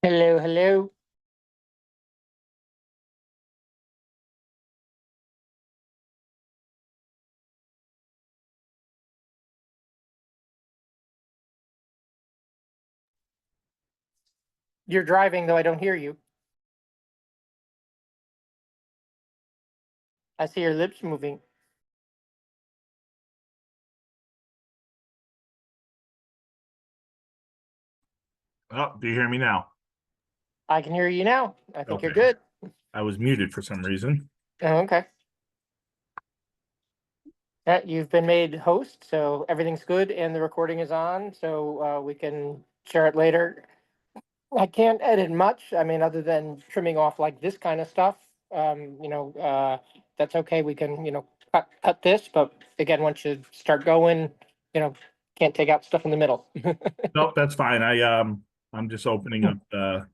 Hello, hello. You're driving, though I don't hear you. I see your lips moving. Oh, do you hear me now? I can hear you now. I think you're Okay. good. I was muted for some reason. Oh, okay. You've been made host, so everything's good and the recording is on, so we can share it later. I can't edit much. I mean, other than trimming off like this kind of stuff. That's okay. We can, cut this, but again, once you start going, you know, can't take out stuff in the middle. Nope, that's fine. I'm just opening up the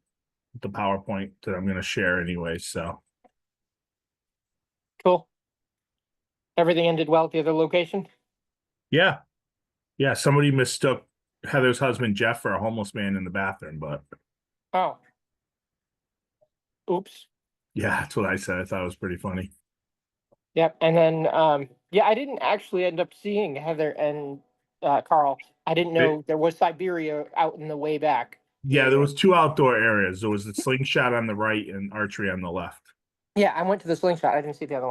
PowerPoint that I'm going to share anyway. So Cool. Everything ended well at the other location. yeah, yeah. Somebody mistook Heather's husband Jeff for a homeless man in the bathroom, but Oh, oops. yeah, that's what I said. I thought it was pretty funny. Yep. And then, yeah, I didn't actually end up seeing Heather and Carl. I didn't It- know there was Siberia out in the way back. yeah, there was two outdoor areas. There was the slingshot on the right and archery on the left. Yeah, I went to the slingshot. I didn't see the other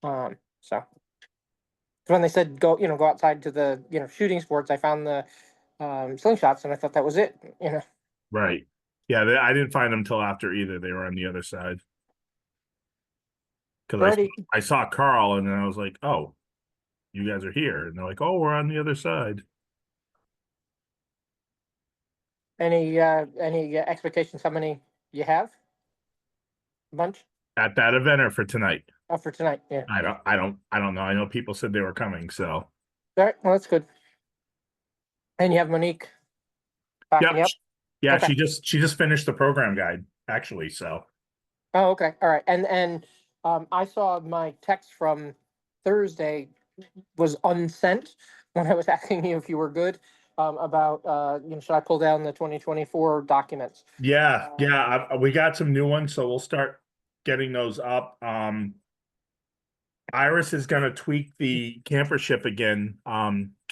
one. So when they said go, go outside to the, shooting sports, I found the slingshots, and I thought that was it. Right. Yeah, I didn't find them till after either. They were on the other side because Already. I saw Carl and then I was like, oh, you guys are here, and they're like, oh, we're on the other side. Any expectations? How many you have? A bunch. At that event or for tonight? Oh, for tonight. Yeah. I don't know. I know people said they were coming, so All right. Well, that's good. And you have Monique backing yep. you up. Yeah, Okay. she just finished the program guide, actually. So Oh, okay. All right. And I saw my text from Thursday was unsent when I was asking you if you were good about should I pull down the 2024 documents? yeah, Uh, yeah, we got some new ones, so we'll start getting those up. Iris is going to tweak the campership again.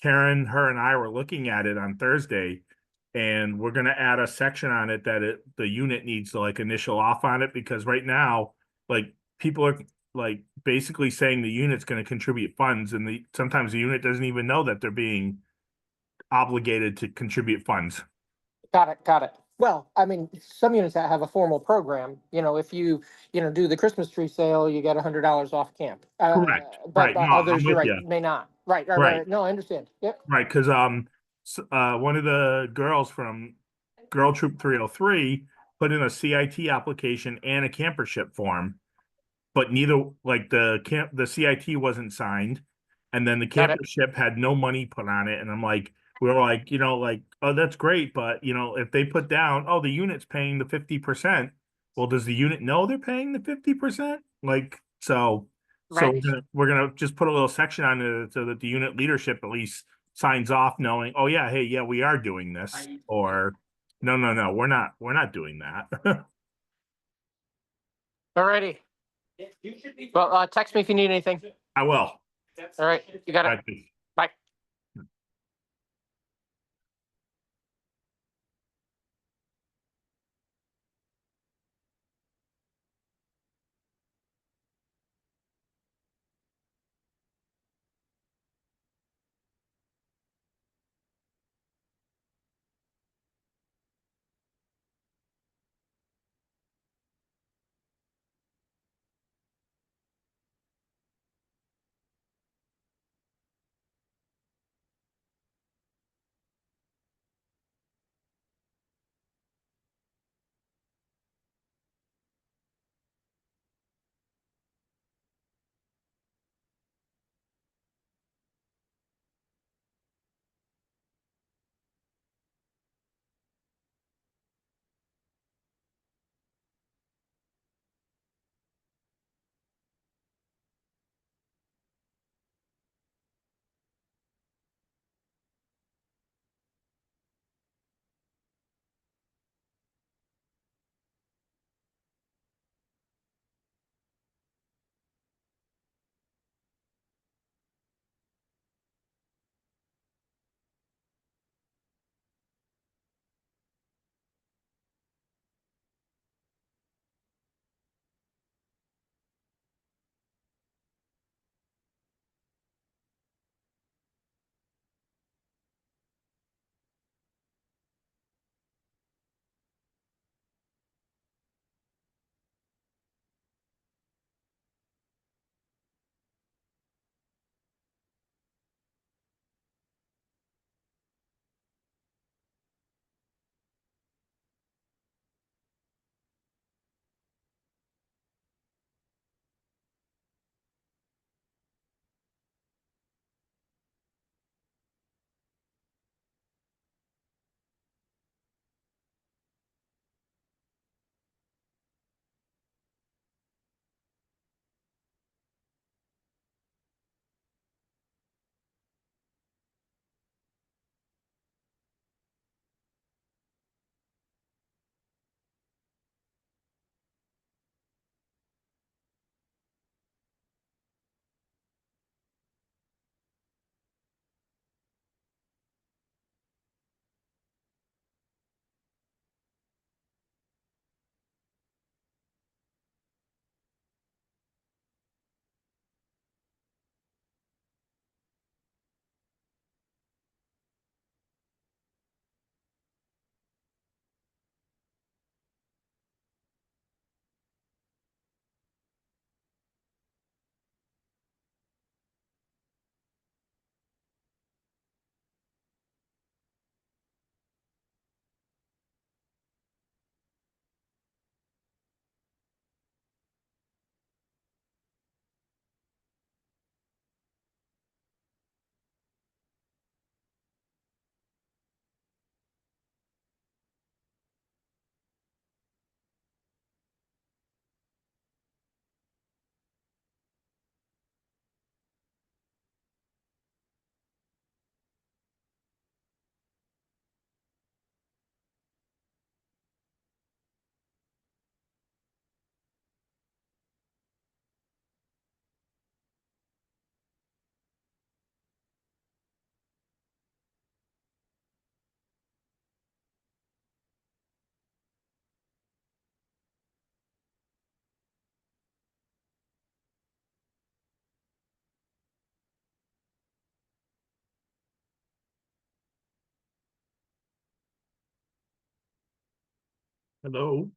Karen, her, and I were looking at it on Thursday, and we're going to add a section on it that the unit needs to like initial off on it because right now, like people are like basically saying the unit's going to contribute funds, and sometimes the unit doesn't even know that they're being obligated to contribute funds. got it. Got it. Well, I mean, some units that have a formal program, if you, do the Christmas tree sale, you get $100 off camp. Correct. But Right. No, I'm others, you're with right, you. may not. Right, right, Right. right. No, I understand. Yep. Right. Because one of the girls from Girl Troop 303 put in a CIT application and a campership form, but neither like the CIT wasn't signed, and then the Got it. campership had no money put on it. And I'm like, we were like, like, oh, that's great, but if they put down, oh, the unit's paying the 50%, well, does the unit know they're paying the 50%? Like, so Right. we're gonna just put a little section on it so that the unit leadership at least signs off knowing, oh yeah, hey, yeah, we are doing this, or no, no, no, we're not doing that. Alrighty. Well, text me if you need anything. I will. All right. You got it. I Bye. Hello.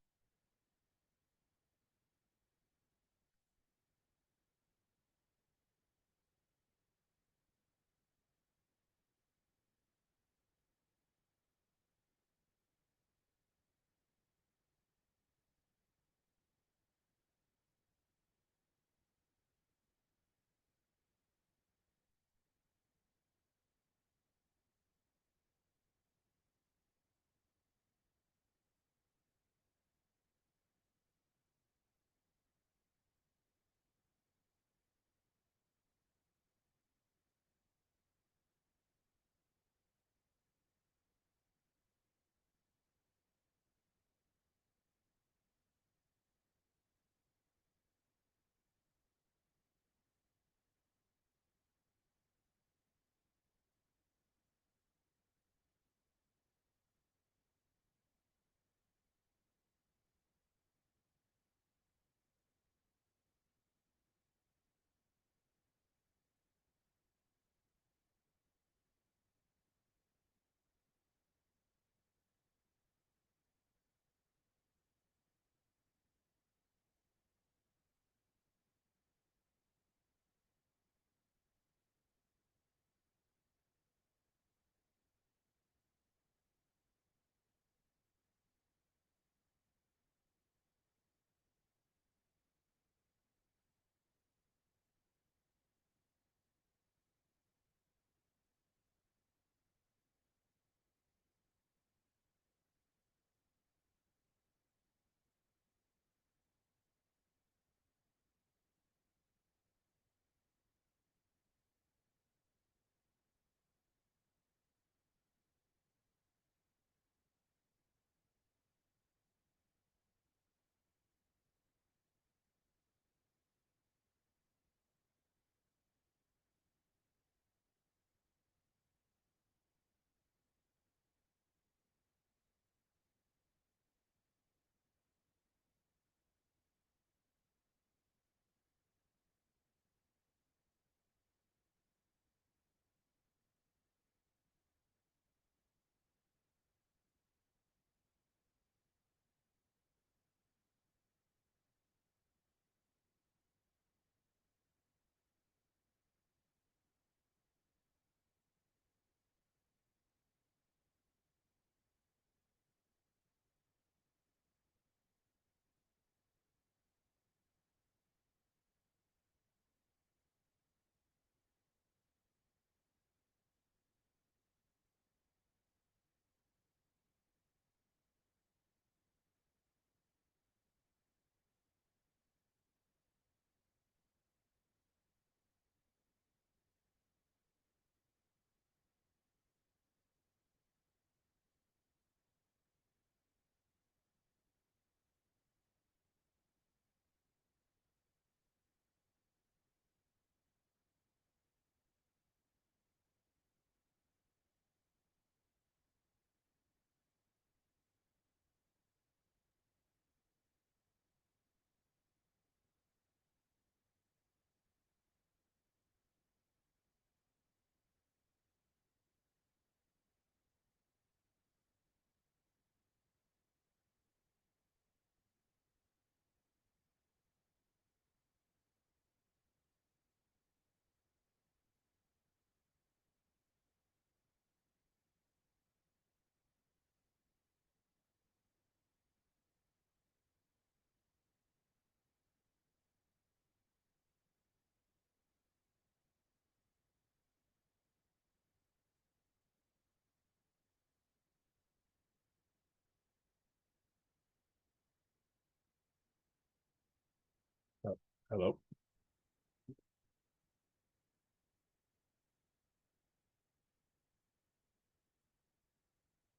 Oh, hello.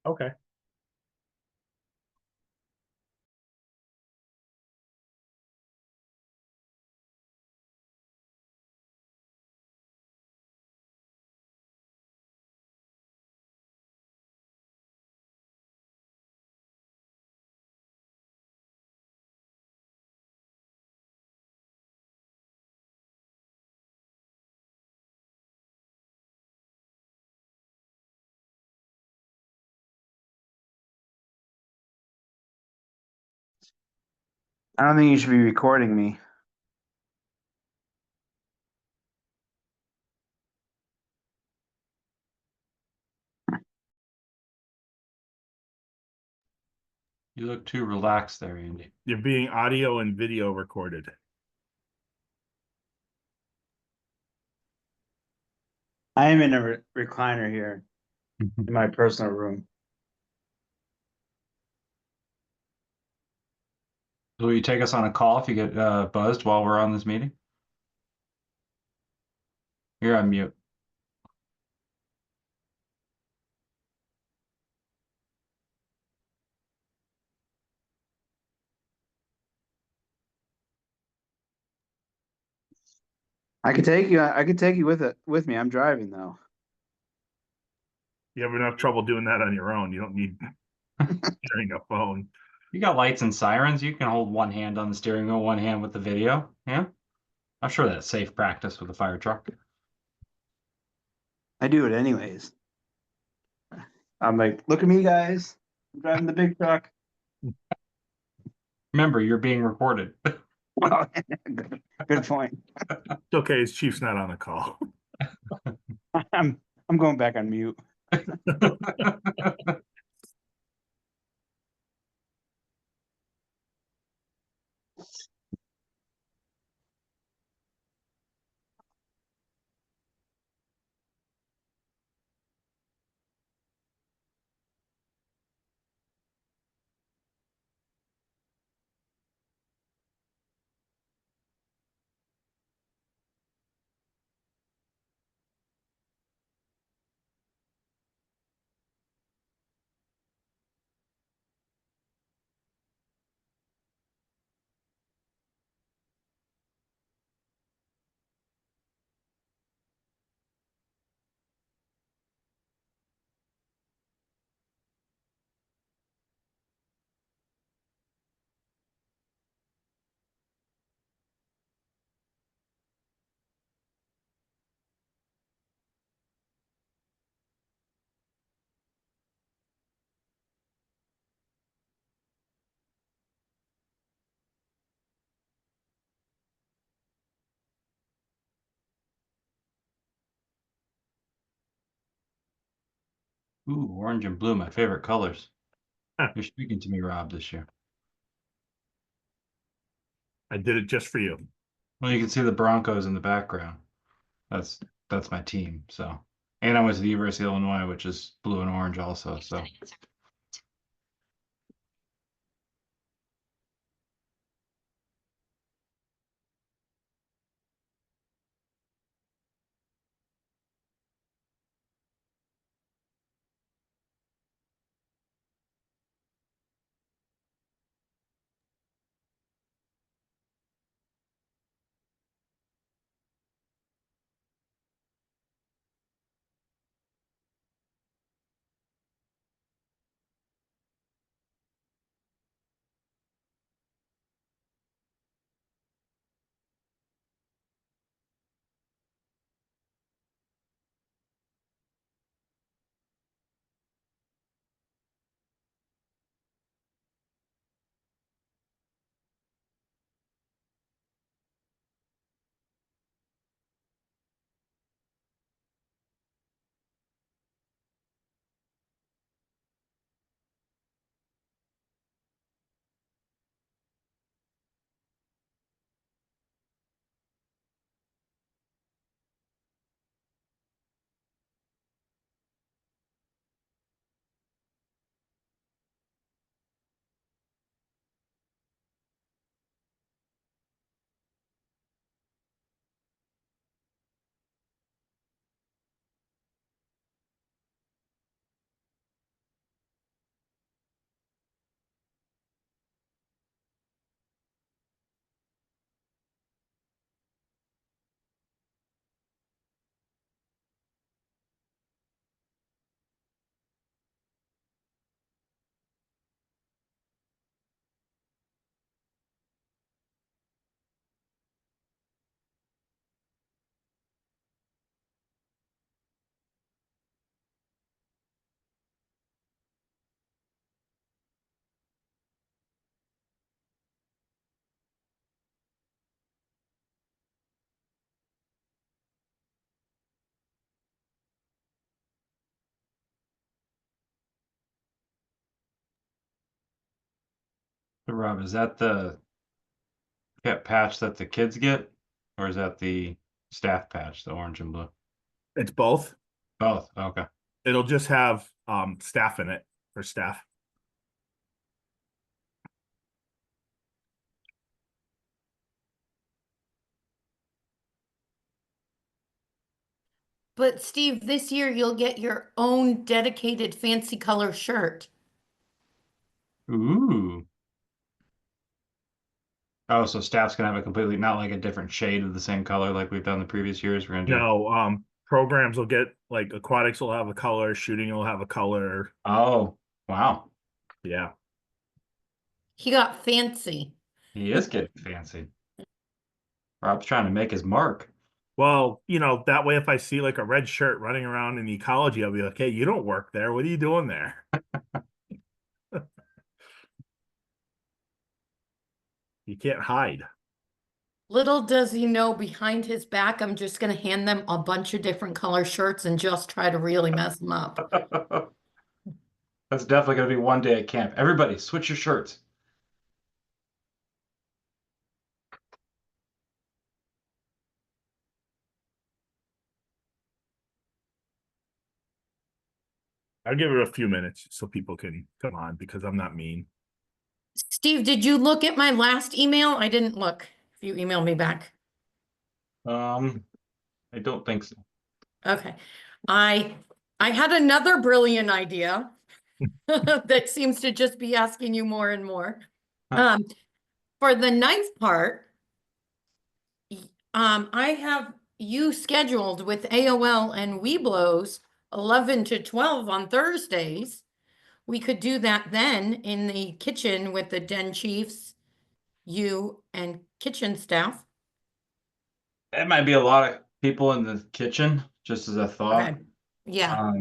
Okay. I don't think you should be recording me. You look too relaxed there, Andy. You're being audio and video recorded. I am in a recliner here in my personal room. Will you take us on a call if you get buzzed while we're on this meeting? You're on mute. I could take you. I could take you with me. I'm driving though. You have enough trouble doing that on your own. You don't need sharing a phone. You got lights and sirens. You can hold one hand on the steering wheel, one hand with the video. Yeah, I'm sure that's safe practice with a fire truck. I do it anyways. I'm like, look at me, guys. I'm driving the big truck. Remember, you're being recorded. Well, good point. It's okay. His chief's not on the call. I'm going back on mute. Ooh, orange and blue, my favorite colors. I You're speaking to me, Rob, this year. did it just for you. Well, you can see the Broncos in the background. That's that's my team. So, and I went to the University of Illinois, which is blue and orange also. So, So Rob, is that the patch that the kids get, or is that the staff patch, the orange and blue? It's both. Both. Okay. It'll just have staff in it for staff. But Steve, this year you'll get your own dedicated fancy color shirt. Ooh. Oh, so staff's gonna have a completely, not like a different shade of the same color like we've done the previous years. We're gonna do. No, programs will get like aquatics will have a color, shooting will have a color. Oh, wow. Yeah. He got fancy. He is getting fancy. Rob's trying to make his mark. Well, that way if I see like a red shirt running around in ecology, I'll be like, hey, you don't work there. What are you doing there? You can't hide. Little does he know, behind his back, I'm just going to hand them a bunch of different color shirts and just try to really mess them up. That's definitely gonna be one day at camp. Everybody, switch your shirts. I'll give it a few minutes so people can come on because I'm not mean. Steve, did you look at my last email? I didn't look. If you email me back. I don't think so. Okay. I had another brilliant idea that seems to just be asking you more and more. Huh. For the ninth part, I have you scheduled with AOL and Weeblos 11 to 12 on Thursdays. We could do that then in the kitchen with the den chiefs, you and kitchen staff. It might be a lot of people in the kitchen, just as a thought. Okay. Yeah.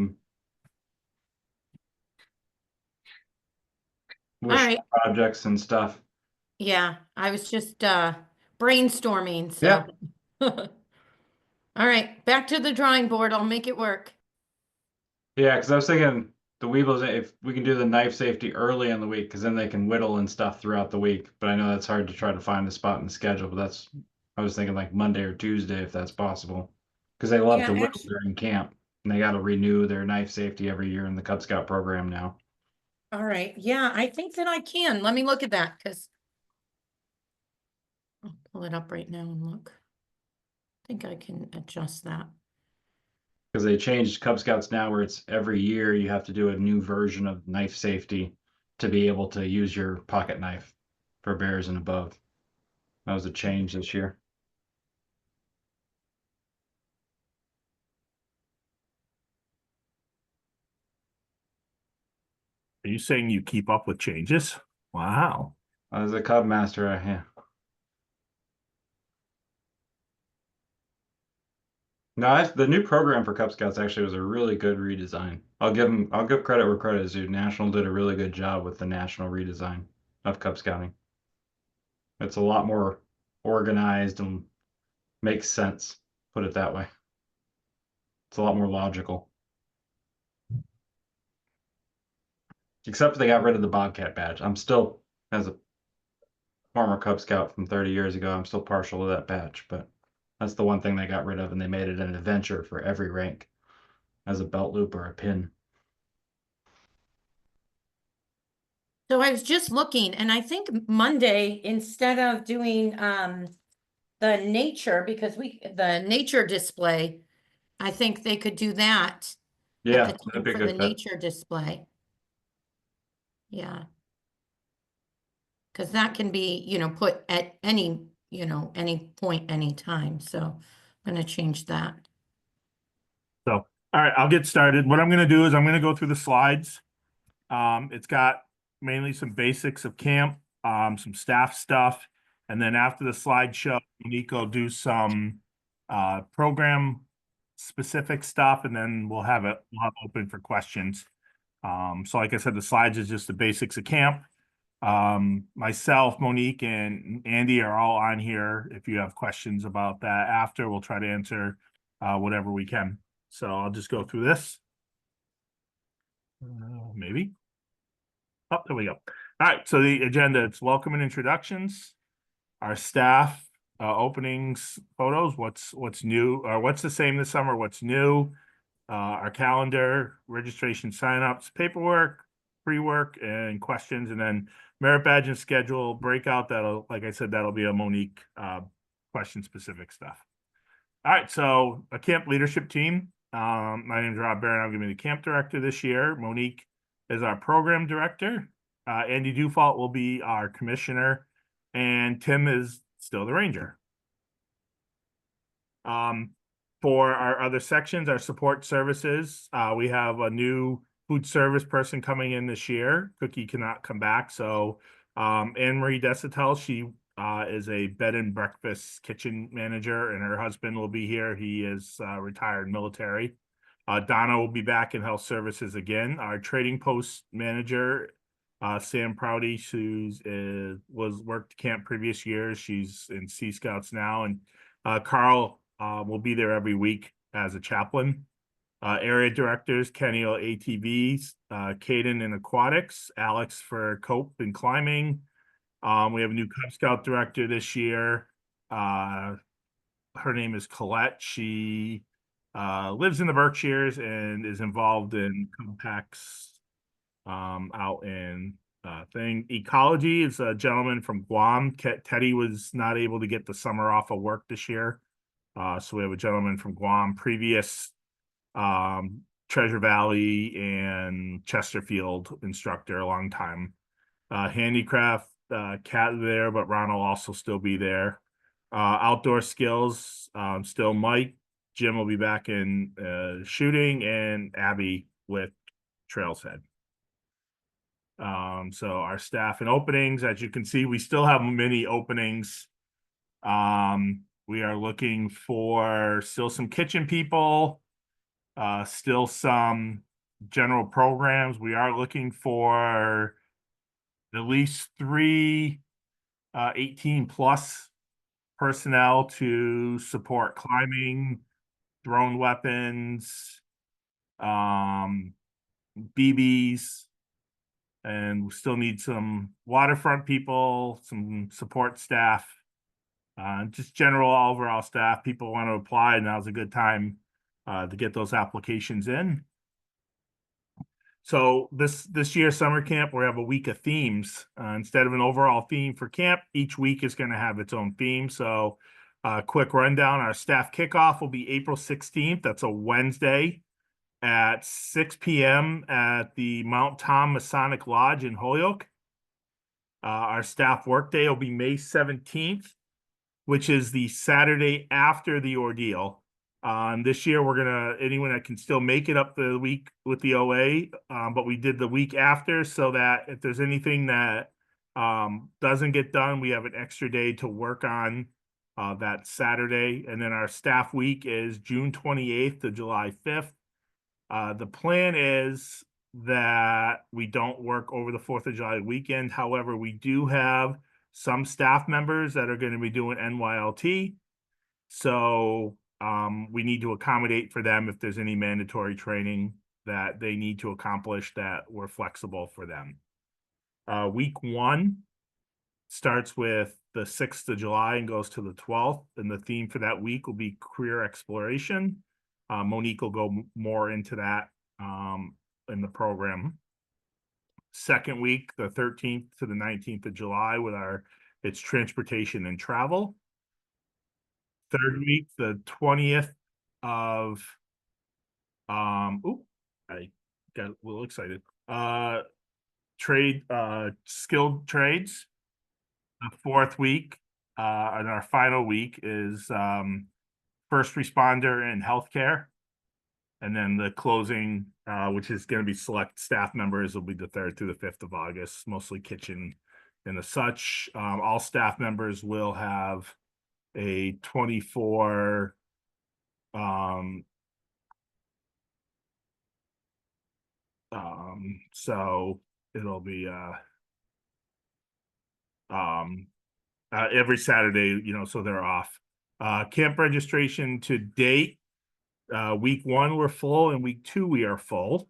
With All right. projects and stuff. Yeah. I was just brainstorming. So. Yeah. All right. Back to the drawing board. I'll make it work. Yeah, because I was thinking the Weebles, if we can do the knife safety early in the week, because then they can whittle and stuff throughout the week. But I know that's hard to try to find a spot in the schedule. But I was thinking like Monday or Tuesday if that's possible, because they love Yeah, to whittle actually- during camp, and they got to renew their knife safety every year in the Cub Scout program now. All right. Yeah, I think that I can. Let me look at that because I'll pull it up right now and look. I think I can adjust that. Because they changed Cub Scouts now where it's every year you have to do a new version of knife safety to be able to use your pocket knife for bears and above. That was a change this year. Are you saying you keep up with changes? Wow. As a Cub master, yeah. No, the new program for Cub Scouts actually was a really good redesign. I'll give credit where credit is due. National did a really good job with the national redesign of Cub Scouting. It's a lot more organized and makes sense, put it that way. It's a lot more logical. Except they got rid of the Bobcat badge. I'm still, as a former Cub Scout from 30 years ago, I'm still partial to that badge, but that's the one thing they got rid of, and they made it an adventure for every rank as a belt loop or a pin. So I was just looking, and I think Monday, instead of doing the nature, because the nature display, I think they could do that Yeah, at the that'd be a for good the fit. nature display. Yeah. Because that can be, put at any, any point, any time. So I'm going to change that. So, all right, I'll get started. What I'm going to do is I'm going to go through the slides. It's got mainly some basics of camp, some staff stuff, and then after the slideshow, Nico will do some program specific stuff, and then we'll have open for questions. So like I said, the slides is just the basics of camp. Myself, Monique, and Andy are all on here. If you have questions about that after, we'll try to answer whatever we can. So I'll just go through this. Maybe. Oh, there we go. All right, so the agenda, it's welcome and introductions, our staff, openings, photos, what's new, or what's the same this summer, what's new, our calendar, registration signups, paperwork, pre-work, and questions, and then merit badge and schedule breakout. That'll, like I said, that'll be a Monique question specific stuff. All right, so a camp leadership team. My name is Rob Barron. I'm going to be the camp director this year. Monique is our program director. Andy Dufault will be our commissioner, and Tim is still the ranger. For our other sections, our support services, we have a new food service person coming in this year. Cookie cannot come back, so Anne Marie Desitel, she is a bed and breakfast kitchen manager, and her husband will be here. He is retired military. Donna will be back in health services again. Our trading post manager, Sam Prouty, was worked camp previous years. She's in Sea Scouts now, and Carl will be there every week as a chaplain. Area directors, Kenny will ATVs, Caden in aquatics, Alex for cope and climbing. We have a new Cub Scout director this year. Her name is Colette. She lives in the Berkshires and is involved in compacts out in ecology. Is a gentleman from Guam. Teddy was not able to get the summer off of work this year. So we have a gentleman from Guam, previous Treasure Valley and Chesterfield instructor, a long time. Handicraft, Cat there, but Ron will also still be there. Outdoor skills, still Mike. Jim will be back in shooting, and Abby with Trails Head. So our staff and openings, as you can see, we still have many openings. We are looking for still some kitchen people, still some general programs. We are looking for at least 3 18 plus personnel to support climbing, thrown weapons, BBs, and we still need some waterfront people, some support staff, just general overall staff. People want to apply, now's a good time to get those applications in. So this year summer camp, we have a week of themes. Instead of an overall theme for camp, each week is going to have its own theme. So quick rundown, our staff kickoff will be April 16th. That's a Wednesday at 6 p.m. at the Mount Tom Masonic Lodge in Holyoke. Our staff workday will be May 17th, which is the Saturday after the ordeal. This year, anyone that can still make it up the week with the OA, but we did the week after so that if there's anything that doesn't get done, we have an extra day to work on that Saturday. And then our staff week is June 28th to July 5th. The plan is that we don't work over the 4th of July weekend. However, we do have some staff members that are going to be doing NYLT. So we need to accommodate for them if there's any mandatory training that they need to accomplish, that we're flexible for them. Week 1 starts with the 6th of July and goes to the 12th. And the theme for that week will be career exploration. Monique will go more into that in the program. Second week, the 13th to the 19th of July, it's transportation and travel. Third week, the 20th of I got a little excited. Skilled trades. The fourth week, and our final week is first responder and healthcare. And then the closing, which is going to be select staff members, will be the 3rd through the 5th of August, mostly kitchen and the such. All staff members will have a 24 so it'll be every Saturday, so they're off. Camp registration to date, week 1 we're full, and week 2 we are full.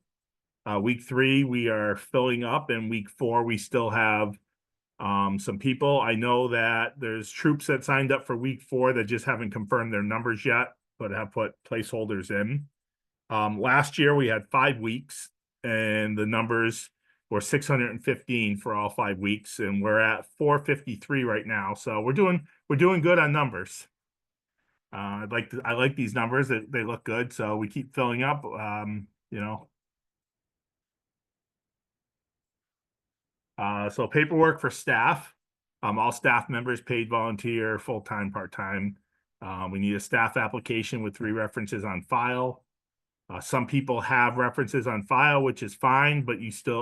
Week 3, we are filling up, and week 4, we still have some people. I know that there's troops that signed up for week 4 that just haven't confirmed their numbers yet, but have put placeholders in. Last year we had 5 weeks, and the numbers were 615 for all 5 weeks, and we're at 453 right now. So we're doing good on numbers. I like these numbers. They look good, so we keep filling up. You know. So paperwork for staff. All staff members paid, volunteer, full-time, part-time. We need a staff application with 3 references on file. Some people have references on file, which is fine, but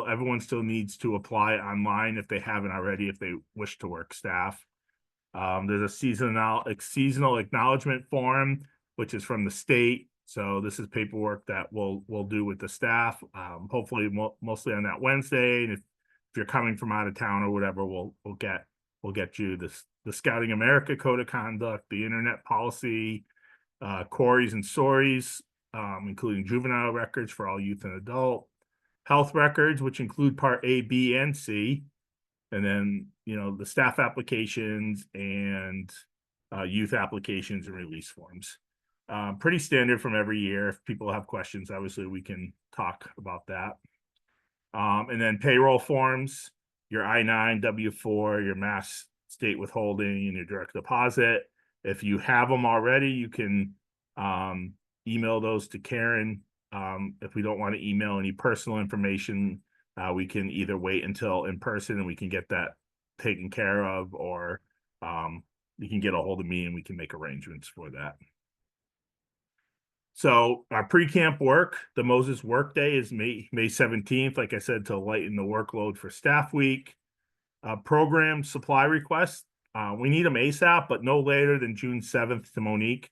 everyone still needs to apply online if they haven't already, if they wish to work staff. There's a seasonal acknowledgement form, which is from the state. So this is paperwork that we'll do with the staff. Hopefully mostly on that Wednesday. And if you're coming from out of town or whatever, we'll get you the Scouting America Code of Conduct, the Internet Policy, queries and stories, including juvenile records for all youth and adult, health records, which include Part A, B, and C, and then the staff applications and youth applications and release forms. Pretty standard from every year. If people have questions, obviously we can talk about that. And then payroll forms, your I-9, W-4, your mass state withholding, and your direct deposit. If you have them already, you can email those to Karen. If we don't want to email any personal information, we can either wait until in person and we can get that taken care of, or you can get a hold of me and we can make arrangements for that. So our pre-camp work, the Moses work day is May 17th, like I said, to lighten the workload for staff week. Program supply requests, we need them ASAP, but no later than June 7th to Monique.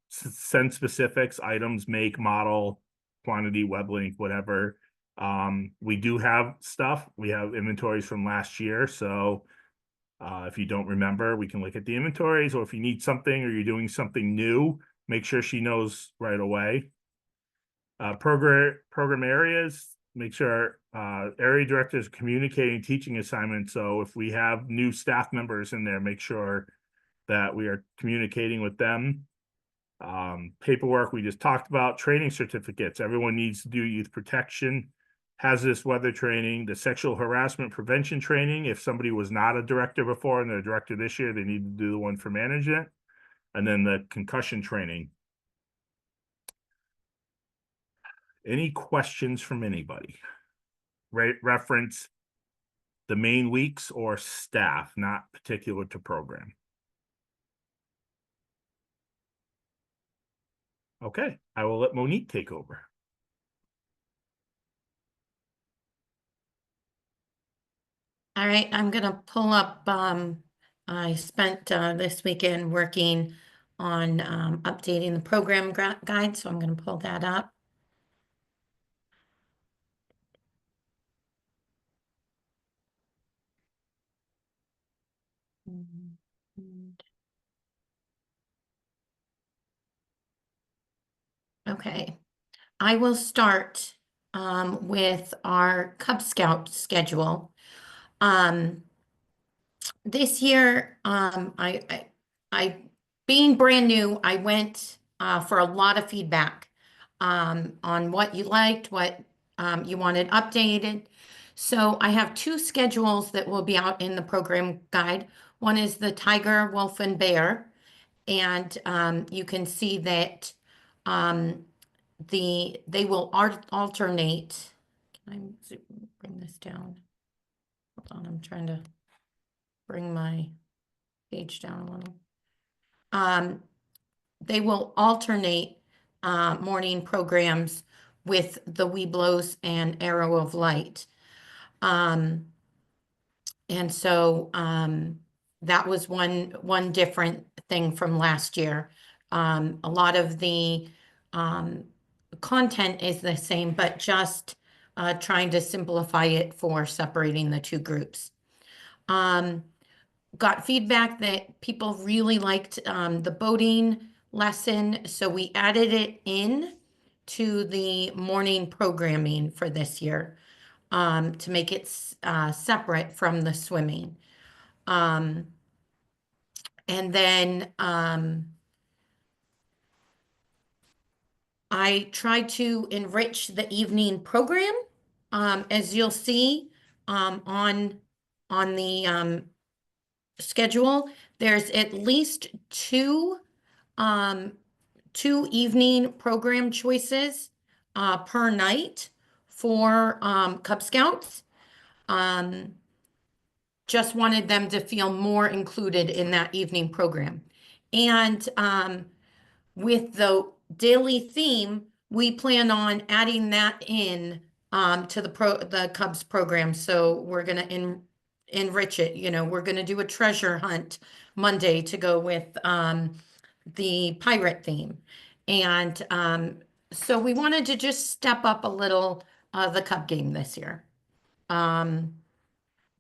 Send specifics, items, make, model, quantity, web link, whatever. We do have stuff. We have inventories from last year. So if you don't remember, we can look at the inventories, or if you need something or you're doing something new, make sure she knows right away. Program areas, make sure area directors are communicating teaching assignments. So if we have new staff members in there, make sure that we are communicating with them. Paperwork we just talked about. Training certificates, everyone needs to do youth protection, hazardous weather training, the sexual harassment prevention training. If somebody was not a director before and they're a director this year, they need to do the one for management. And then the concussion training. Any questions from anybody? Reference the main weeks or staff, not particular to program. Okay, I will let Monique take over. All right, I'm gonna pull up, I spent this weekend working on updating the program guide, so I'm gonna pull that up. Okay, I will start with our Cub Scout schedule. This year, I being brand new, I went for a lot of feedback on what you liked, what you wanted updated. So I have 2 schedules that will be out in the program guide. One is the tiger, wolf, and bear, and you can see that they will alternate. Can I bring this down? Hold on, I'm trying to bring my page down a little. They will alternate morning programs with the Weeblos and Arrow of Light. And so that was one different thing from last year. A lot of the content is the same, but just trying to simplify it for separating the 2 groups. Got feedback that people really liked the boating lesson, so we added it in to the morning programming for this year, to make it separate from the swimming. And then I tried to enrich the evening program. As you'll see on the schedule, there's at least two evening program choices per night for Cub Scouts. Just wanted them to feel more included in that evening program. And with the daily theme, we plan on adding that in to the Cubs program. So we're going to enrich it. You know, we're going to do a treasure hunt Monday to go with the pirate theme. And so we wanted to just step up a little the Cub game this year.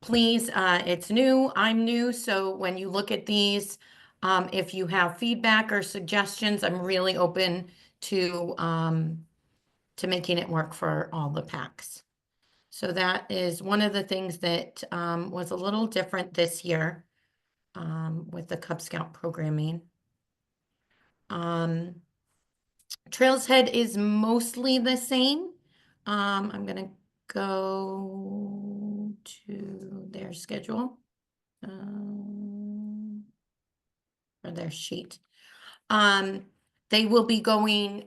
Please, it's new, I'm new, so when you look at these, if you have feedback or suggestions, I'm really open to making it work for all the packs. So that is one of the things that was a little different this year with the Cub Scout programming. Trails Head is mostly the same. I'm gonna go to their schedule or their sheet. They will be going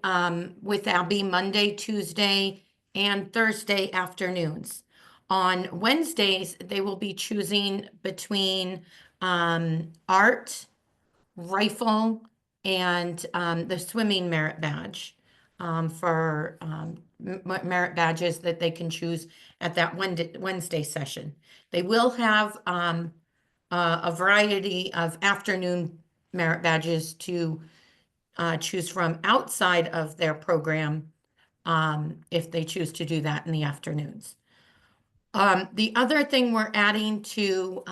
with Abby Monday, Tuesday, and Thursday afternoons. On Wednesdays, they will be choosing between art, rifle, and the swimming merit badge for merit badges that they can choose at that Wednesday session. They will have a variety of afternoon merit badges to choose from outside of their program if they choose to do that in the afternoons. The other thing we're adding to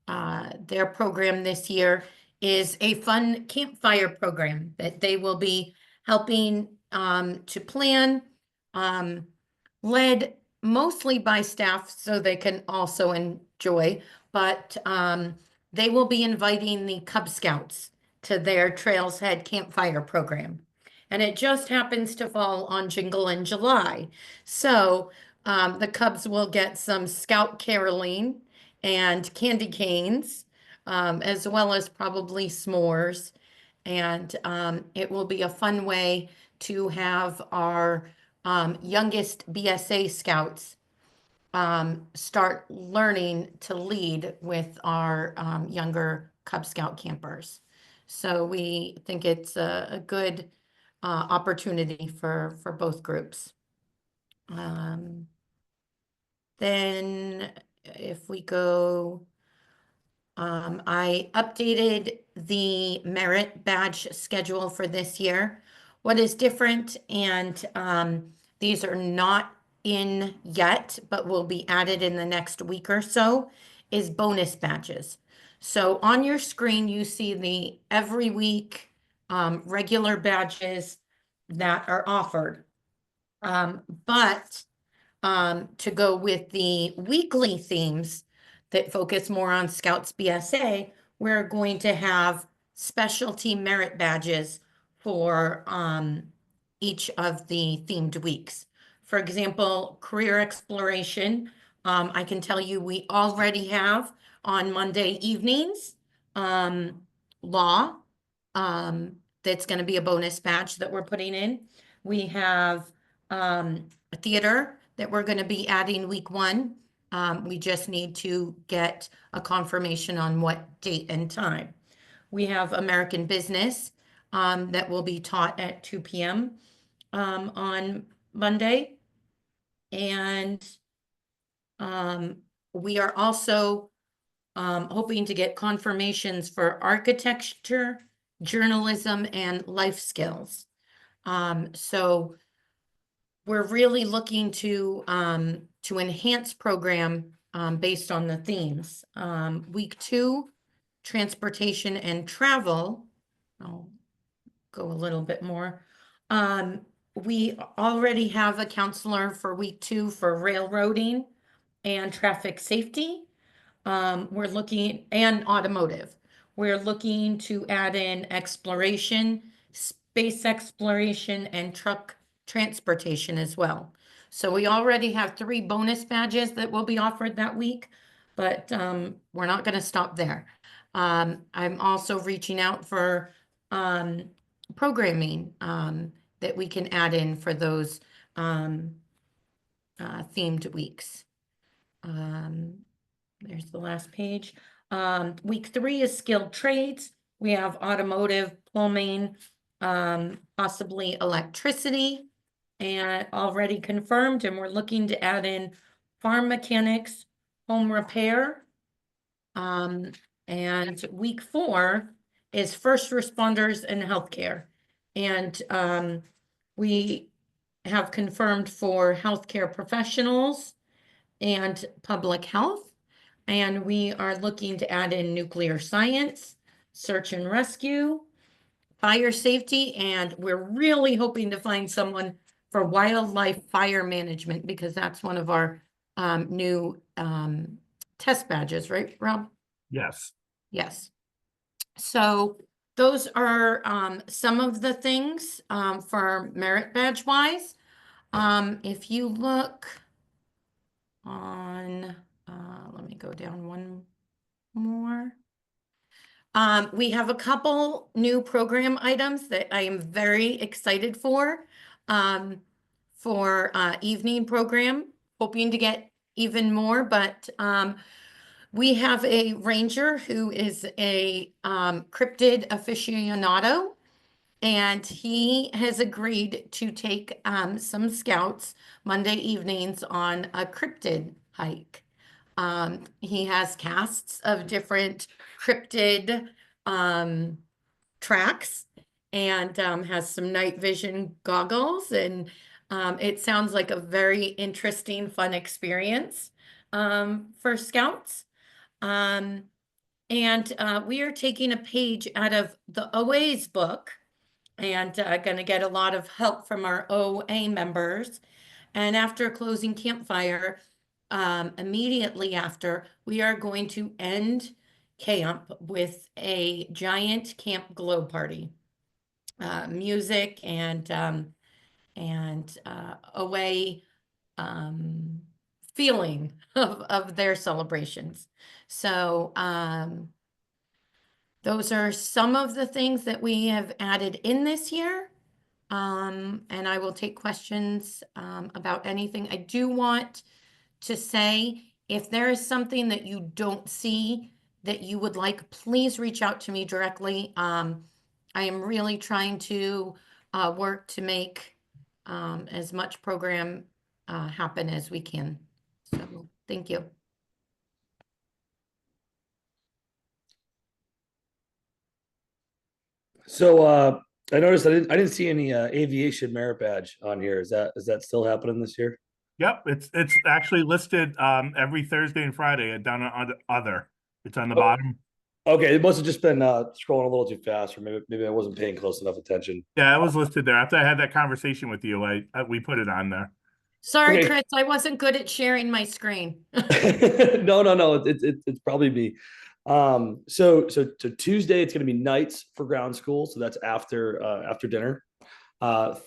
their program this year is a fun campfire program that they will be helping to plan, led mostly by staff so they can also enjoy, but they will be inviting the Cub Scouts to their Trails Head campfire program. And it just happens to fall on Jingle in July. So the Cubs will get some Scout caroling and candy canes, as well as probably s'mores. And it will be a fun way to have our youngest BSA Scouts start learning to lead with our younger Cub Scout campers. So we think it's a good opportunity for both groups. Then if we go, I updated the merit badge schedule for this year. What is different, and these are not in yet, but will be added in the next week or so, is bonus badges. So on your screen, you see the every week regular badges that are offered. But to go with the weekly themes that focus more on Scouts BSA, we're going to have specialty merit badges for each of the themed weeks. For example, career exploration, I can tell you we already have on Monday evenings, law, that's going to be a bonus badge that we're putting in. We have theater that we're going to be adding week 1. We just need to get a confirmation on what date and time. We have American business that will be taught at 2 p.m. On Monday. And we are also hoping to get confirmations for architecture, journalism, and life skills. So we're really looking to enhance program based on the themes. Week 2, transportation and travel. I'll go a little bit more. We already have a counselor for week 2 for railroading and traffic safety. We're looking, and automotive. We're looking to add in exploration, space exploration, and truck transportation as well. So we already have 3 bonus badges that will be offered that week, but we're not going to stop there. I'm also reaching out for programming that we can add in for those themed weeks. There's the last page. Week 3 is skilled trades. We have automotive, plumbing, possibly electricity, and already confirmed, and we're looking to add in farm mechanics, home repair. And week 4 is first responders and healthcare. And we have confirmed for healthcare professionals and public health. And we are looking to add in nuclear science, search and rescue, fire safety, and we're really hoping to find someone for wildlife fire management, because that's one of our new test badges, right, Rob? Yes. Yes. So those are some of the things for merit badge wise. If you look on, let me go down one more. We have a couple new program items that I am very excited for evening program, hoping to get even more, but we have a ranger who is a cryptid aficionado, and he has agreed to take some scouts Monday evenings on a cryptid hike. He has casts of different cryptid tracks, and has some night vision goggles, and it sounds like a very interesting, fun experience for scouts. And we are taking a page out of the OA's book, and going to get a lot of help from our OA members. And after closing campfire, immediately after, we are going to end camp with a giant camp glow party. Music and OA feeling of their celebrations. So those are some of the things that we have added in this year. And I will take questions about anything. I do want to say, if there is something that you don't see that you would like, please reach out to me directly. I am really trying to work to make as much program happen as we can. So thank you. So I noticed I didn't see any aviation merit badge on here. Is that still happening this year? Yep. It's actually listed every Thursday and Friday down on other. It's on the bottom. Okay, it must have just been scrolling a little too fast, or maybe I wasn't paying close enough attention. Yeah, it was listed there. After I had that conversation with you, we put it on there. Sorry, Okay. Chris, I wasn't good at sharing my screen. No, it's probably me. So Tuesday it's going to be nights for ground school, so that's after dinner.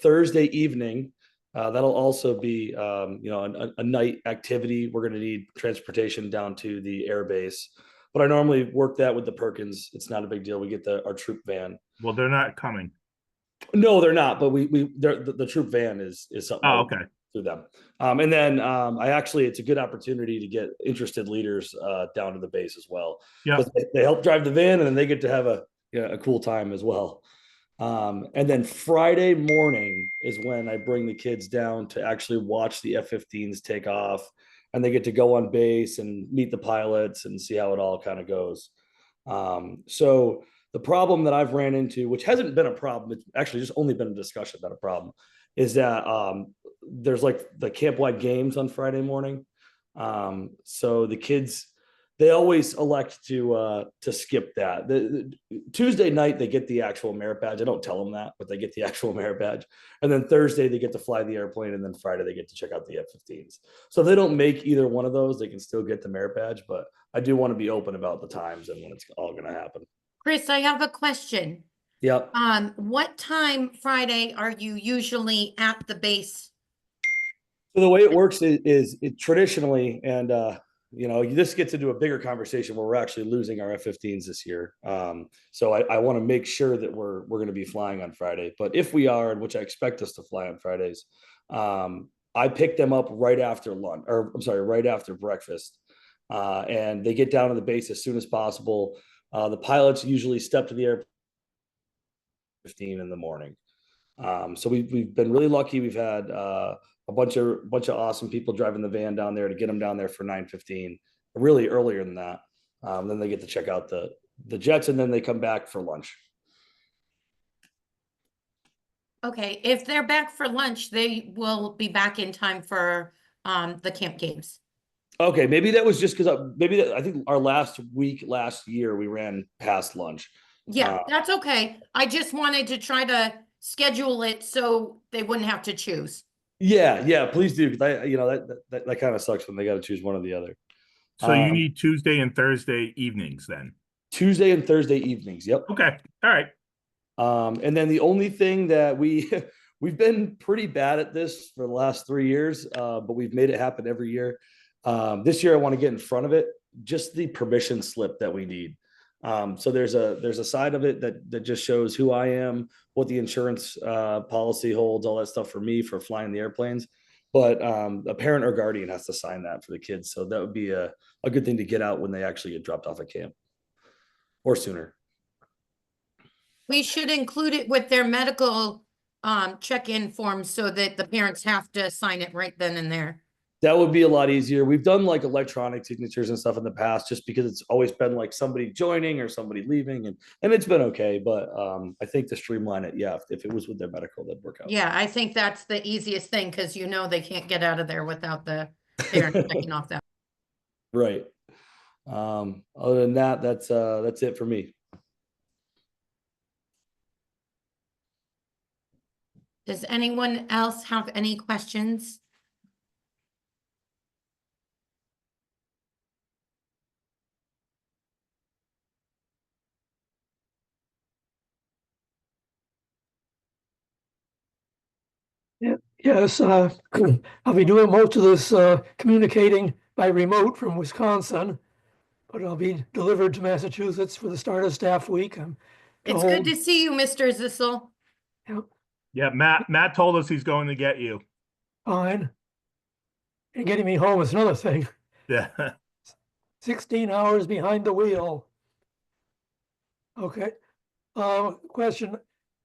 Thursday evening, that'll also be a night activity. We're going to need transportation down to the air base, but I normally work that with the Perkins. It's not a big deal. We get our troop van. Well, they're not coming. No, they're not, but the troop van is something. Oh, okay. Through them. And then it's a good opportunity to get interested leaders down to the base as well. Yeah. They help drive the van, and then they get to have a cool time as well. And then Friday morning is when I bring the kids down to actually watch the F-15s take off, and they get to go on base and meet the pilots and see how it all kind of goes. So the problem that I've ran into, which hasn't been a problem, it's actually just only been a discussion, not a problem, is that there's like the camp-wide games on Friday morning. So the kids they always elect to skip that. The Tuesday night they get the actual merit badge. I don't tell them that, but they get the actual merit badge. And then Thursday they get to fly the airplane, and then Friday they get to check out the F-15s. So if they don't make either one of those, they can still get the merit badge. But I do want to be open about the times and when it's all going to happen. Chris, I have a question. Yep. What time Friday are you usually at the base? So the way it works is it traditionally, and this gets into a bigger conversation where we're actually losing our F-15s this year. So I want to make sure that we're going to be flying on Friday. But if we are, which I expect us to fly on Fridays, I pick them up right after lunch, or I'm sorry, right after breakfast, and they get down to the base as soon as possible. The pilots usually step to the airplane 15 in the morning. So we've been really lucky. We've had a bunch of awesome people driving the van down there to get them down there for 9:15, really earlier than that. Then they get to check out the jets, and then they come back for lunch. Okay, if they're back for lunch, they will be back in time for the camp games. Okay, maybe that was just because I think our last year we ran past lunch. Yeah, that's okay. I just wanted to try to schedule it so they wouldn't have to choose. Yeah, please do, because that kind of sucks when they got to choose one or the other. So you need Tuesday and Thursday evenings then? Tuesday and Thursday evenings. Yep. Okay. All right. And then the only thing that we've been pretty bad at this for the last 3 years, but we've made it happen every year. This year I want to get in front of it, just the permission slip that we need. So there's a side of it that just shows who I am, what the insurance policy holds, all that stuff for me for flying the airplanes. But a parent or guardian has to sign that for the kids. So that would be a good thing to get out when they actually get dropped off at camp, or sooner. We should include it with their medical check-in forms so that the parents have to sign it right then and there. That would be a lot easier. We've done like electronic signatures and stuff in the past, just because it's always been like somebody joining or somebody leaving, and it's been okay. But I think to streamline it, yeah, if it was with their medical, that'd work out. Yeah, I think that's the easiest thing, because they can't get out of there without the parents checking off that. Right. Other than that, that's it for me. Does anyone else have any questions? Yes, I'll be doing most of this communicating by remote from Wisconsin, but I'll be delivered to Massachusetts for the start of staff week. It's good to see you, Mr. Zissel. Yep, Yeah, Matt told us he's going to get you. fine. And getting me home is another thing. Yeah. 16 hours behind the wheel. Okay. Question.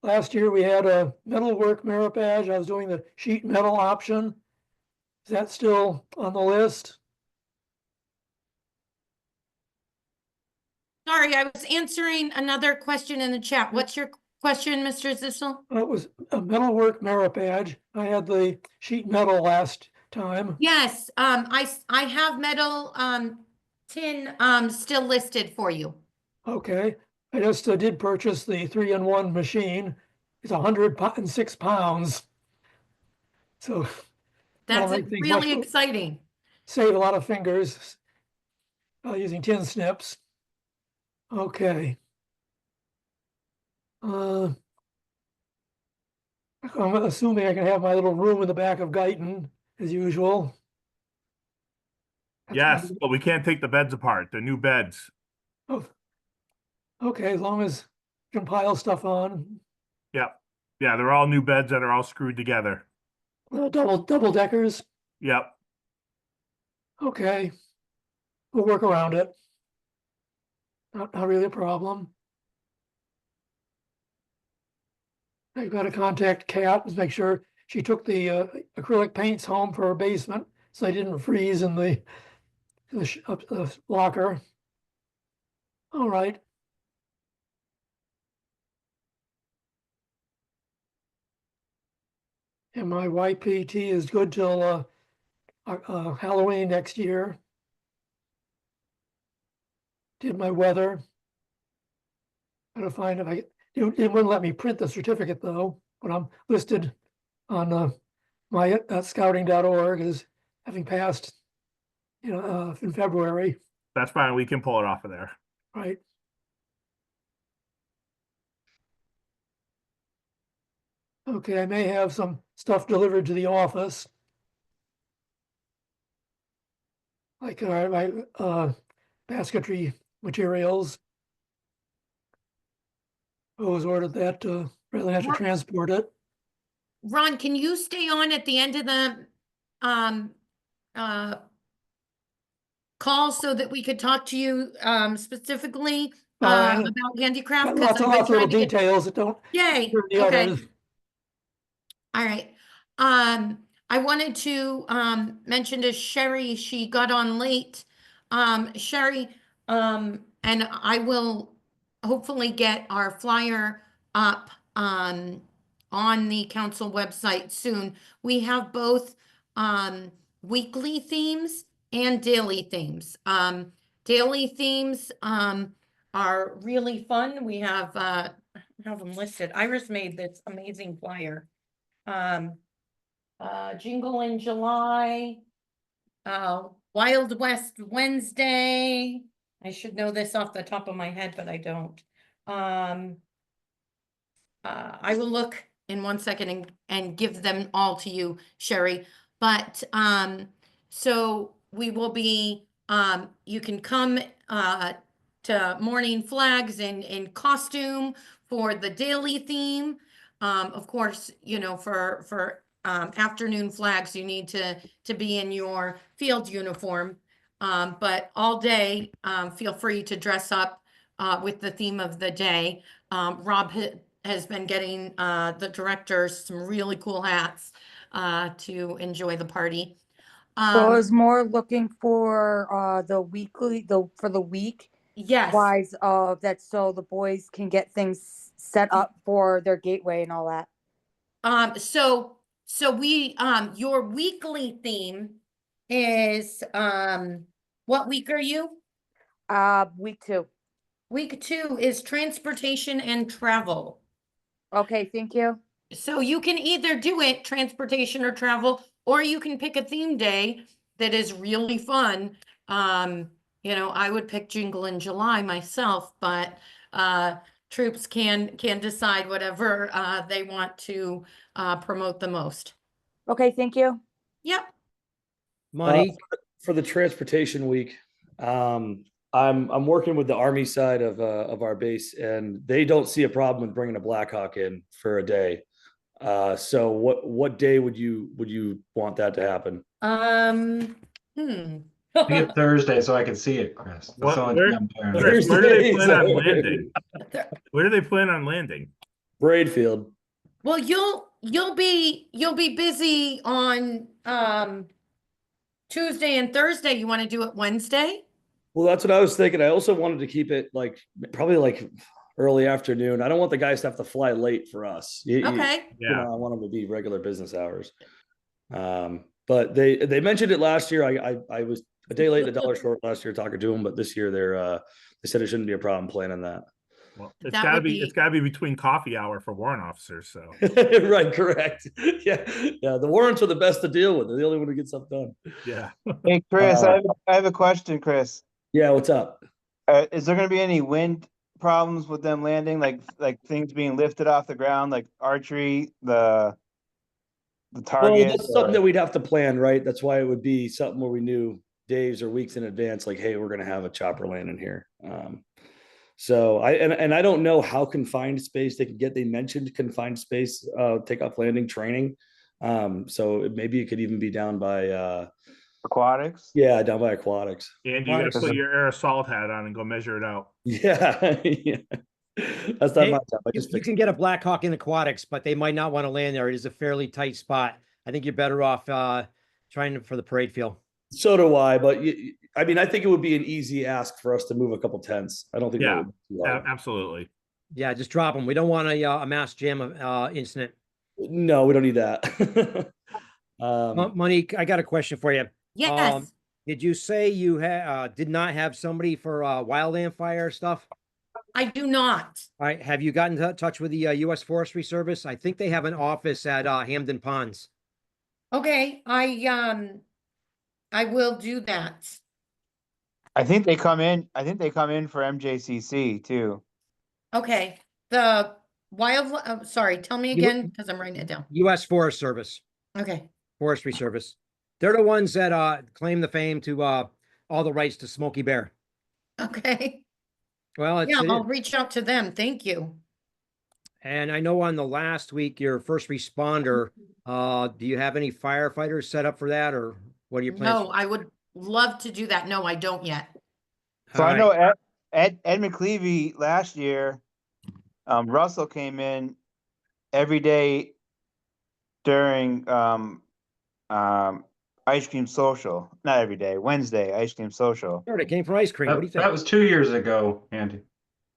Last year we had a metalwork merit badge. I was doing the sheet metal option. Is that still on the list? Sorry, I was answering another question in the chat. What's your question, Mr. Zissel? It was a metalwork merit badge. I had the sheet metal last time. Yes, I have metal tin still listed for you. Okay, I just did purchase the 3-in-1 machine. It's 106 pounds. So That's make things really much- exciting. save a lot of fingers using tin snips. Okay. I'm assuming I can have my little room in the back of Guyton as usual. That's Yes, fine. but we can't take the beds apart. They're new beds. Oh, okay, as long as you can pile stuff on. Yep. Yeah, they're all new beds that are all screwed together. Double deckers. Yep. Okay, we'll work around it. Not really a problem. I've got to contact Kat and make sure she took the acrylic paints home for her basement, so they didn't freeze in the locker. All right. And my YPT is good till Halloween next year. did my weather. Gotta find if I, it wouldn't let me print the certificate though, but I'm listed on my scouting.org as having passed, in February, That's fine. We can pull it off of there. right? Okay, I may have some stuff delivered to the office. Like my basketry materials. I was ordered that rather than have to Ron- transport it. Ron, can you stay on at the end of the uh call so that we could talk to you specifically Fine. about handicraft? Got 'Cause lots I've and been lots of trying little to get- details that don't. Yay, hear the okay. others. All right. I wanted to mention to Sherry, she got on late. Sherry, and I will hopefully get our flyer up on the council website soon. We have both weekly themes and daily themes. Daily themes are really fun. We have them listed. Iris made this amazing flyer. Jingle in July, Wild West Wednesday. I should know this off the top of my head, but I don't. I will look in 1 second and give them all to you, Sherry. But so we will be, you can come to Morning Flags in costume for the daily theme. Of course, for afternoon flags, you need to be in your field uniform. But all day, feel free to dress up with the theme of the day. Rob has been getting the directors some really cool hats to enjoy the party. Well, I was more looking for the weekly, for the week Yes. wise of that, so the boys can get things set up for their gateway and all that. So we your weekly theme is what week are you? Week 2. Week 2 is transportation and travel. Okay, thank you. So you can either do it transportation or travel, or you can pick a theme day that is really fun. I would pick Jingle in July myself, but troops can decide whatever they want to promote the most. Okay, thank you. Yep. Money. For the transportation week, I'm working with the Army side of our base, and they don't see a problem with bringing a Blackhawk in for a day. So what day would you want that to happen? Be it Thursday so I can see it, Chris. That's What- the only where- thing I'm doing. Chris, where do they plan on Thursdays. landing? Where do they plan on landing? Braidfield. Well, you'll be busy on Tuesday and Thursday. You want to do it Wednesday? Well, that's what I was thinking. I also wanted to keep it probably early afternoon. I don't want the guys to have to fly late for us. Okay. Yeah. I want them to be regular business hours. But they mentioned it last year. I was a day late, $1 short last year talking to them, but this year they said it shouldn't be a problem planning that. Well, it's That gotta would be be- it's gotta be between coffee hour for warrant officers. So Right, correct. Yeah. The warrants are the best to deal with. They're the only one who gets stuff done. yeah. Hey, Chris, I have a question, Chris. Yeah, what's up? Is there gonna be any wind problems with them landing, like things being lifted off the ground, like archery, the Well, target? that's something that we'd have to plan, right? That's why it would be something where we knew days or weeks in advance, like, hey, we're gonna have a chopper landing here. So I don't know how confined space they could get. They mentioned confined space takeoff landing training. So maybe it could even be down by Aquatics? yeah, down by aquatics. And you gotta put your aerosol hat on and go measure it out. Yeah. Yeah. That's not Hey, my job. I You just you can get a Blackhawk in aquatics, but they might not want to land there. It is a fairly tight spot. I think you're better off trying for the parade field. So do I, but I mean, I think it would be an easy ask for us to move a couple tents. I don't think that Yeah. would be too hard. Absolutely. Yeah, just drop them. We don't want a mass jam incident. No, we don't need that. Monique, I got a question for you. Yes. Did you say you did not have somebody for wildland fire stuff? I do not. All right, have you gotten in touch with the U.S. Forestry Service? I think they have an office at Hamden Ponds. Okay, I will do that. I think they come in. I think they come in for MJCC too. Okay, the sorry, tell me again, because I'm writing it down. U.S. Forest Service, Okay, Forestry Service. They're the ones that claim the fame to all the rights to Smokey Bear. okay. Well, Yeah, it I'll is. reach out to them. Thank you. And I know on the last week, your first responder, do you have any firefighters set up for that, or what are your plans? No, I would love to do that. No, I don't yet. So All I right. know Ed McClevey last year. Russell came in every day during ice cream social. Not every day. Wednesday ice cream social. Sure, it came from ice cream. What do you That think? was 2 years ago, Andy.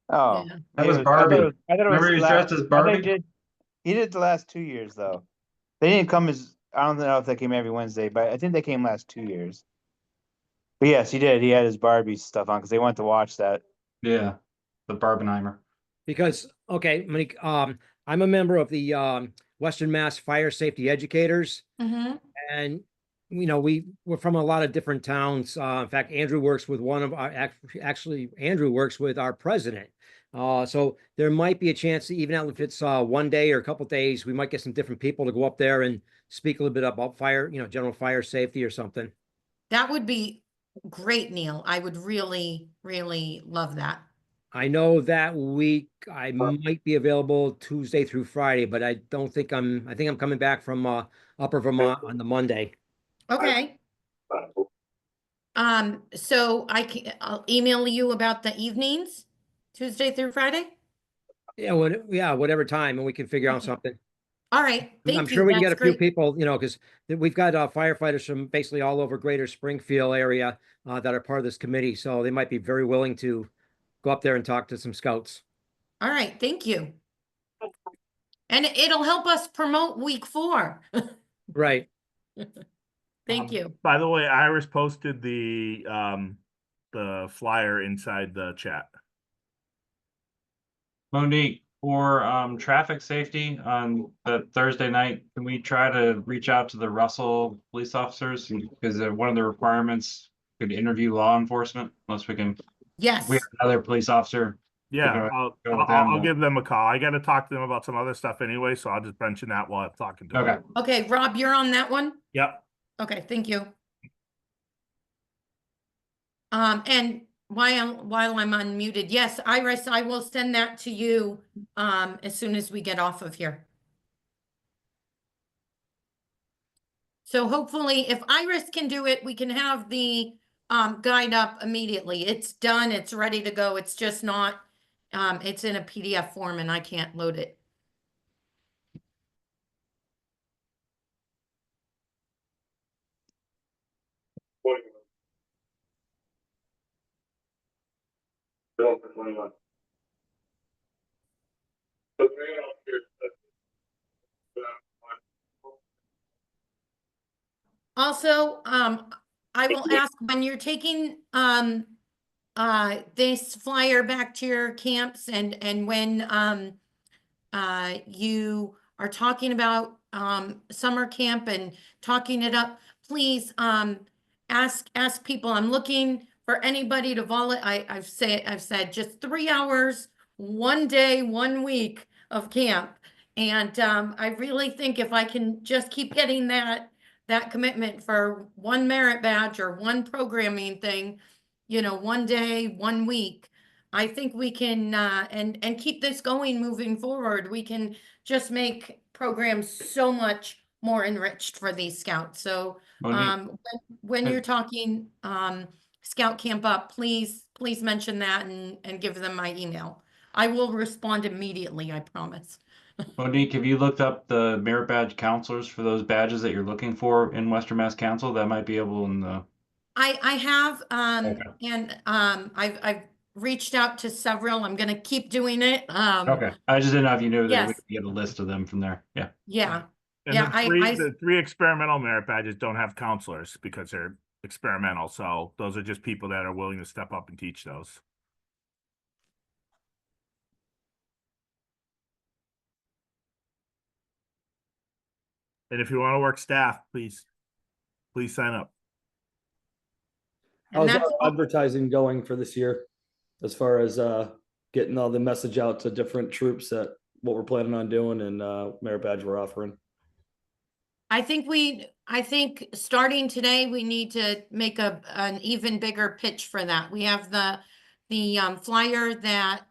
Oh, Yeah. That was I Barbie. thought it Remember was he was last- dressed as I think Barbie? he did the last 2 years though. They didn't come as I don't know if they came every Wednesday, but I think they came last 2 years. But yes, he did. He had his Barbie stuff on because they went to watch that. Yeah, the Barbenheimer. Because okay, Monique, I'm a member of the Western Mass Fire Safety Educators, Mm-hmm. and we're from a lot of different towns. In fact, Andrew works with one of our actually Andrew works with our president. So there might be a chance that even if it's one day or a couple days, we might get some different people to go up there and speak a little bit about fire, general fire safety or something. That would be great, Neil. I would really, really love that. I know that week I might be available Tuesday through Friday, but I think I'm coming back from Upper Vermont on the Monday. Okay. So I'll email you about the evenings, Tuesday through Friday. Yeah, whatever time, and we can figure out something. All right, thank I'm you. sure we can get That's a few great. people, because we've got firefighters from basically all over Greater Springfield area that are part of this committee, so they might be very willing to go up there and talk to some scouts. All right, thank you. And it'll help us promote week 4. Right. Thank you. By the way, Iris posted the flyer inside the chat. Monique, for traffic safety on the Thursday night, can we try to reach out to the Russell police officers? Because one of the requirements could interview law enforcement, unless we can. Yes. We have another police officer. Yeah, Go with them, I'll give them a call. I got to talk to them about some other stuff anyway, so I'll just mention that while I'm talking to them. Okay. Okay, Rob, you're on that one? Yep. Okay, thank you. And while I'm unmuted, yes, Iris, I will send that to you as soon as we get off of here. So hopefully, if Iris can do it, we can have the guide up immediately. It's done, it's ready to go. It's just not, it's in a PDF form and I can't load it. Also, I will ask when you're taking this flyer back to your camps and when you are talking about summer camp and talking it up, please ask people. I'm looking for anybody to volunteer. I've said just 3 hours, 1 day, 1 week of camp. And I really think if I can just keep getting that commitment for 1 merit badge or 1 programming thing, 1 day, 1 week, I think we can and keep this going moving forward. We can just make programs so much more enriched for these scouts. So when you're talking Scout Camp Up, please mention that and give them my email. I will respond immediately, I promise. Monique, have you looked up the merit badge counselors for those badges that you're looking for in Western Mass Council? That might be able in the. I have Okay. and I've reached out to several. I'm gonna keep doing it. Okay, I just didn't know if you knew that we Yes. could get a list of them from there. Yeah. And Yeah, the three experimental merit badges don't have counselors because they're experimental. So those are just people that are willing to step up and teach those. And if you want to work staff, please sign up. And How's that's our advertising going for this year, as far as getting all the message out to different troops that what we're planning on doing and merit badge we're offering? I think starting today, we need to make an even bigger pitch for that. We have the flyer that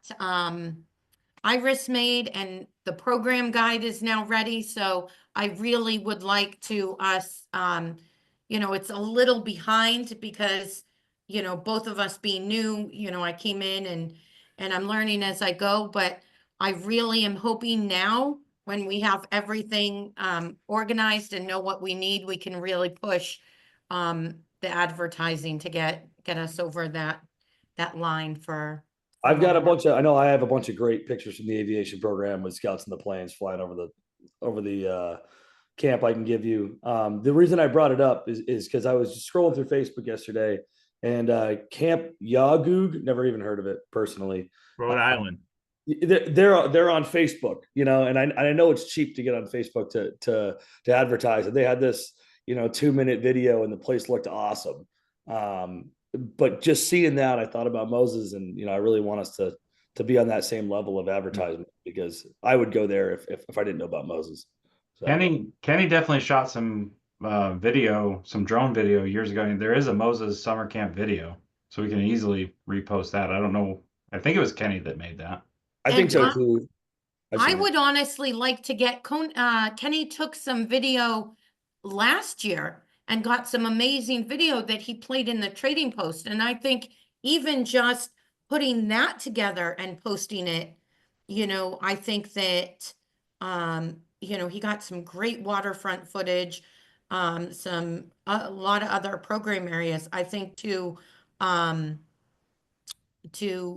Iris made, and the program guide is now ready. So I really would like to it's a little behind because, both of us being new, I came in and I'm learning as I go, but I really am hoping now when we have everything organized and know what we need, we can really push the advertising to get us over that line for. I've got a bunch of, I know I have a bunch of great pictures from the aviation program with scouts in the planes flying over the camp I can give you. The reason I brought it up is because I was just scrolling through Facebook yesterday, and Camp Yagug, never even heard of it personally. Rhode Island. They're on Facebook, and I know it's cheap to get on Facebook to advertise. And they had this 2-minute video, and the place looked awesome. But just seeing that, I thought about Moses, and I really want us to be on that same level of advertisement, because I would go there if I didn't know about Moses. So. Kenny definitely shot some some drone video years ago. And there is a Moses summer camp video, so we can easily repost that. I don't know. I think it was Kenny that made that. I think so too. I would honestly like to get Kenny took some video last year and got some amazing video that he played in the trading post. And I think even just putting that together and posting it, I think that, he got some great waterfront footage, a lot of other program areas. I think to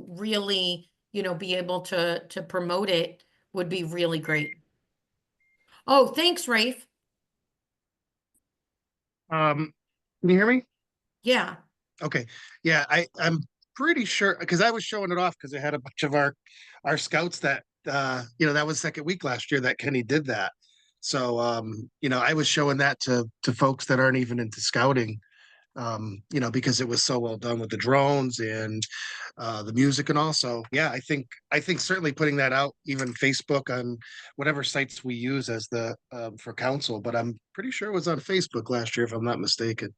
really, be able to promote it would be really great. Oh, thanks, Rafe. Can you hear me? Yeah. Okay. Yeah, I'm pretty sure, because I was showing it off because I had a bunch of our scouts that that was second week last year that Kenny did that. So I was showing that to folks that aren't even into scouting, because it was so well done with the drones and the music and all. So yeah, I think certainly putting that out, even Facebook, on whatever sites we use as the for council, but I'm pretty sure it was on Facebook last year, if I'm not mistaken.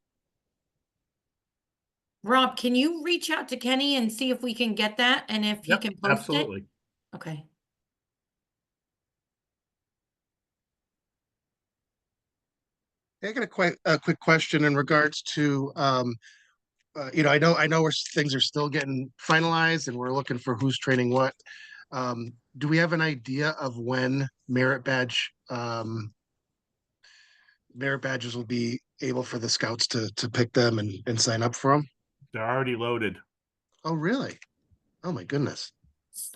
Rob, can you reach out to Kenny and see if we can get that and if he can post absolutely. it? Okay. I got a quick question in regards to I know where things are still getting finalized and we're looking for who's training what. Do we have an idea of when merit badges will be able for the scouts to pick them and sign up for them? They're already loaded. Oh, really? Oh my goodness.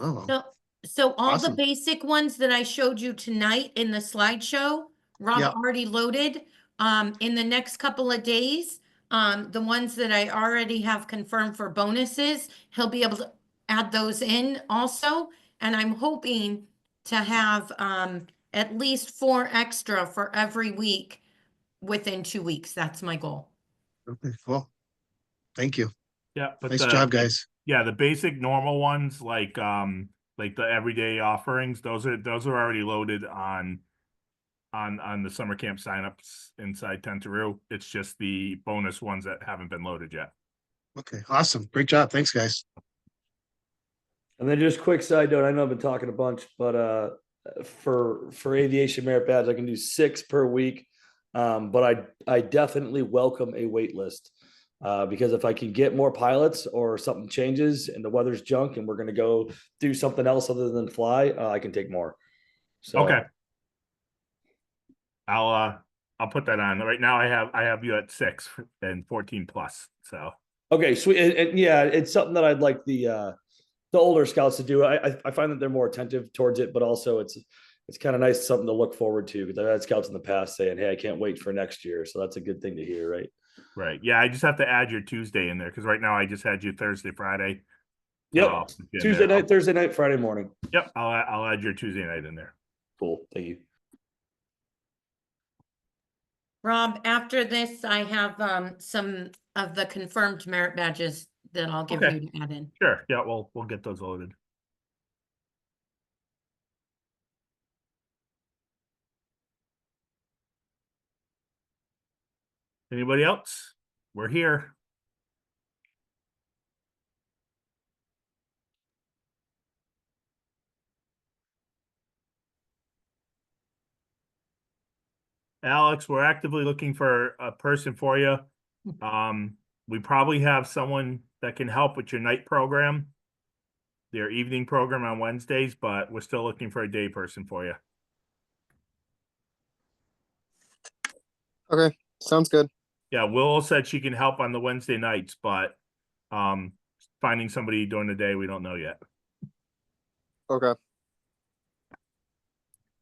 Oh, So all the Awesome. basic ones that I showed you tonight in the slideshow, Rob Yep. already loaded. In the next couple of days, the ones that I already have confirmed for bonuses, he'll be able to add those in also. And I'm hoping to have at least 4 extra for every week within 2 weeks. That's my goal. Okay, cool. Thank you. Yeah, but Nice job, guys. Yeah, the basic normal ones like the everyday offerings, those are already loaded on the summer camp signups inside Tentaroo. It's just the bonus ones that haven't been loaded yet. Okay, awesome. Great job. Thanks, guys. And then just quick side note, I know I've been talking a bunch, but for aviation merit badge, I can do 6 per week. But I definitely welcome a wait list, because if I can get more pilots or something changes and the weather's junk and we're going to go do something else other than fly, I can take more. So Okay. I'll put that on. Right now I have you at 6 and 14 plus. So okay, sweet. And yeah, it's something that I'd like the older scouts to do. I find that they're more attentive towards it, but also it's kind of nice, something to look forward to, because I've had scouts in the past saying, "Hey, I can't wait for next year." So that's a good thing to hear, right? Right. Yeah, I just have to add your Tuesday in there because right now I just had you Thursday, Friday. Yep. I'll put you in Tuesday there. night, Thursday night, Friday morning. Yep, I'll add your Tuesday night in there. Cool. Thank you. Rob, after this, I have some of the confirmed merit badges that I'll give Okay. you to add in. Sure. Yeah, we'll get those loaded. Anybody else? We're here. Alex, we're actively looking for a person for you. We probably have someone that can help with your night program, their evening program on Wednesdays, but we're still looking for a day person for you. Okay, sounds good. Yeah, Willow said she can help on the Wednesday nights, but finding somebody during the day, we don't know yet. Okay.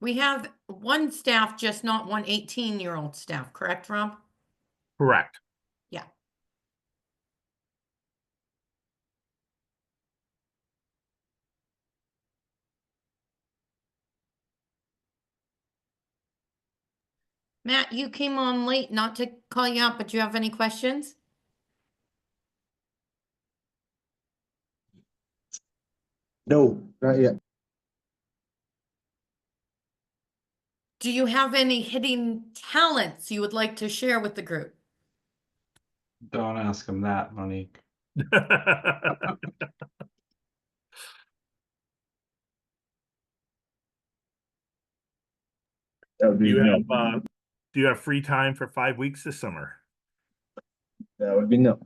We have one staff, just not one 18-year-old staff, correct, Rob? Correct. Yeah. Matt, you came on late, not to call you out, but do you have any questions? No, not yet. Do you have any hidden talents you would like to share with the group? Don't ask him that, Monique. That would Do be you no. have do you have free time for 5 weeks this summer? That would be no.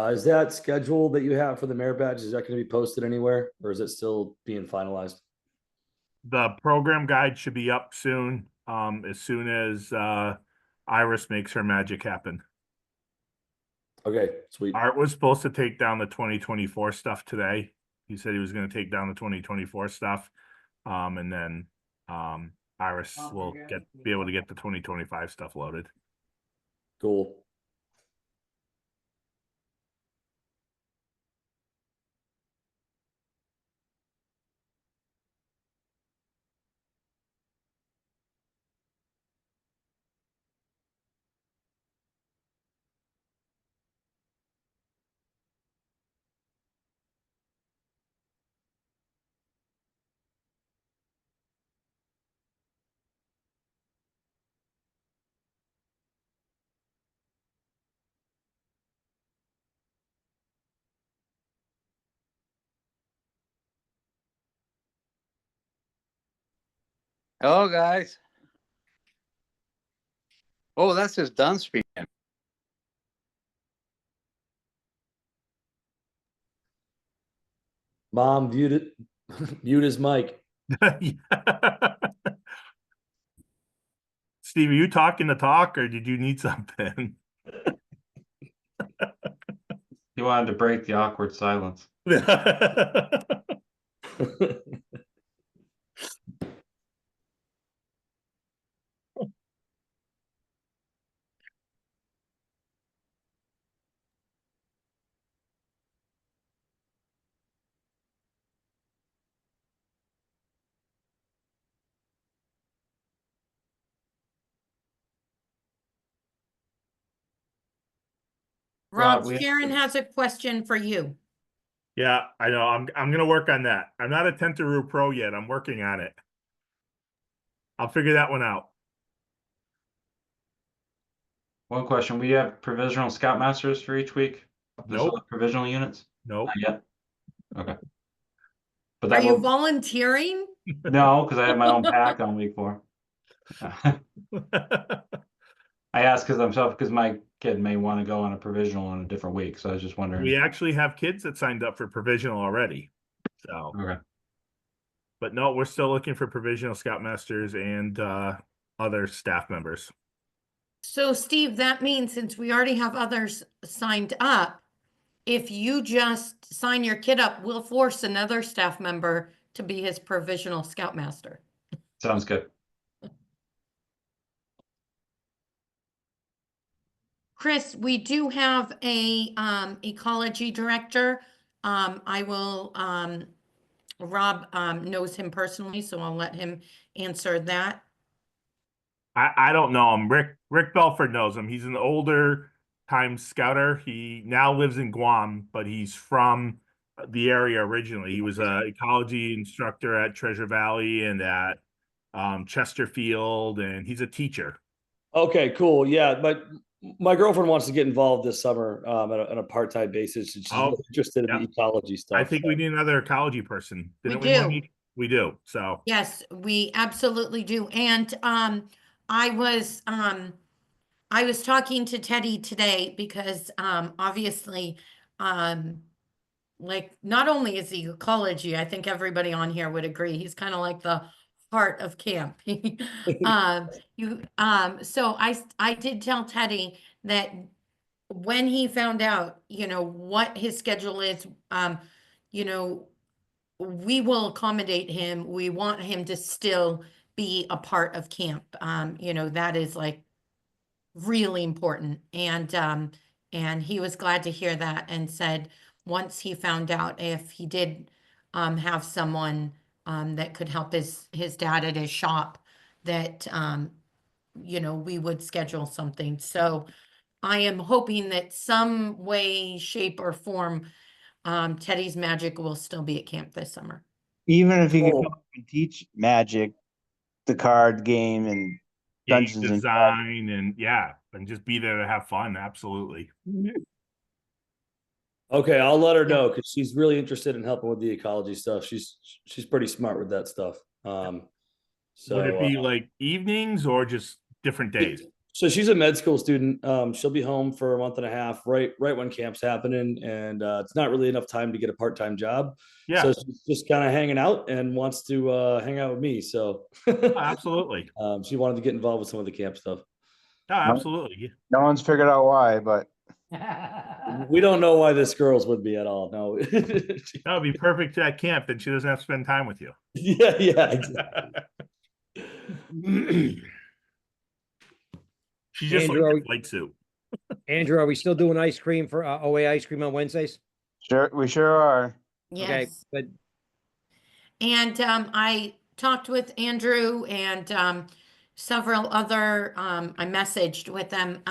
Is that schedule that you have for the merit badge, is that going to be posted anywhere, or is it still being finalized? The program guide should be up soon as Iris makes her magic happen. Okay, sweet. Art was supposed to take down the 2024 stuff today. He said he was going to take down the 2024 stuff. And then Iris will be able to get the 2025 stuff loaded. Cool. Hello, guys. Oh, that's just done speaking. Mom viewed it, viewed his mic. Steve, are you talking to talk or did you need something? He wanted to break the awkward silence. Rob, we have Sharon to- has a question for you. Yeah, I know. I'm gonna work on that. I'm not a Tentaroo Pro yet. I'm working on it. I'll figure that one out. One question: we have provisional scoutmasters for each week. Nope. Provisional units. Nope. Not yet. Okay. But Are that you will volunteering? no, because I have my own pack on week 4. I asked because my kid may want to go on a provisional on a different week, so I was just wondering. We actually have kids that signed up for provisional already. So, Okay. but no, we're still looking for provisional scoutmasters and other staff members. So Steve, that means since we already have others signed up, if you just sign your kid up, we'll force another staff member to be his provisional scoutmaster. Sounds good. Chris, we do have a ecology director. I will Rob knows him personally, so I'll let him answer that. I don't know him. Rick Belford knows him. He's an older time scouter. He now lives in Guam, but he's from the area originally. He was a ecology instructor at Treasure Valley and at Chesterfield, and he's a teacher. Okay, cool. Yeah, but my girlfriend wants to get involved this summer on a part-time basis. And she's Oh, really interested in yeah. the ecology stuff. I think we need another ecology person. We Didn't do. Monique? We do. So Yes, we absolutely do. And I was talking to Teddy today because obviously like not only is he ecology, I think everybody on here would agree, he's kind of like the heart of camp. So I did tell Teddy that when he found out, what his schedule is, you know, we will accommodate him. We want him to still be a part of camp. That is like really important. And he was glad to hear that and said once he found out if he did have someone that could help his dad at his shop, that we would schedule something. So I am hoping that some way, shape, or form, Teddy's Magic will still be at camp this summer. Even if he Cool. can come and teach Magic, the card game, and game Dungeons and design and just be there to have fun. Absolutely. Okay, I'll let her know because she's really interested in helping with the ecology stuff. She's pretty smart with that stuff. So would it be like evenings or just different days? So she's a med school student. She'll be home for a month and a half, right when camp's happening, and it's not really enough time to get a part-time job. Yeah. So she's just kind of hanging out and wants to hang out with me. So Absolutely. she wanted to get involved with some of the camp stuff. Oh, absolutely. No one's figured out why, but We don't know why this girl's with me at all. No. That would be perfect at camp, and she doesn't have to spend time with you. Yeah, exactly. She's just Andrew, like a flight suit. Andrew, are we still doing ice cream for OA ice cream on Wednesdays? we sure are. Okay, Yes. good. And I talked with Andrew and several other, I messaged with them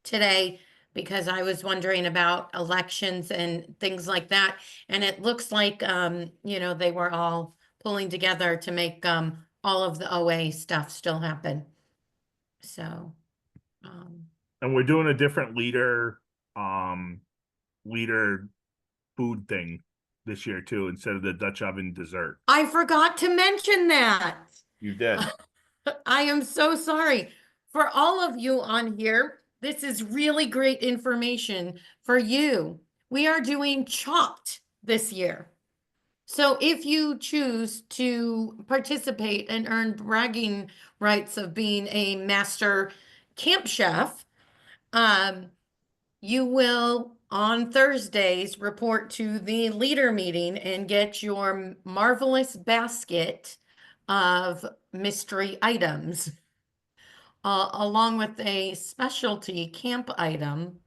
today because I was wondering about elections and things like that. And it looks like, they were all pulling together to make all of the OA stuff still happen. So. And we're doing a different leader food thing this year too, instead of the Dutch oven dessert. I forgot to mention that. You did. I am so sorry. For all of you on here, this is really great information for you. We are doing Chopped this year. So if you choose to participate and earn bragging rights of being a master camp chef, you will on Thursdays report to the leader meeting and get your marvelous basket of mystery items, along with a specialty camp item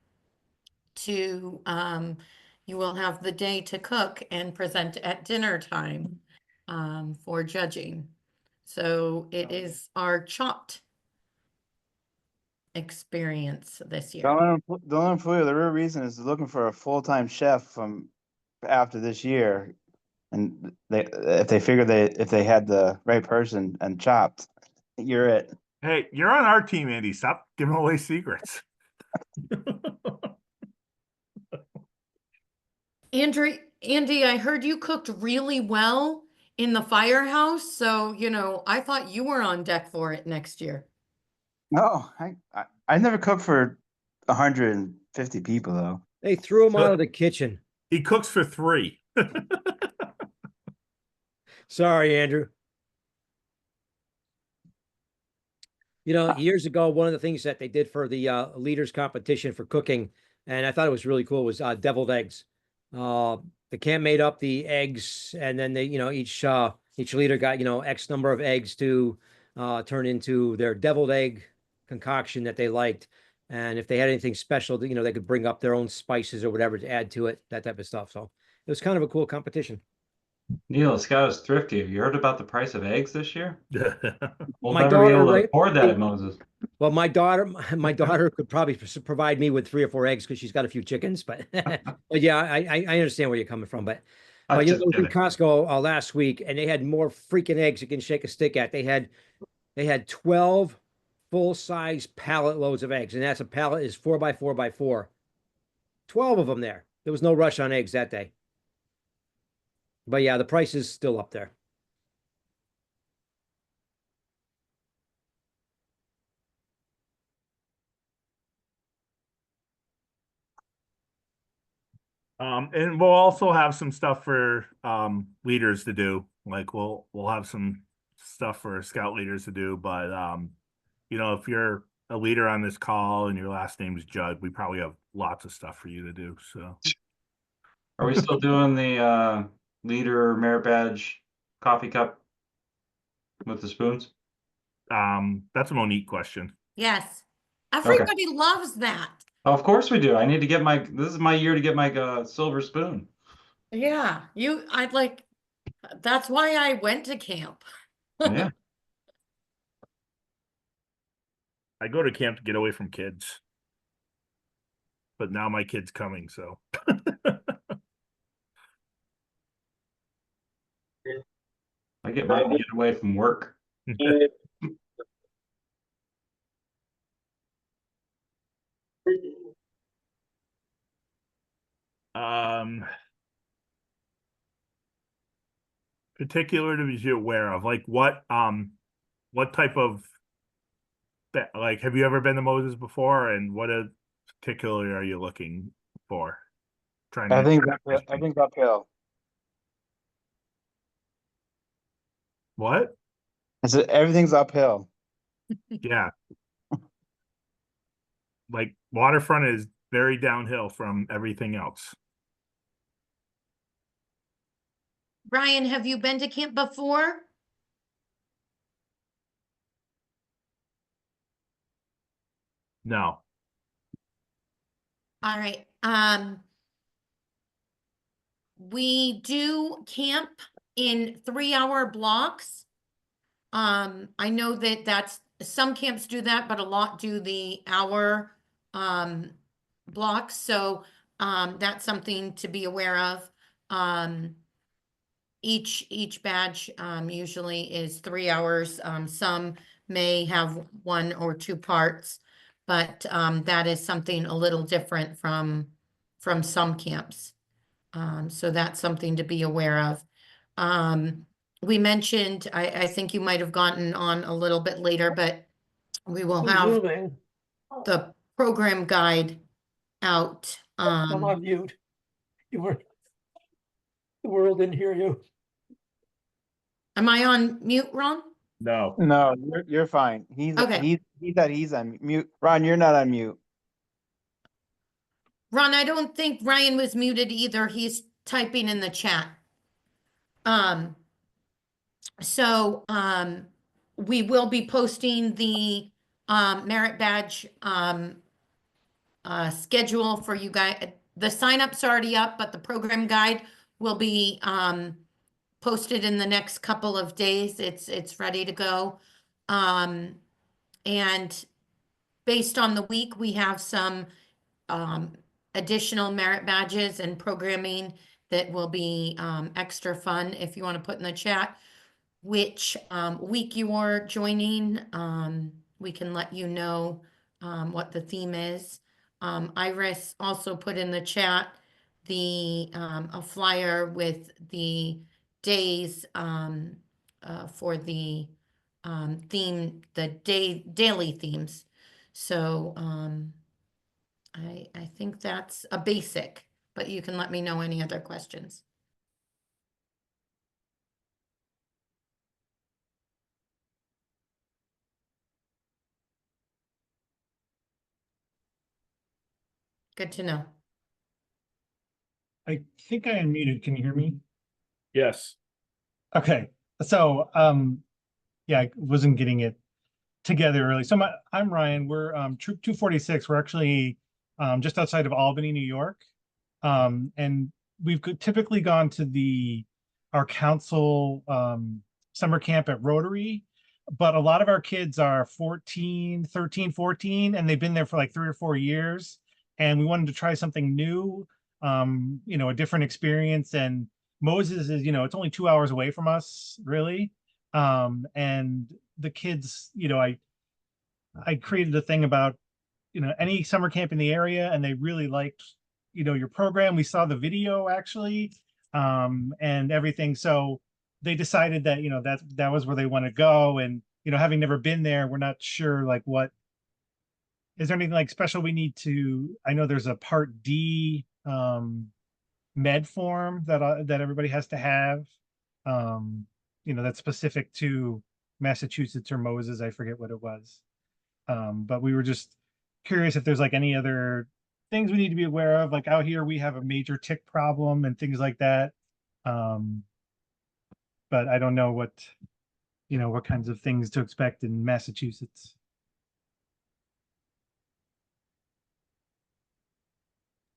to, you will have the day to cook and present at dinner time for judging. So it is our Chopped experience this year. Don't let him fool you. The real reason is looking for a full-time chef from after this year, and if they had the right person and Chopped, you're it. Hey, you're on our team, Andy. Stop giving away secrets. Andrew, Andy, I heard you cooked really well in the firehouse, so, I thought you were on deck for it next year. No, I never cooked for 150 people though. They threw him out of the kitchen. He cooks for 3. Sorry, Andrew. Years ago, one of the things that they did for the leaders competition for cooking, and I thought it was really cool, was deviled eggs. The camp made up the eggs, and then they, each leader got, X number of eggs to turn into their deviled egg concoction that they liked. And if they had anything special, they could bring up their own spices or whatever to add to it, that type of stuff. So it was kind of a cool competition. Neil, Scott is thrifty. Have you heard about the price of eggs this year? We'll My never be daughter, able to right- afford that at Moses. Well, my daughter could probably provide me with 3 or 4 eggs because she's got a few chickens. But, but yeah, I understand where you're coming from. But I'm I was just in kidding. Costco last week, and they had more freaking eggs you can shake a stick at. They had 12 full-size pallet loads of eggs, and that's a pallet is 4x4x4. 12 of them there. There was no rush on eggs that day. But yeah, the price is still up there. And we'll also have some stuff for leaders to do. Like we'll have some stuff for scout leaders to do. But if you're a leader on this call and your last name is Judd, we probably have lots of stuff for you to do. So Are we still doing the leader merit badge coffee cup with the spoons? that's a Monique question. Yes. Everybody loves that. Of course we do. I need to get this is my year to get my silver spoon. Yeah, that's why I went to camp. Yeah. I go to camp to get away from kids. But now my kid's coming, so I get mine to get away from work. Particular to be aware of, like what type of that, like, have you ever been to Moses before, and what particularly are you looking for? I think uphill. What? I said everything's uphill. Yeah. Like waterfront is very downhill from everything else. Brian, have you been to camp before? No. All right. We do camp in 3-hour blocks. I know that some camps do that, but a lot do the hour blocks. So that's something to be aware of. Each badge usually is 3 hours. Some may have 1 or 2 parts, but that is something a little different from some camps. So that's something to be aware of. We mentioned, I think you might have gotten on a little bit later, but we will have Zooming. the program guide out. I'm on mute. The world didn't hear you. Am I on mute, Ron? No. No, you're fine. Okay. He's on mute. Ron, you're not on mute. Ron, I don't think Ryan was muted either. He's typing in the chat. So we will be posting the merit badge schedule for you guys. The sign-up's already up, but the program guide will be posted in the next couple of days. It's ready to go. And based on the week, we have some additional merit badges and programming that will be extra fun. If you want to put in the chat which week you are joining, we can let you know what the theme is. Iris also put in the chat the, a flyer with the days, for the, daily themes. So, I think that's a basic, but you can let me know any other questions. Good to know. I think I unmuted. Can you hear me? Yes. Okay. So, yeah, I wasn't getting it together early. So I'm Ryan. We're Troop 246. We're actually just outside of Albany, New York. And we've typically gone to our council summer camp at Rotary, but a lot of our kids are 14, 13, 14, and they've been there for like 3 or 4 years. And we wanted to try something new, a different experience. And Moses is, it's only 2 hours away from us, really. And the kids, I created a thing about, any summer camp in the area, and they really liked, your program. We saw the video actually, and everything. So they decided that, that was where they want to go. And, having never been there, we're not sure like is there anything like special we need to, I know there's a Part D med form that everybody has to have, that's specific to Massachusetts or Moses. I forget what it was. But we were just curious if there's like any other things we need to be aware of. Like out here, we have a major tick problem and things like that. But I don't know what kinds of things to expect in Massachusetts.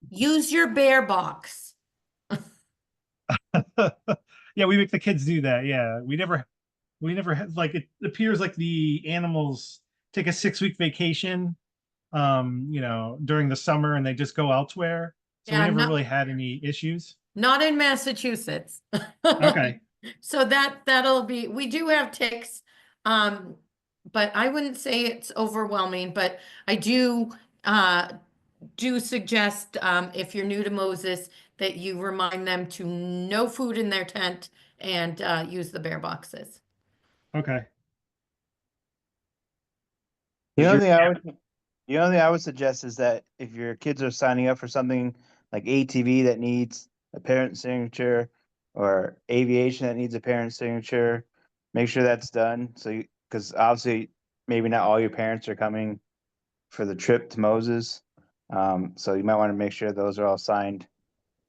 Use your bear box. Yeah, we make the kids do that. Yeah, we never had, like, it appears like the animals take a 6-week vacation during the summer, and they just go elsewhere. So we Yeah, never not- really had any issues. Not in Massachusetts. Okay. So that'll be, we do have ticks, but I wouldn't say it's overwhelming, but I do suggest, if you're new to Moses, that you remind them to no food in their tent and use the bear boxes. Okay. The only thing I would suggest is that if your kids are signing up for something like ATV that needs a parent signature or aviation that needs a parent signature, make sure that's done. So because obviously maybe not all your parents are coming for the trip to Moses. So you might want to make sure those are all signed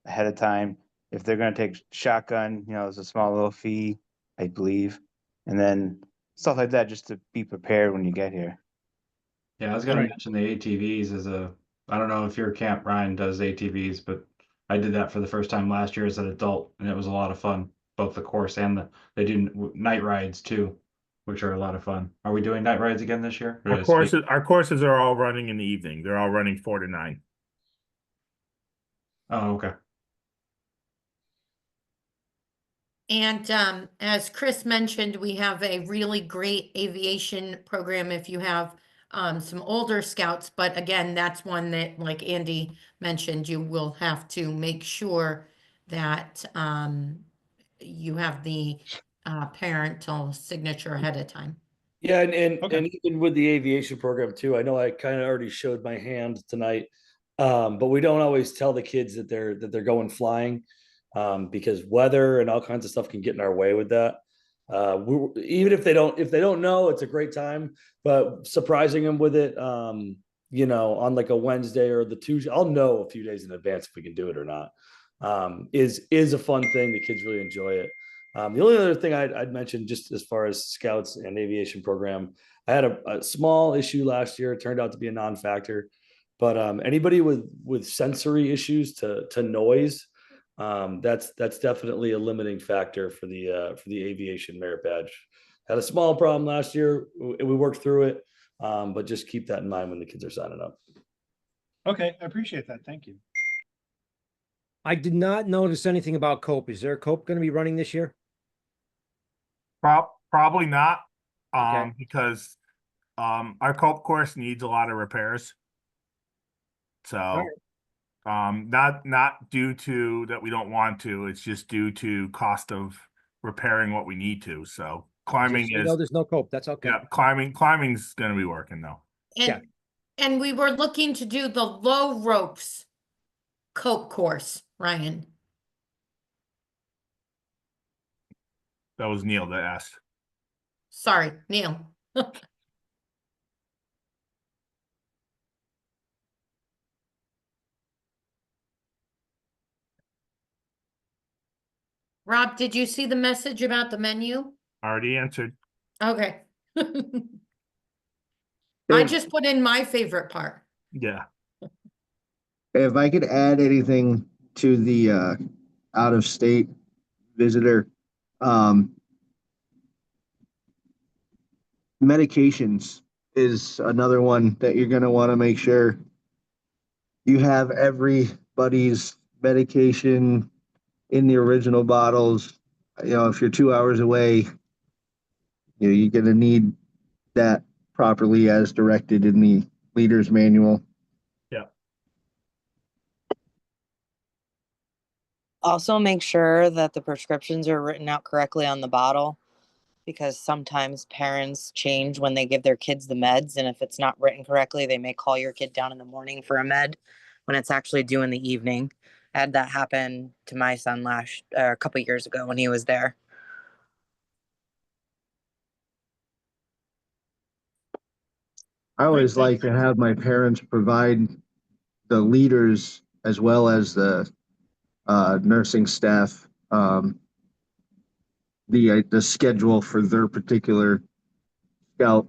ahead of time. If they're going to take shotgun, there's a small little fee, I believe. And then stuff like that, just to be prepared when you get here. Yeah, I was gonna Right. mention the ATVs I don't know if your camp, Ryan, does ATVs, but I did that for the first time last year as an adult, and it was a lot of fun. Both the course and they do night rides too, which are a lot of fun. Are we doing night rides again this year? Or did I speak- Our courses are all running in the evening. They're all running 4 to 9. Oh, okay. And as Chris mentioned, we have a really great aviation program if you have some older scouts. But again, that's one that, like Andy mentioned, you will have to make sure that you have the parental signature ahead of time. Yeah, and Okay. even with the aviation program too, I know I kind of already showed my hand tonight, but we don't always tell the kids that they're going flying, because weather and all kinds of stuff can get in our way with that. Even if they don't know, it's a great time. But surprising them with it, on like a Wednesday or the Tuesday, I'll know a few days in advance if we can do it or not. Is a fun thing. The kids really enjoy it. The only other thing I'd mention, just as far as scouts and aviation program, I had a small issue last year. It turned out to be a non-factor, but anybody with sensory issues to noise, that's definitely a limiting factor for the aviation merit badge. Had a small problem last year. We worked through it, but just keep that in mind when the kids are signing up. Okay, I appreciate that. Thank you. I did not notice anything about Cope. Is there a Cope going to be running this year? Probably not, Okay. because our Cope course needs a lot of repairs. So, Not due to that we don't want to, it's just due to cost of repairing what we need to, so climbing Just so you is, know, there's no cope. That's okay. yeah, climbing's gonna be working though. Yeah. And we were looking to do the low ropes cope course, Ryan. That was Neil that asked. Sorry, Neil. Rob, did you see the message about the menu? Already answered. Okay. I just put in my favorite part. Yeah. If I could add anything to the out of state visitor, medications is another one that you're going to want to make sure you have everybody's medication in the original bottles. You know, if you're 2 hours away, you're going to need that properly as directed in the leader's manual. Yeah. Also, make sure that the prescriptions are written out correctly on the bottle, because sometimes parents change when they give their kids the meds. And if it's not written correctly, they may call your kid down in the morning for a med when it's actually due in the evening. I had that happen to my son a couple years ago when he was there. I always like to have my parents provide the leaders as well as the nursing staff the schedule for their particular scout.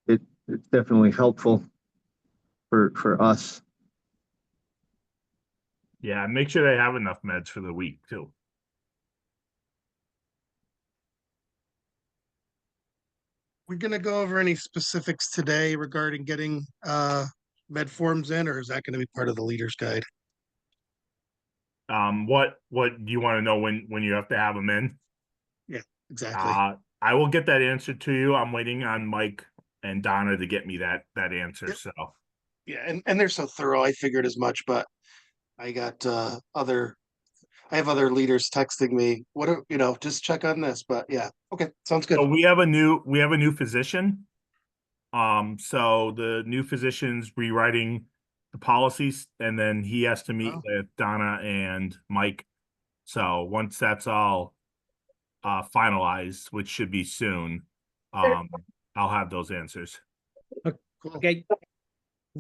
It's definitely helpful for us. Yeah, make sure they have enough meds for the week too. We're gonna go over any specifics today regarding getting med forms in, or is that gonna be part of the leader's guide? What do you want to know when you have to have them in? Yeah, exactly. I will get that answer to you. I'm waiting on Mike and Donna to get me that answer. Yep. So Yeah, and they're so thorough. I figured as much, but I got I have other leaders texting me, just check on this. But yeah, okay, sounds good. So we have a new physician. So the new physician's rewriting the policies, and then he has to meet with Donna and Mike. So once that's all finalized, which should be soon, I'll have those answers. Cool. Okay.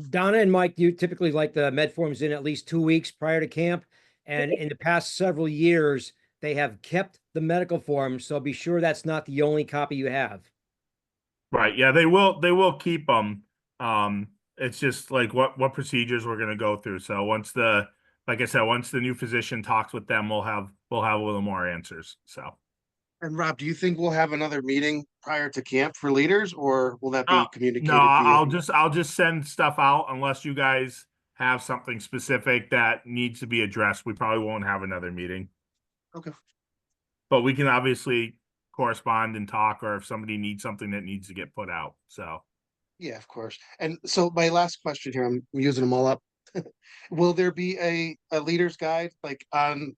Donna and Mike, you typically like the med forms in at least 2 weeks prior to camp. And in the past several years, they have kept the medical forms. So be sure that's not the only copy you have. Right. Yeah, they will keep them. It's just like what procedures we're gonna go through. So like I said, once the new physician talks with them, we'll have a little more answers. So. And Rob, do you think we'll have another meeting prior to camp for leaders, or will that be No, communicated? I'll just send stuff out unless you guys have something specific that needs to be addressed. We probably won't have another meeting. Okay. But we can obviously correspond and talk, or if somebody needs something that needs to get put out. So Yeah, of course. And so my last question here, I'm using them all up. Will there be a leader's guide like on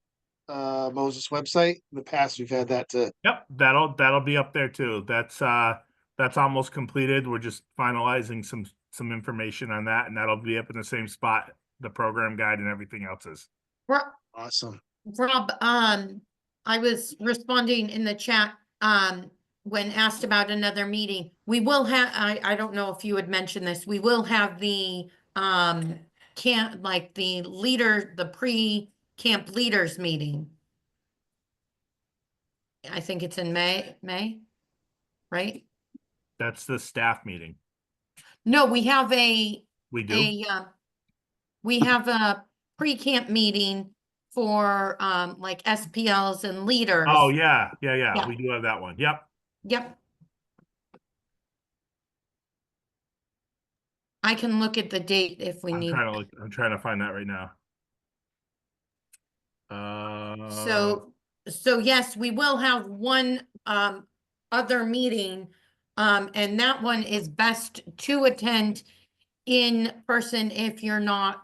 Moses website? In the past, we've had that to. yep, that'll be up there too. That's almost completed. We're just finalizing some information on that, and that'll be up in the same spot. The program guide and everything else is. Awesome. Rob, I was responding in the chat, when asked about another meeting. We will have, I don't know if you had mentioned this, we will have the, the pre-camp leaders meeting. I think it's in May, right? That's the staff meeting. No, we have We do. we have a pre-camp meeting for, like SPLs and leaders. Oh yeah. Yeah. We do have that one. Yep. Yep. I can look at the date if we need. I'm trying to find that right now. So yes, we will have one other meeting, and that one is best to attend in person if you're not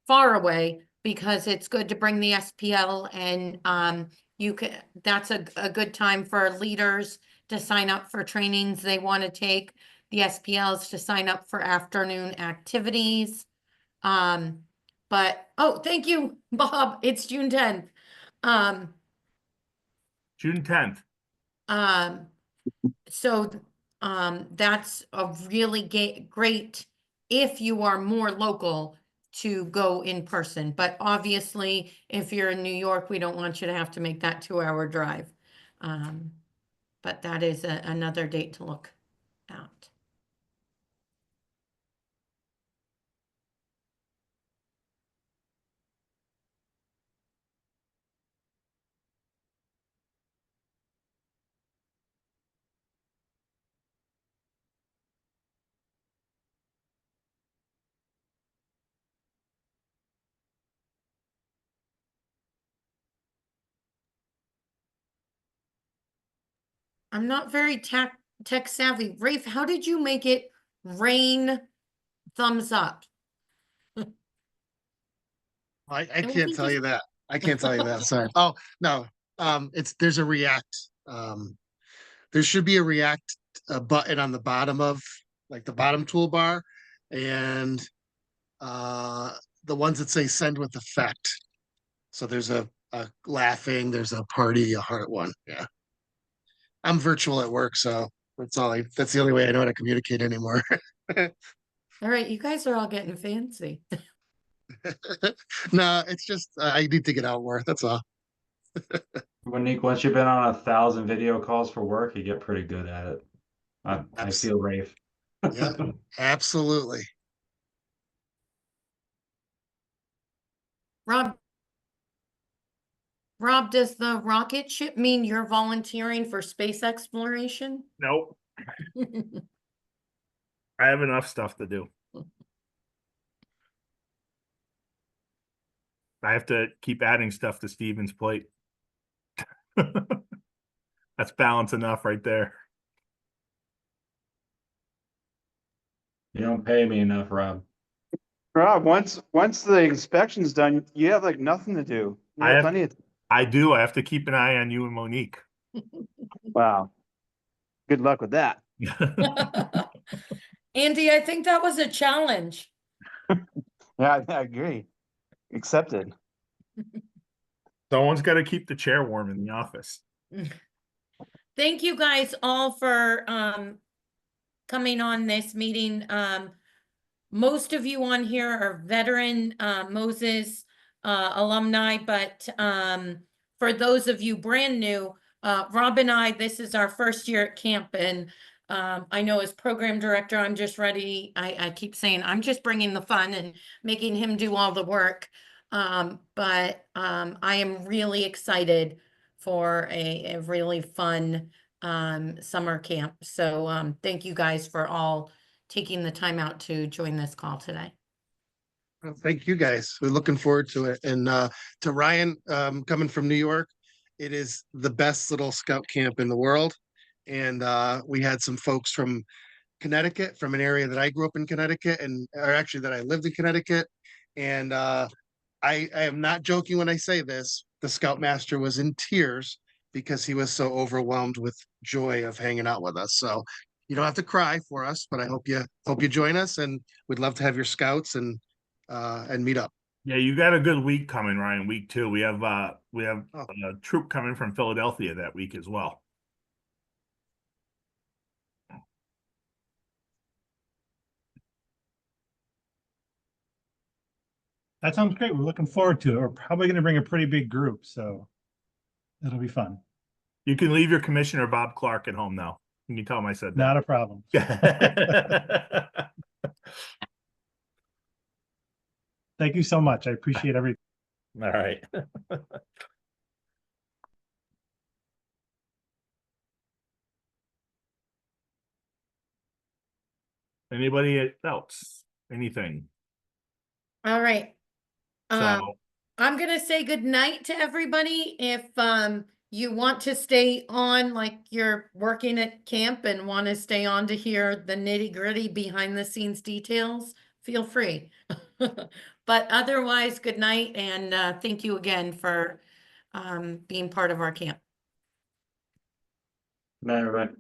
far away. because it's good to bring the SPL, and you can, that's a good time for leaders to sign up for trainings they want to take, the SPLs to sign up for afternoon activities. But, oh, thank you, Bob. It's June 10th. June 10th. So, that's a really great if you are more local to go in person. But obviously, if you're in New York, we don't want you to have to make that 2-hour drive. But that is another date to look at. I'm not very tech savvy. Rafe, how did you make it rain thumbs up? I It can't wasn't tell just- you that. I can't tell you that. Sorry. Oh, no. There's a React. There should be a React button on the bottom of like the bottom toolbar, and the ones that say send with effect. So there's a laughing, there's a party, a heart one. Yeah. I'm virtual at work, so that's the only way I know how to communicate anymore. All right, you guys are all getting fancy. No, it's just I need to get out more. That's all. Monique, once you've been on 1,000 video calls for work, you get pretty good at it. I feel Rafe. Yeah, absolutely. Rob, does the rocket ship mean you're volunteering for space exploration? Nope. I have enough stuff to do. I have to keep adding stuff to Steven's plate. That's balance enough right there. You don't pay me enough, Rob. Rob, once the inspection's done, you have like nothing to do. You I have have- plenty of. I do. I have to keep an eye on you and Monique. Wow. Good luck with that. Andy, I think that was a challenge. Yeah, I agree. Accepted. Someone's got to keep the chair warm in the office. Thank you guys all for coming on this meeting. Most of you on here are veteran Moses alumni, but for those of you brand new, Rob and I, this is our first year at camp, and I know as program director, I'm just ready. I keep saying I'm just bringing the fun and making him do all the work. But I am really excited for a really fun summer camp. So thank you guys for all taking the time out to join this call today. Well, thank you guys. We're looking forward to it. And to Ryan, coming from New York, it is the best little scout camp in the world. And we had some folks from Connecticut, from an area that I grew up in Connecticut, or actually that I lived in Connecticut. And I am not joking when I say this. The Scoutmaster was in tears because he was so overwhelmed with joy of hanging out with us. So you don't have to cry for us, but I hope you join us, and we'd love to have your scouts and meet up. Yeah, you got a good week coming, Ryan. Week 2. We have a troop coming from Philadelphia that week as well. That sounds great. We're looking forward to it. We're probably going to bring a pretty big group, so it'll be fun. You can leave your commissioner Bob Clark at home now. You can tell him I said that. Not a problem. Thank you so much. I appreciate everything. All right. Anybody else? Anything? All right. So I'm gonna say good night to everybody. If you want to stay on, like you're working at camp and want to stay on to hear the nitty gritty behind the scenes details, feel free. But otherwise, good night, and thank you again for being part of our camp. Good night, everybody.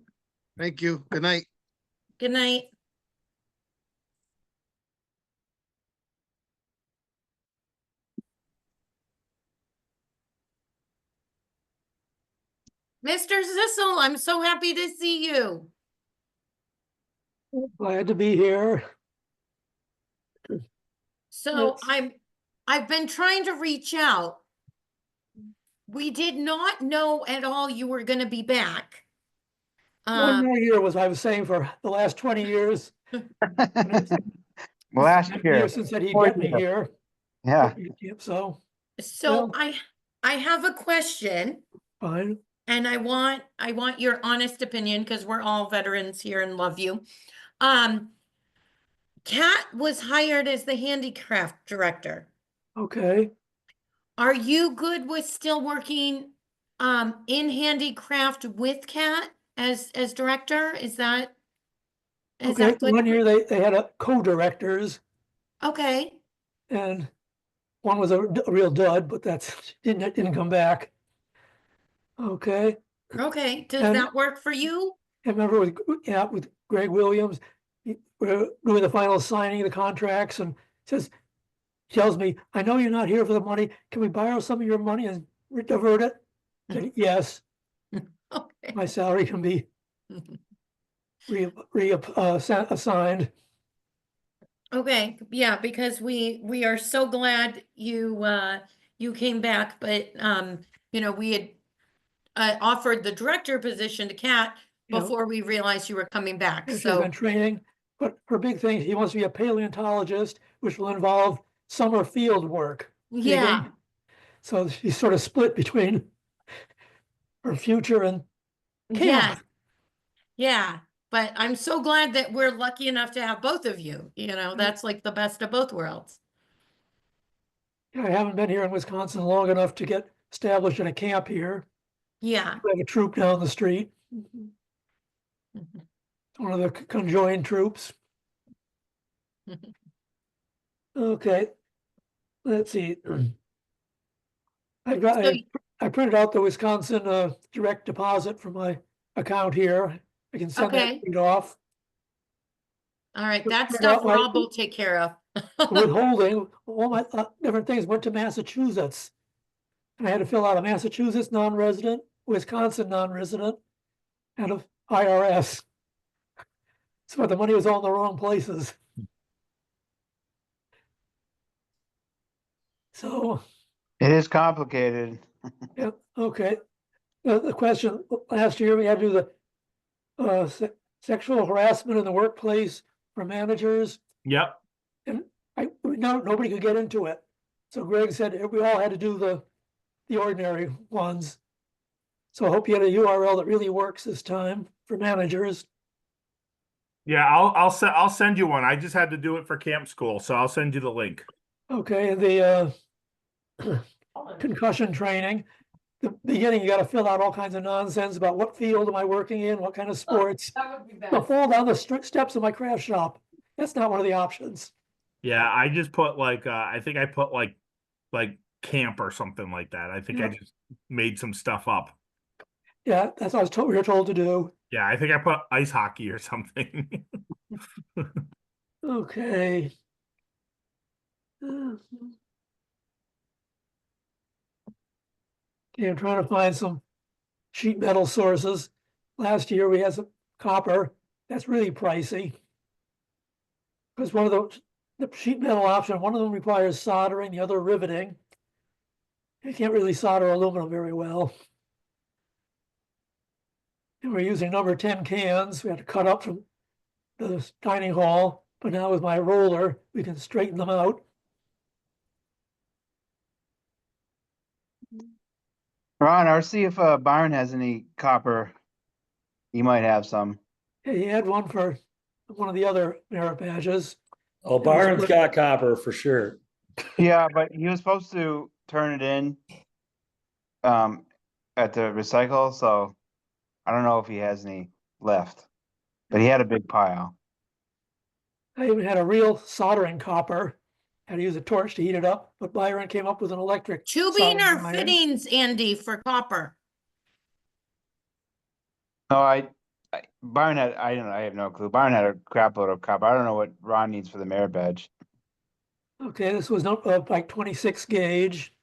Thank you. Good night. Good night. Mr. Zissel, I'm so happy to see you. Glad to be here. So Let's- I've been trying to reach out. We did not know at all you were going to be back. One more year was I was saying for the last 20 years. Last year. Pearson said he'd Fourth get me year. here. Yeah. So, So well, I have a question, fine. and I want your honest opinion because we're all veterans here and love you. Kat was hired as the handicraft director. Okay. Are you good with still working in handicraft with Kat as director? Is that Okay. good? One year they had a co-directors Okay. and one was a real dud, but that's didn't come back. Okay. Okay. Does And- that work for you? I remember with Greg Williams, we're doing the final signing of the contracts and tells me, I know you're not here for the money. Can we borrow some of your money and divert it? I said, yes, Okay. my salary can be assigned. Okay, yeah, because we are so glad you came back, but you know, we had offered the director position to Kat Yeah. before we realized you were coming back. She's So been training, but her big thing, he wants to be a paleontologist, which will involve summer field work. yeah, digging. So she's sort of split between her future and yeah, camp. yeah. But I'm so glad that we're lucky enough to have both of you. You know, that's like the best of both worlds. I haven't been here in Wisconsin long enough to get established in a camp here. Yeah. We have a troop down the street. Mhm. It's one of the conjoined troops. Mhm. Okay, let's see. So- I printed out the Wisconsin direct deposit from my account here. I can send that Okay. sheet off. All right, that Figured stuff out my- Rob will take care of. Withholding, all my different things went to Massachusetts. And I had to fill out a Massachusetts non-resident, Wisconsin non-resident, and a IRS. So the money was all in the wrong places. So, It is complicated. yeah, okay. The question, last year we had to do the sexual harassment in the workplace for managers. Yep. And nobody could get into it. So Greg said we all had to do the ordinary ones. So I hope you had a URL that really works this time for managers. Yeah, I'll send you one. I just had to do it for camp school, so I'll send you the link. Okay, and the concussion training. The beginning, you got to fill out all kinds of nonsense about what field am I working in, what kind of sports. That would be I'll fall down the steps of my craft shop. That's not one of the options. Yeah, I just put like I think I put like camp or something like that. I think I Yeah. just made some stuff up. Yeah, that's what we were told to do. Yeah, I think I put ice hockey or something. Okay. Okay, I'm trying to find some sheet metal sources. Last year we had some copper. That's really pricey. Because one of the sheet metal option, one of them requires soldering, the other riveting. You can't really solder aluminum very well. And we're using number 10 cans. We had to cut up from the dining hall, but now with my roller, we can straighten them out. Ron, or see if Byron has any copper. He might have some. He had one for one of the other merit badges. Oh, Byron's got copper for sure. Yeah, but he was supposed to turn it in at the recycle, so I don't know if he has any left. But he had a big pile. I even had a real soldering copper. had to use a torch to heat it up, but Byron came up with an electric. Tubing or soldering iron. fittings, Andy, for copper? No, Byron had, I don't know, I have no clue. Byron had a crap load of copper. I don't know what Ron needs for the merit badge. Okay, this was not like 26 gauge.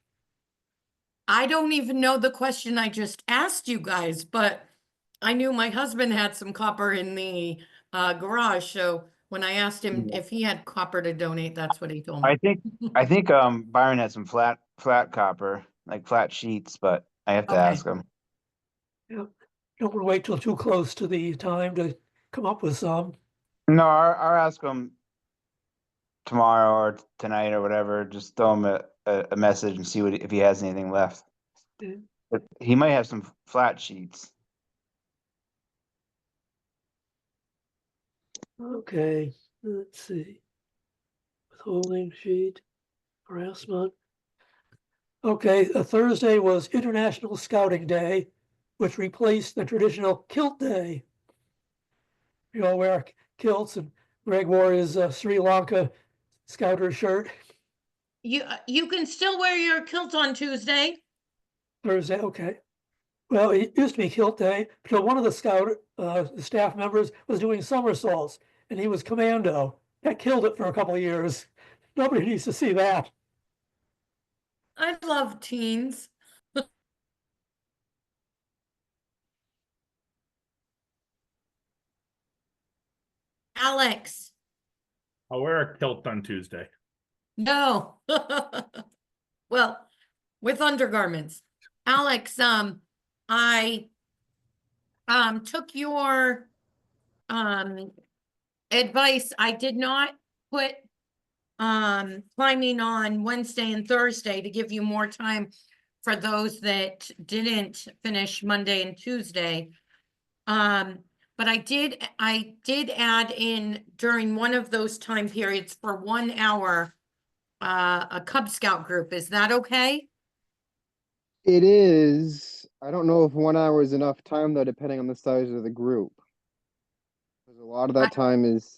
I don't even know the question I just asked you guys, but I knew my husband had some copper in the garage, so when I asked him Yeah. if he had copper to donate, that's what he told me. I think Byron had some flat copper, like flat sheets, but I have to Okay. ask him. Yeah, don't want to wait till too close to the time to come up with some. No, I'll ask him tomorrow or tonight or whatever. Just throw him a message and see if he has anything left. Yeah. But he might have some flat sheets. Okay, let's see. Withholding sheet, harassment. Okay, Thursday was International Scouting Day, which replaced the traditional kilt day. You all wear kilts, and Greg wore his Sri Lanka scouter shirt. You can still wear your kilt on Tuesday. Thursday, okay. Well, it used to be kilt day until one of the staff members was doing somersaults, and he was commando. That killed it for a couple of years. Nobody needs to see that. I love teens. Alex, I'll wear a kilt on Tuesday. no. Well, with undergarments. Alex, I took your advice. I did not put climbing on Wednesday and Thursday to give you more time for those that didn't finish Monday and Tuesday. But I did add in during one of those time periods for 1 hour a Cub Scout group. Is that okay? It is. I don't know if 1 hour is enough time though, depending on the size of the group. Because a lot of that time is.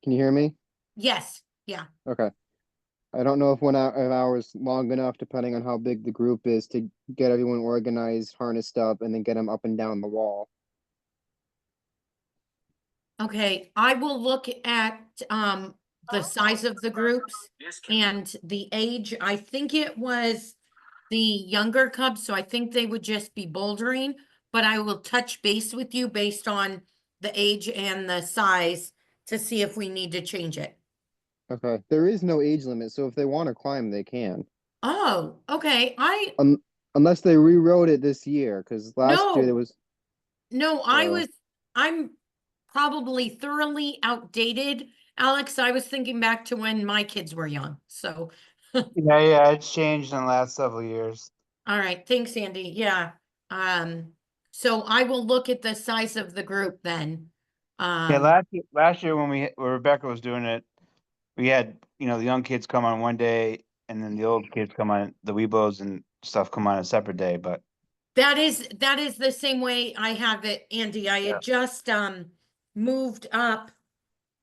Can you hear me? Yes. Yeah. Okay. I don't know if 1 hour is long enough, depending on how big the group is, to get everyone organized, harnessed up, and then get them up and down the wall. Okay, I will look at the size of the groups and the age. I think it was the younger Cubs, so I think they would just be bouldering, but I will touch base with you based on the age and the size to see if we need to change it. Okay. There is no age limit, so if they want to climb, they can. Oh, okay. Unless they rewrote it this year, because last year there No. was. No, I'm probably thoroughly outdated. Alex, I was thinking back to when my kids were young, so. Yeah, it's changed in the last several years. All right, thanks, Andy. Yeah. So I will look at the size of the group then. Yeah, last year when Rebecca was doing it, we had, the young kids come on one day and then the old kids come on, the Weebos and stuff come on a separate day, but. That is the same way I have it, Andy. I had just moved up.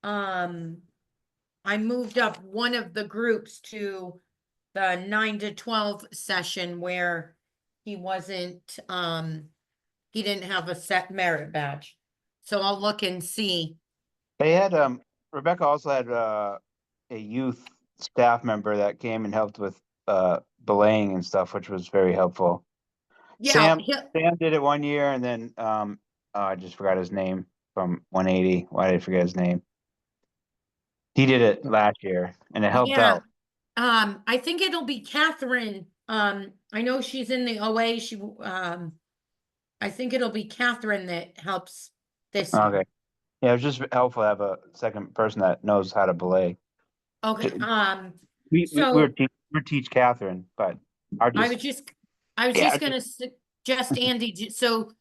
I moved up one of the groups to the 9 to 12 session where he wasn't he didn't have a set merit badge. So I'll look and see. They had Rebecca also had a youth staff member that came and helped with belaying and stuff, which was very helpful. Yeah, Sam did it one year, and then I just forgot his name from 180. Why did I forget his name? He did it last year, and it helped out. I think it'll be Catherine. I know she's in the OA. I think it'll be Catherine that helps this year. Okay. Yeah, it was just helpful to have a second person that knows how to belay. Okay. We So teach Catherine, but I was just gonna suggest Andy. So,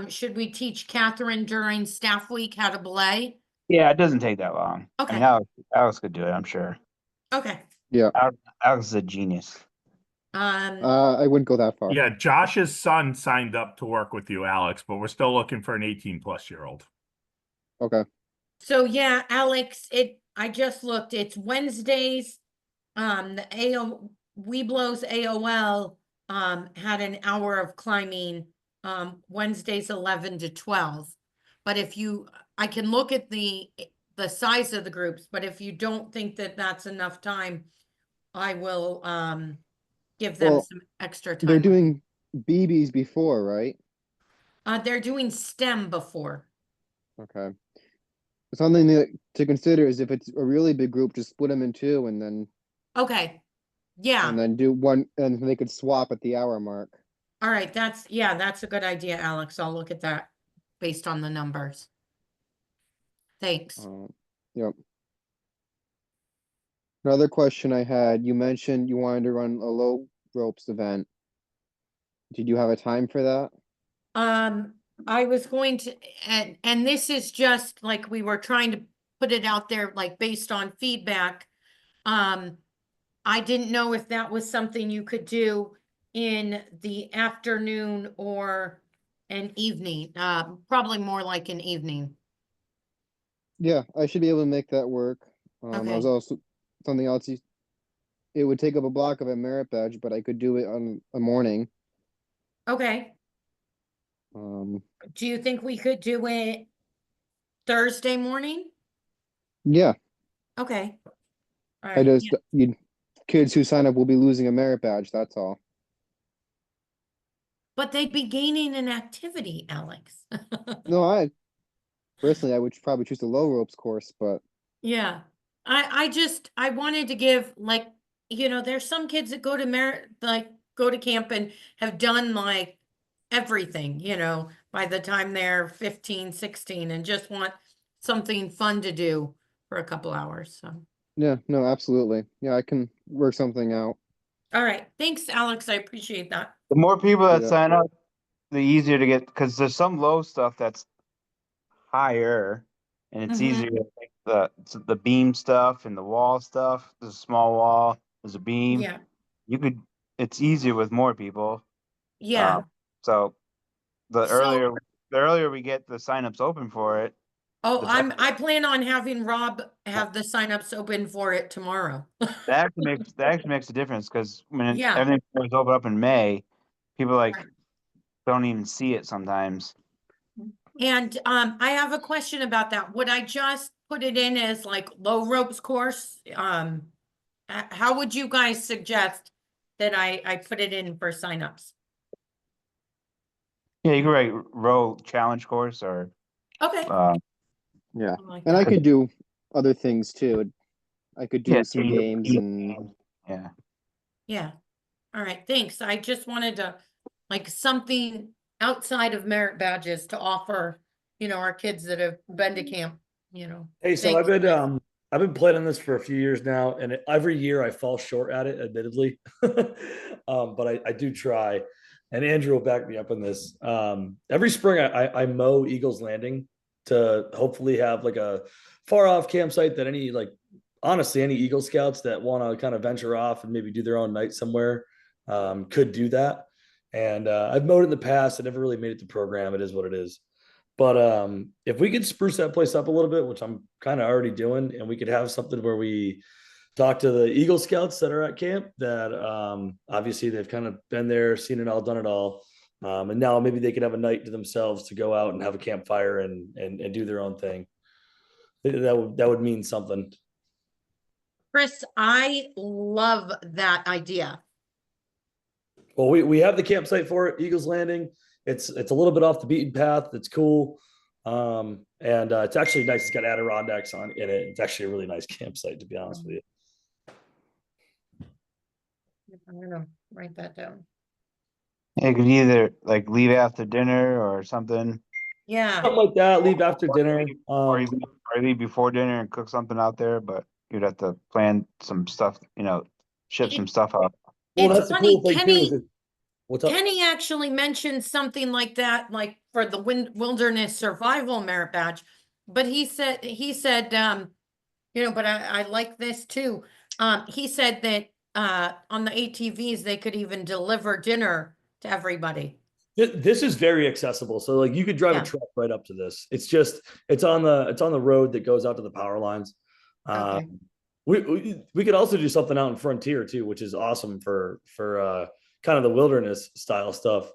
should we teach Catherine during staff week how to belay? Yeah, it doesn't take that long. Okay. I mean, Alex could do it, I'm sure. Okay. Yeah. Alex is a genius. I wouldn't go that far. Yeah, Josh's son signed up to work with you, Alex, but we're still looking for an 18-plus-year-old. Okay. So yeah, Alex, I just looked. It's Wednesdays the Weeblos AOL had an hour of climbing Wednesdays 11 to 12. But if you, I can look at the size of the groups, but if you don't think that that's enough time, I will give them Well, some extra they're time. doing BBs before, right? They're doing STEM before. Okay. Something to consider is if it's a really big group, just split them in two and Okay. Yeah. then do one, and they could swap at the hour mark. All right. That's a good idea, Alex. I'll look at that based on the numbers. Thanks. Yep. Another question I had, you mentioned you wanted to run a low ropes event. Did you have a time for that? I was going to, and this is just like we were trying to put it out there, like based on feedback. I didn't know if that was something you could do in the afternoon or an evening, probably more like an evening. Yeah, I should be able to make that work. I was Okay. also something else. It would take up a block of a merit badge, but I could do it on a morning. Okay. Do you think we could do it Thursday morning? Yeah, Okay. All I right. just kids who sign up will be losing a merit badge. That's all. But they'd be gaining an activity, Alex. No, personally I would probably choose the low ropes course, but Yeah. I wanted to give, like, there's some kids that go to go to camp and have done like everything, by the time they're 15, 16 and just want something fun to do for a couple hours. So, yeah, no, absolutely. Yeah, I can work something out. all right. Thanks, Alex. I appreciate that. The more people that Yeah. sign up, the easier to get, because there's some low stuff that's higher, and it's Mhm. easier to make the beam stuff and the wall stuff. There's a small wall, there's a beam. Yeah. It's easier with more people. Yeah. So the So, earlier we get the signups open for it, oh, the better. I plan on having Rob have the signups open for it tomorrow. That actually makes a difference, because when Yeah. everything was open up in May, people don't even see it sometimes. And I have a question about that. Would I just put it in as like low ropes course? How would you guys suggest that I put it in for signups? Yeah, you can write row challenge course or Okay. Yeah, I like and I that. could do other things too. I could do yeah, some games and yeah. Yeah. All right. Thanks. I just wanted to like something outside of merit badges to offer, our kids that have been to camp, Hey, so Thanks. I've been planning this for a few years now, and every year I fall short at it, admittedly. But I do try, and Andrew will back me up on this. Every spring I mow Eagles Landing to hopefully have like a far off campsite that honestly, any Eagle Scouts that want to kind of venture off and maybe do their own night somewhere could do that. And I've mowed it in the past. I never really made it to program. It is what it is. But if we could spruce that place up a little bit, which I'm kind of already doing, and we could have something where we talk to the Eagle Scouts that are at camp that obviously they've kind of been there, seen it all, done it all. And now maybe they could have a night to themselves to go out and have a campfire and do their own thing. That would mean something. Chris, I love that idea. Well, we have the campsite for it, Eagles Landing. It's a little bit off the beaten path. It's cool. And it's actually nice. It's got Adirondacks in it. It's actually a really nice campsite, to be honest with you. I'm gonna write that down. Yeah, you could either leave after dinner or something. Yeah. Something like that. Leave after dinner. Or leave before dinner and cook something out there, but you'd have to plan some stuff, ship some stuff out. Well, It's that's the funny, cool thing too. Is what's up? Kenny actually mentioned something like that, like for the wilderness survival merit badge. But he said, but I like this too. He said that on the ATVs, they could even deliver dinner to everybody. This is very accessible. So you could drive Yeah. a truck right up to this. It's on the road that goes out to the power lines. Okay. we could also do something out in Frontier too, which is awesome for kind of the wilderness style stuff.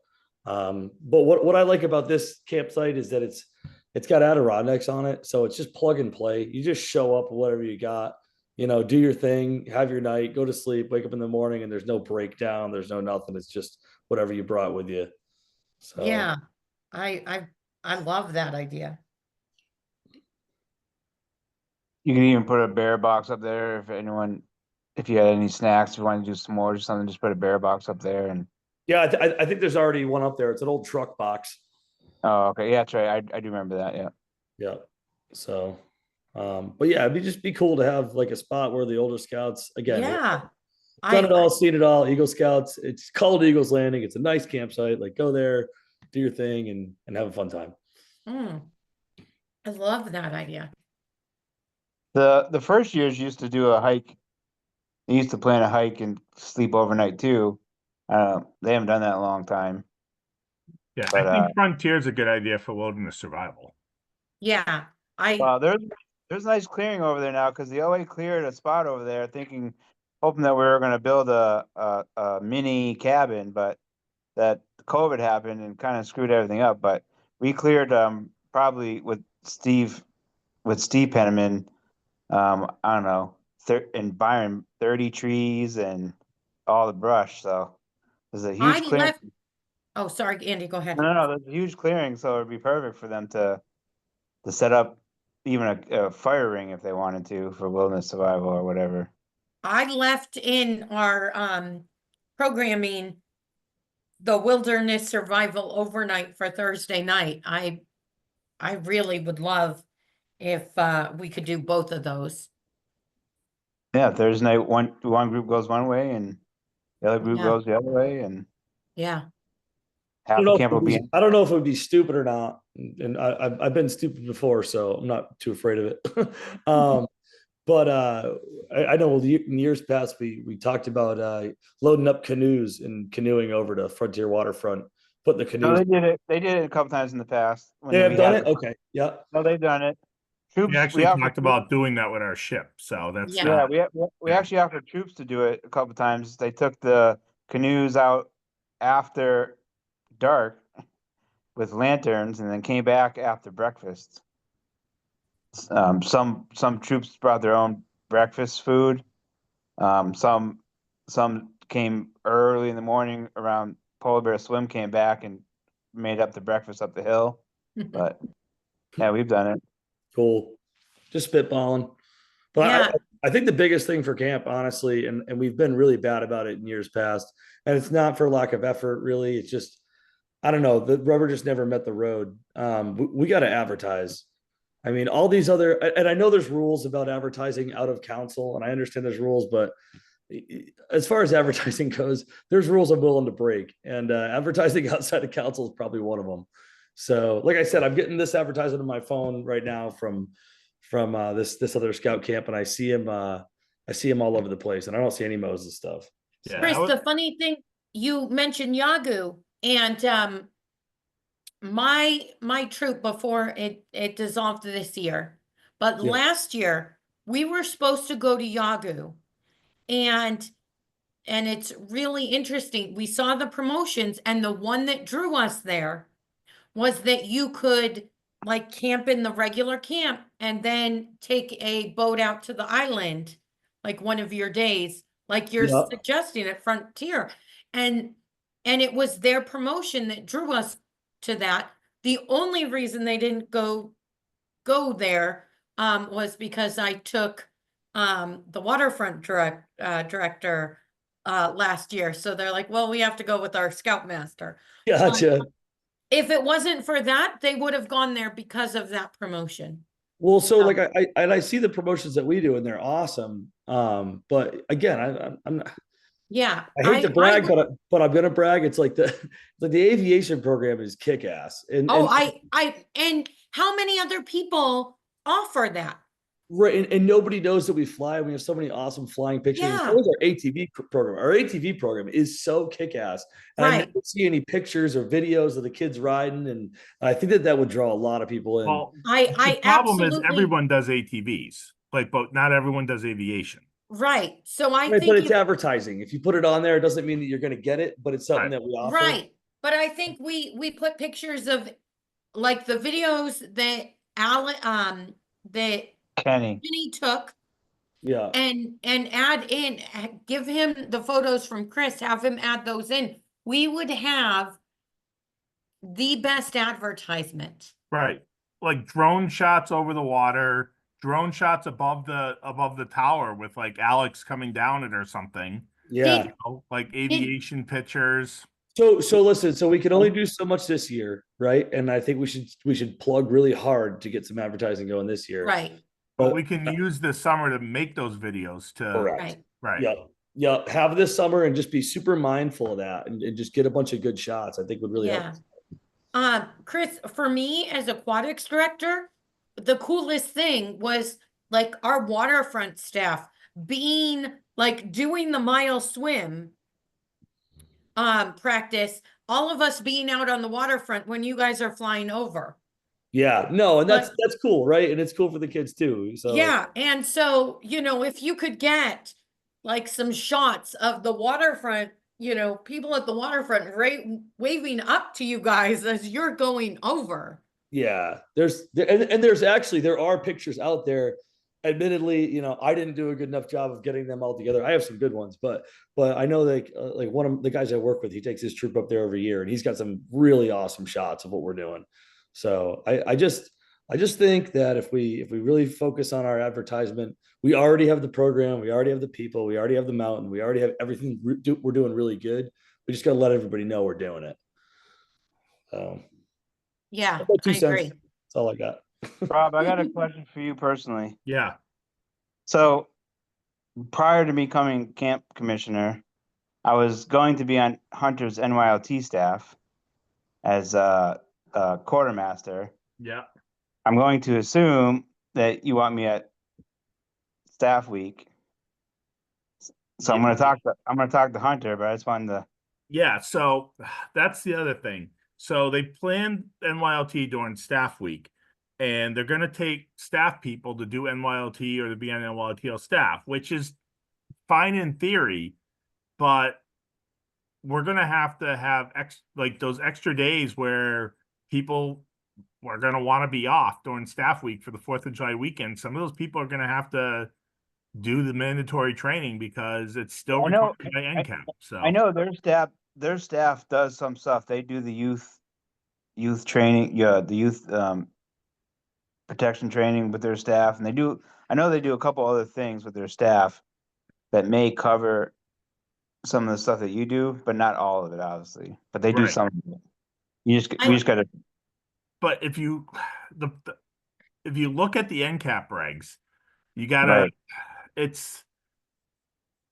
But what I like about this campsite is that it's got Adirondacks on it, so it's just plug and play. You just show up with whatever you got, do your thing, have your night, go to sleep, wake up in the morning, and there's no breakdown, there's no nothing. It's just whatever you brought with you. So Yeah, I love that idea. You can even put a bear box up there if you had any snacks, if you want to do s'mores or something, just put a bear box up there. And yeah, I think there's already one up there. It's an old truck box. oh, okay, yeah, that's right. I do remember that. Yeah. Yeah. So, but yeah, it'd just be cool to have like a spot where the older scouts again. Yeah. Done it all, seen it all. Eagle Scouts. It's called Eagles Landing. It's a nice campsite. Like go there, do your thing, and have a fun time. I love that idea. The first years used to do a hike. They used to plan a hike and sleep overnight too. They haven't done that in a long time. Yeah, But, I think Frontier is a good idea for wilderness survival. Yeah, Well, there's a nice clearing over there now because the OA cleared a spot over there, hoping that we were going to build a mini cabin, but that COVID happened and kind of screwed everything up. But we cleared probably with Steve Penniman, I don't know, and Byron, 30 trees and all the brush. So there's a huge clearing. Oh, sorry, Andy, go ahead. No, there's a huge clearing, so it'd be perfect for them to set up even a fire ring if they wanted to for wilderness survival or whatever. I left in our programming the wilderness survival overnight for Thursday night. I really would love if we could do both of those. Yeah, Thursday night one group goes one way and the other group Yeah. goes the other way, and Yeah. half the camp will be. I don't know if it would be stupid or not, and I've been stupid before, so I'm not too afraid of it. But I know in years past we talked about loading up canoes and canoeing over to Frontier Waterfront, putting the No, canoes. they did it. They did it a couple times in the past. When They have we done had it. Okay, yeah. No, they've done it. Troops. We actually talked about doing that with our ship, so that's Yeah, we actually offered troops to do it a couple times. They took the canoes out after dark with lanterns and then came back after breakfast. Some troops brought their own breakfast food. Some came early in the morning around Polar Bear Swim, came back and made up the breakfast up the hill. But yeah, we've done it. Cool. Just spitballing. But Yeah. I think the biggest thing for camp, honestly, and we've been really bad about it in years past, and it's not for lack of effort, really. It's just, I don't know, the rubber just never met the road. We got to advertise. I mean, all these other, and I know there's rules about advertising out of council, and I understand there's rules, but as far as advertising goes, there's rules I'm willing to break, and advertising outside of council is probably one of them. So, like I said, I'm getting this advertisement on my phone right now from this other scout camp, and I see him all over the place, and I don't see any Moses stuff. Yeah, Chris, the funny thing, you mentioned Yagu, and my troop before it dissolved this year, but Yeah. last year we were supposed to go to Yagu, and it's really interesting. We saw the promotions, and the one that drew us there was that you could like camp in the regular camp and then take a boat out to the island, like one of your days, like you're Yeah. suggesting at Frontier. And it was their promotion that drew us to that. The only reason they didn't go there was because I took the waterfront director last year. So they're like, well, we have to go with our scoutmaster. Gotcha. If it wasn't for that, they would have gone there because of that promotion. Well, so like I see the promotions that we do, and they're awesome. But again, I'm not. Yeah, I hate to brag, but I'm gonna brag. It's like the aviation program is kick ass. And and how many other people offer that? Right, and nobody knows that we fly. We have so many awesome flying pictures. Yeah. So is our ATV program. Our ATV program is so kick-ass. And I never see any pictures or videos of the kids riding, and I think that would draw a lot of people in. Well, I the problem is absolutely- everyone does ATVs. Like, but not everyone does aviation. Right. So I Right, think but it's if- advertising. If you put it on there, it doesn't mean that you're going to get it, but it's something Right. that we offer. right. But I think we put pictures of like the videos that that Kenny. Kenny took Yeah. and add in, give him the photos from Chris, have him add those in. We would have the best advertisement. Right. Like drone shots over the water, drone shots above the tower with like Alex coming down it or something. Yeah. Did- Like aviation pictures. So listen, so we can only do so much this year, right? And I think we should plug really hard to get some advertising going this year. Right. But we can use this summer to make those videos to Correct. Right. right. Yep. Yep. Have this summer and just be super mindful of that and just get a bunch of good shots. I think would really help. Yeah. Chris, for me as aquatics director, the coolest thing was like our waterfront staff being like doing the mile swim practice, all of us being out on the waterfront when you guys are flying over. Yeah, no, and that's But- cool, right? And it's cool for the kids too. So Yeah, and so, you know, if you could get like some shots of the waterfront, you know, people at the waterfront waving up to you guys as you're going over. yeah, and there's actually there are pictures out there. Admittedly, you know, I didn't do a good enough job of getting them all together. I have some good ones, but I know like one of the guys I work with, he takes his troop up there every year, and he's got some really awesome shots of what we're doing. So I just think that if we really focus on our advertisement, we already have the program, we already have the people, we already have the mountain, we already have everything we're doing really good. We just got to let everybody know we're doing it. Yeah, About 2 I cents. agree. That's all I got. Rob, I got a question for you personally. Yeah. So prior to becoming camp commissioner, I was going to be on Hunter's NYLT staff as a quartermaster. Yeah. I'm going to assume that you want me at staff week. So I'm going to talk to Hunter, but I just wanted to. Yeah, so that's the other thing. So they planned NYLT during staff week, and they're going to take staff people to do NYLT or to be on NYLTL staff, which is fine in theory, but we're going to have like those extra days where people are going to want to be off during staff week for the 4th of July weekend. Some of those people are going to have to do the mandatory training because it's still required by NCAP. So I know their staff does some stuff. They do the youth training, the youth protection training with their staff, and I know they do a couple other things with their staff that may cover some of the stuff that you do, but not all of it, obviously. But they do Right. some of it. We just gotta. But if you look at the NCAP regs, you gotta Right.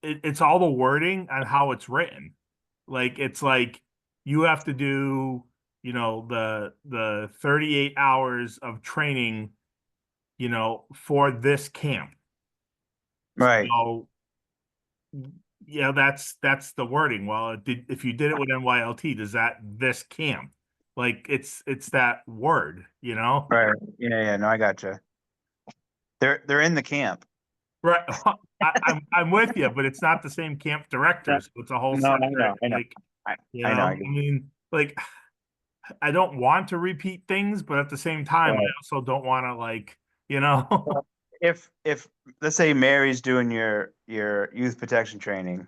it's all the wording on how it's written. Like it's like you have to do, you know, the 38 hours of training, you know, for this camp. Right. So yeah, that's the wording. Well, if you did it with NYLT, does that this camp? Like it's that word, you know? Right. Yeah. No, I gotcha. They're in the camp. Right. I'm with you, but it's not the same camp director. So it's a whole No, I separate, know. like, I you know. know, I I get it. mean, like, I don't want to repeat things, but at the same time, I Right. also don't want to, like, you know. If let's say Mary's doing your youth protection training,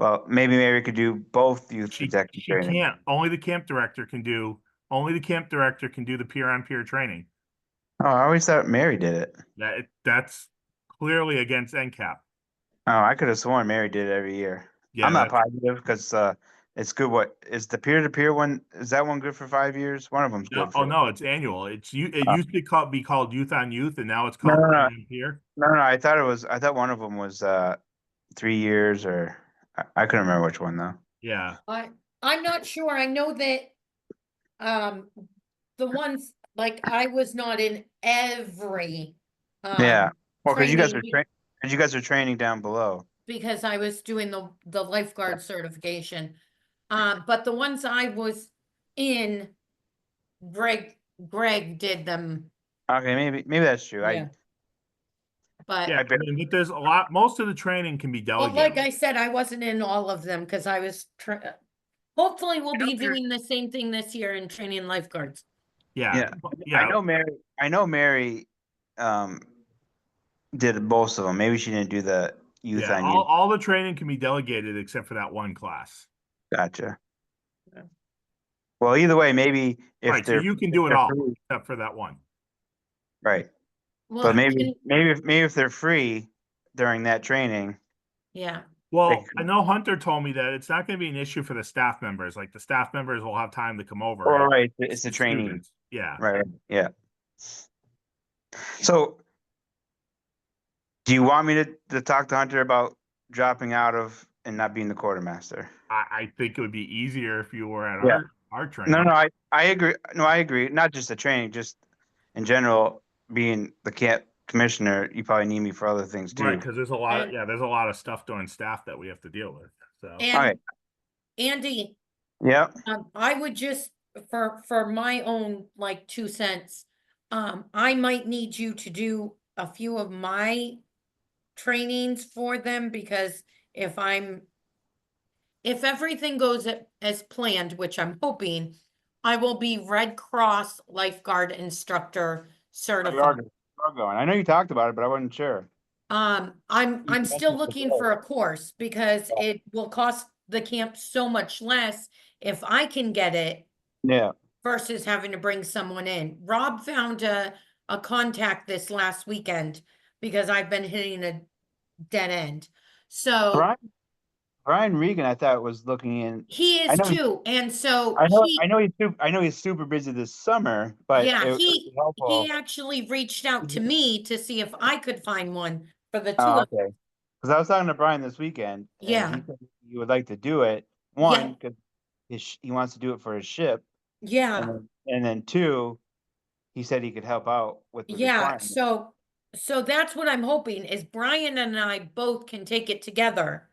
well, maybe Mary could do both youth protection She training. can't. Only the camp director can do. Only the camp director can do the peer-on-peer training. Oh, I always thought Mary did it. That's clearly against NCAP. Oh, I could have sworn Mary did it every year. Yeah, I'm not positive because it's good. What is the peer-to-peer one? Is that one good for 5 years? One of them's No, good for. no, it's annual. It used to be called Youth on Youth, and now it's No, called no, no. peer-on-peer. No. I thought one of them was 3 years, or I couldn't remember which one though. Yeah. I'm not sure. I know that the ones like I was not in every Yeah. Well, because you guys training are training down below. because I was doing the lifeguard certification. But the ones I was in, Greg did them. Okay, maybe that's true. Yeah. But Yeah, I mean, but there's a lot, most of the training can be well, like delegated. I said, I wasn't in all of them because I was hopefully we'll be doing the same thing this year in training lifeguards. Yeah, I yeah, know Mary. I know Mary did most of them. Maybe she didn't do the youth yeah, on all, youth. all the training can be delegated except for that one class. Gotcha. Well, either way, maybe if Right, so they're you can if do it they're all free- except for that one. right. Well, But maybe if they're free during that training, yeah. Well, I know Hunter told me that it's not going to be an issue for the staff members. Like the staff members will have time to come over. all and right, it's a the training. students. Yeah. Right. Yeah. So, do you want me to talk to Hunter about dropping out of and not being the quartermaster? I think it would be easier if you were at Yeah. our training. No, I agree. No, I agree. Not just the training, just in general, being the camp commissioner, you probably need me for other things too. Right, because there's a lot of And- there's a lot of stuff during staff that we have to deal with. So And All right. Andy, Yeah. I would just for my own like 2 cents, I might need you to do a few of my trainings for them because if everything goes as planned, which I'm hoping, I will be Red Cross lifeguard instructor certified. You're going. I know you talked about it, but I wasn't sure. I'm still looking for a course because it will cost the camp so much less if I can get it Yeah. versus having to bring someone in. Rob found a contact this last weekend because I've been hitting a dead end. So Brian Regan, I thought was looking in. he I is know too, and so I know he's super busy this summer, but yeah, it would be he helpful. actually reached out to me to see if I could find one for the two Oh, of okay. Because I was talking to Brian this weekend, and Yeah. he said he would like to do it. One, because he wants to do it for his ship, Yeah. and then two, he said he could help out with the Yeah, requirements. so that's what I'm hoping is Brian and I both can take it together.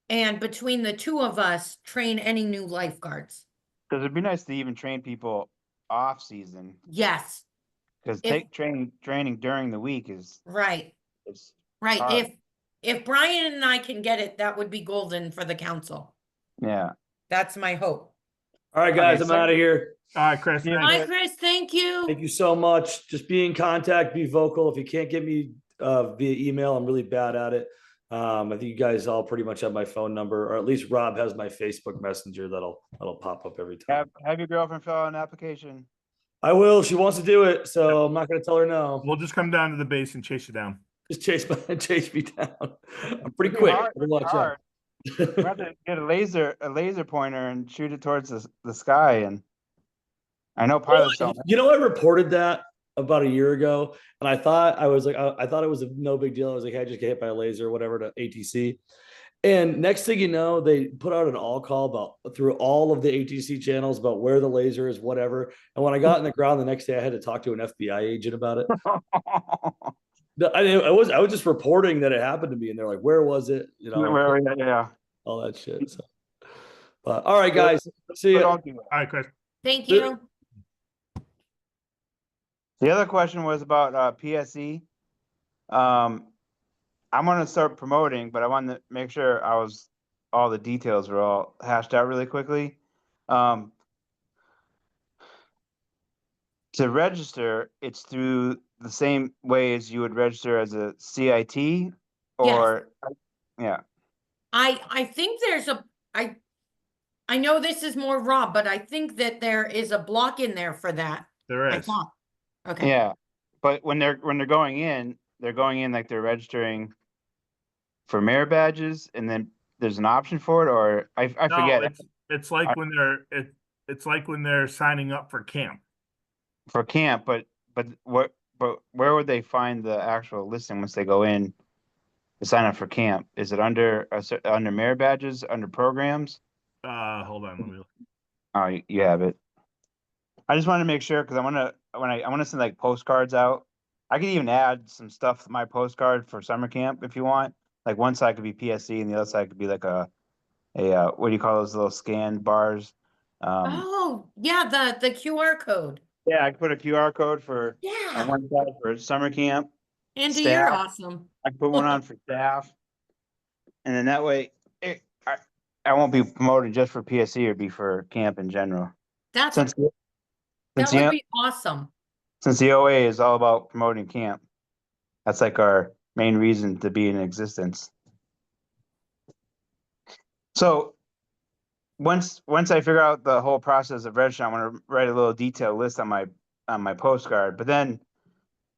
And between the two of us, train any new lifeguards. Because it'd be nice to even train people off season. Yes. Because If- training during the week is Right. it's Right. hard. If Brian and I can get it, that would be golden for the council. Yeah. That's my hope. All right, guys, I'm out of here. All right, Chris. Bye, Chris. Thank you. Thank you so much. Just be in contact, be vocal. If you can't get me via email, I'm really bad at it. I think you guys all pretty much have my phone number, or at least Rob has my Facebook Messenger that'll pop up every time. Have your girlfriend fill out an application. I will. She wants to do it, so I'm not going to tell her no. We'll just come down to the base and chase you down. Just chase me down. I'm pretty It'd be quick. hard, Better watch out. We have to get a laser pointer and shoot it towards the sky. And I know pilots don't. You know, I reported that about a year ago, and I thought I was like, I thought it was no big deal. I was like, hey, I just get hit by a laser or whatever to ATC. And next thing you know, they put out an all call about through all of the ATC channels about where the laser is, whatever. And when I got in the ground the next day, I had to talk to an FBI agent about it. I was just reporting that it happened to me, and they're like, "Where was it?" You know, yeah, all that shit. So, but all right, guys, see you. All right, Chris. Thank you. The other question was about PSE. I'm gonna start promoting, but I wanted to make sure all the details were all hashed out really quickly. To register, it's through the same way as you would register as a CIT, or yeah. I think there's I know this is more Rob, but I think that there is a block in there for that. There I is. thought. Okay. Yeah, but when they're going in like they're registering for merit badges, and then there's an option for it, or I No, forget. It's like when it's like when they're signing up for camp. For camp, but where would they find the actual listing once they go in to sign up for camp? Is it under merit badges, under programs? Hold on, let me look. Oh, you have it. I just wanted to make sure because I want to send like postcards out. I could even add some stuff to my postcard for summer camp if you want. Like one side could be PSC and the other side could be like a what do you call those little scan bars? Oh, yeah, the QR code. Yeah, I could put a QR code for Yeah. on one side for summer camp, Andy, you're staff. awesome. I put one on for staff. And then that way, I won't be promoted just for PSC, it'd be for camp in general. That's, Since that would be awesome. since the OA is all about promoting camp, that's like our main reason to be in existence. So once I figure out the whole process of registering, I want to write a little detailed list on my postcard. But then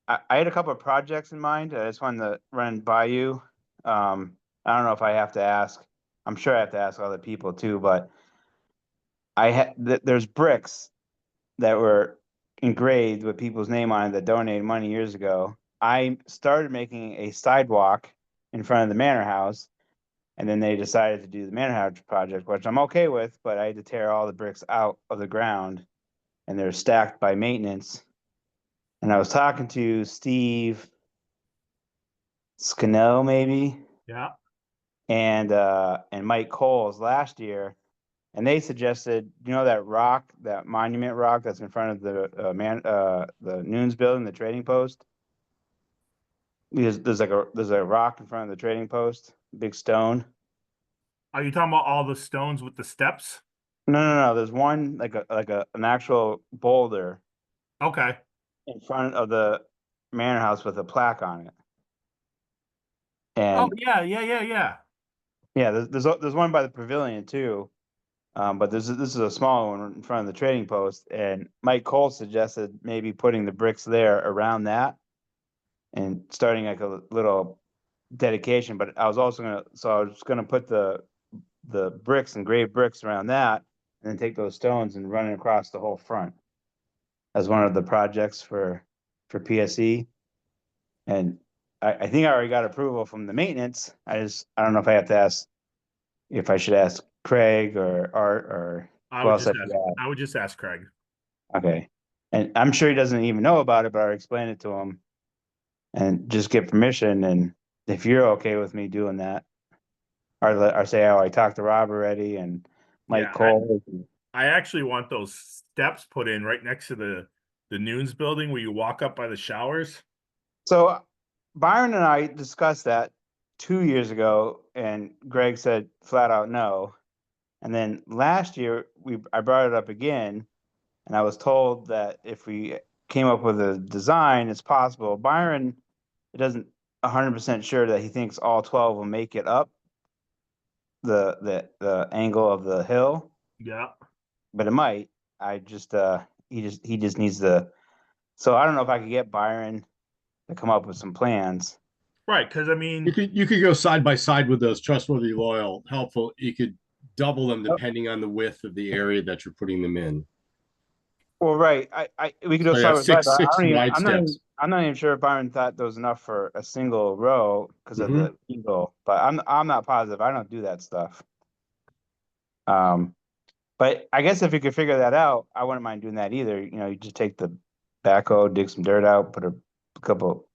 I had a couple of projects in mind. I just wanted to run by you. I don't know if I have to ask. I'm sure I have to ask other people too, but there's bricks that were engraved with people's name on it that donated money years ago. I started making a sidewalk in front of the manor house, and then they decided to do the manor house project, which I'm okay with, but I had to tear all the bricks out of the ground, and they're stacked by maintenance. And I was talking to Steve Scannell, maybe, Yeah. and Mike Coles last year, and they suggested, you know, that rock, that monument rock that's in front of the Noons building, the trading post. There's a rock in front of the trading post, big stone. Are you talking about all the stones with the steps? No. There's one like an actual boulder. Okay. In front of the manor house with a plaque on it. Oh And yeah. yeah, there's one by the pavilion too. But this is a small one in front of the trading post, and Mike Cole suggested maybe putting the bricks there around that and starting like a little dedication. But I was gonna put the bricks, engraved bricks around that, and then take those stones and run it across the whole front as one of the projects for PSE. And I think I already got approval from the maintenance. I don't know if I have to ask, if I should ask Craig or Art or who else I should ask. I would just ask Craig. Okay. And I'm sure he doesn't even know about it, but I'll explain it to him and just get permission. And if you're okay with me doing that, or say, oh, I talked to Rob already and Mike Cole. I actually want those steps put in right next to the Noons building where you walk up by the showers. So Byron and I discussed that 2 years ago, and Greg said flat out no. And then last year I brought it up again, and I was told that if we came up with a design, it's possible. Byron doesn't 100% sure that he thinks all 12 will make it up the angle of the hill. Yeah. But it might. He just needs to. So I don't know if I could get Byron to come up with some plans. Right, because I mean, you could go side by side with those trustworthy, loyal, helpful. You could double them depending on the width of the area that you're putting them in. Well, right. We could do So side by side. six wide steps. I'm not even sure if Byron thought there was enough for a single row because of the eagle, but I'm not positive. I don't do that stuff. But I guess if you could figure that out, I wouldn't mind doing that either. You know, you just take the backhoe, dig some dirt out, put a couple,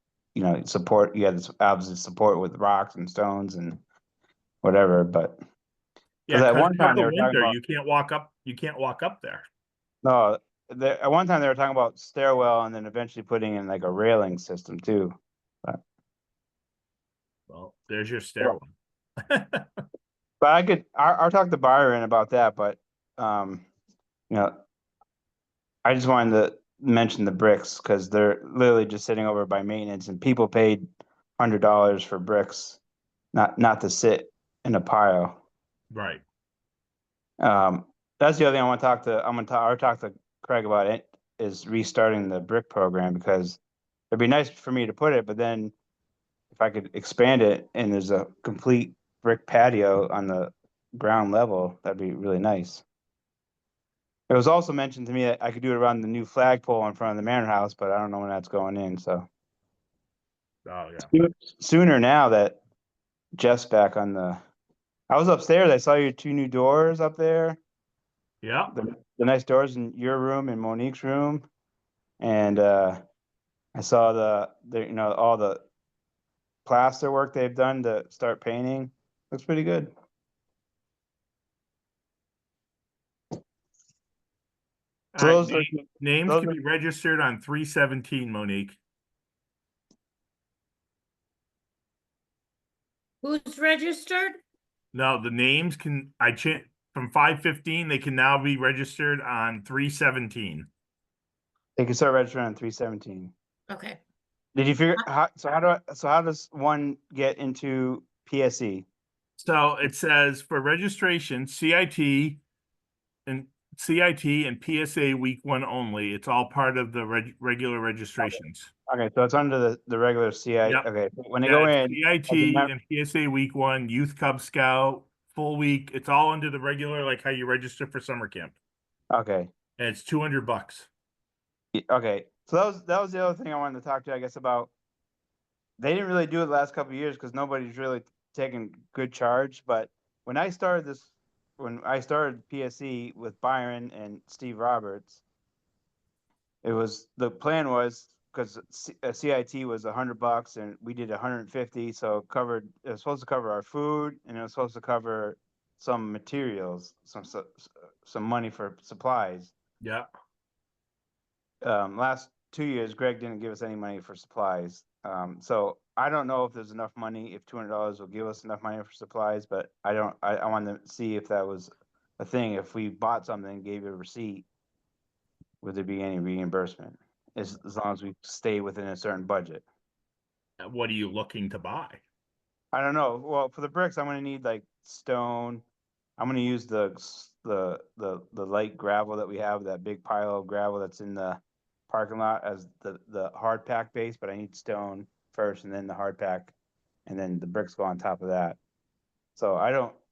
support. You have this obviously support with rocks and stones and whatever. But yeah, at one time the they were talking winter, about, you can't walk up. You can't walk up there. no. At one time they were talking about stairwell and then eventually putting in like a railing system too. But, well, there's your stairwell. But I'll talk to Byron about that. But I just wanted to mention the bricks because they're literally just sitting over by maintenance, and people paid $100 for bricks, not to sit in a pile. Right. That's the other thing I want to talk to. I'll talk to Craig about it, is restarting the brick program, because it'd be nice for me to put it, but then if I could expand it and there's a complete brick patio on the ground level, that'd be really nice. It was also mentioned to me that I could do it around the new flagpole in front of the manor house, but I don't know when that's going in. So, oh yeah, sooner now that Jeff's back on the. I was upstairs. I saw your 2 new doors up there. Yeah, the nice doors in your room and Monique's room, and I saw the all the plaster work they've done to start painting. Looks pretty good. So those, names can be registered on 317, Monique. Who's registered? No, the names can, I change, from 5:15, they can now be registered on 3:17. They can start registering on 317. Okay. Did you figure how? So how does one get into PSE? So it says for registration, CIT and PSA week 1 only. It's all part of the regular registrations. Okay, so it's under the regular CI. Yep. Okay, when they Yeah, go it's in, CIT and PSA week 1, Youth Cub Scout, full week. It's all under the regular, like how you register for summer camp. okay, And it's $200. okay. So that was the other thing I wanted to talk to you, I guess, about. They didn't really do it the last couple of years because nobody's really taken good charge. But when I started PSE with Byron and Steve Roberts, the plan was because CIT was $100 and we did 150, so it was supposed to cover our food and it was supposed to cover some materials, some money for supplies. Yeah. Last 2 years, Greg didn't give us any money for supplies. So I don't know if there's enough money, if $200 will give us enough money for supplies, but I wanted to see if that was a thing. If we bought something and gave you a receipt, would there be any reimbursement? As long as we stay within a certain budget. What are you looking to buy? I don't know. Well, for the bricks, I'm gonna need like stone. I'm gonna use the light gravel that we have, that big pile of gravel that's in the parking lot as the hard pack base, but I need stone first and then the hard pack, and then the bricks go on top of that. So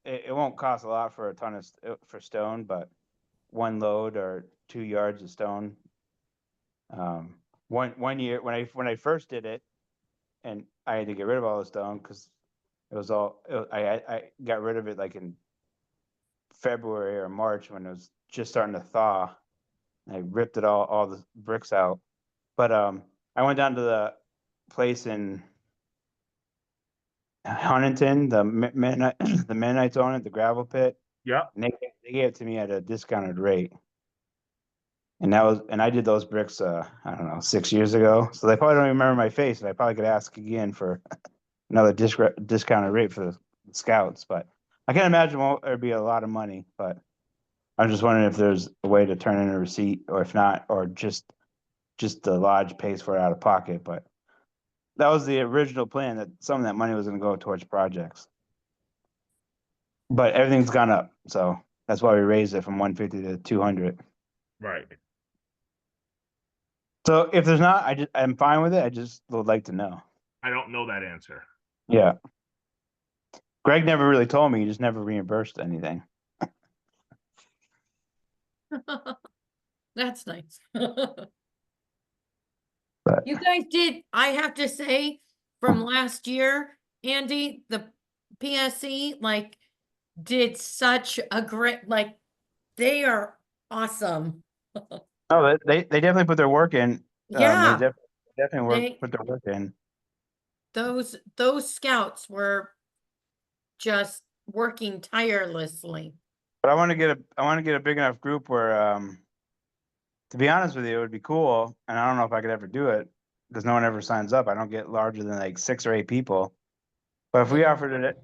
it won't cost a lot for a ton of for stone, but 1 load or 2 yards of stone. One year when I first did it, and I had to get rid of all the stone because I got rid of it like in February or March when it was just starting to thaw. I ripped all the bricks out. But I went down to the place in Huntington, the Mennonites own it, the gravel pit. Yeah. And they gave it to me at a discounted rate. And I did those bricks I don't know, 6 years ago. So they probably don't even remember my face, and I probably could ask again for another discounted rate for the scouts. But I can't imagine there'd be a lot of money, but I'm just wondering if there's a way to turn in a receipt, or if not, or just the lodge pays for it out of pocket. But that was the original plan, that some of that money was going to go towards projects. But everything's gone up, so that's why we raised it from 150 to 200. Right. So if there's not, I'm fine with it. I just would like to know. I don't know that answer. Yeah. Greg never really told me. He just never reimbursed anything. That's nice. But You guys did, I have to say, from last year, Andy, the PSE like did such a great, like, they are awesome. no, they definitely put their work in. Yeah, They definitely they- put their work in. those scouts were just working tirelessly. But I want to get a big enough group where, to be honest with you, it would be cool. And I don't know if I could ever do it because no one ever signs up. I don't get larger than like 6 or 8 people. But if we offered it,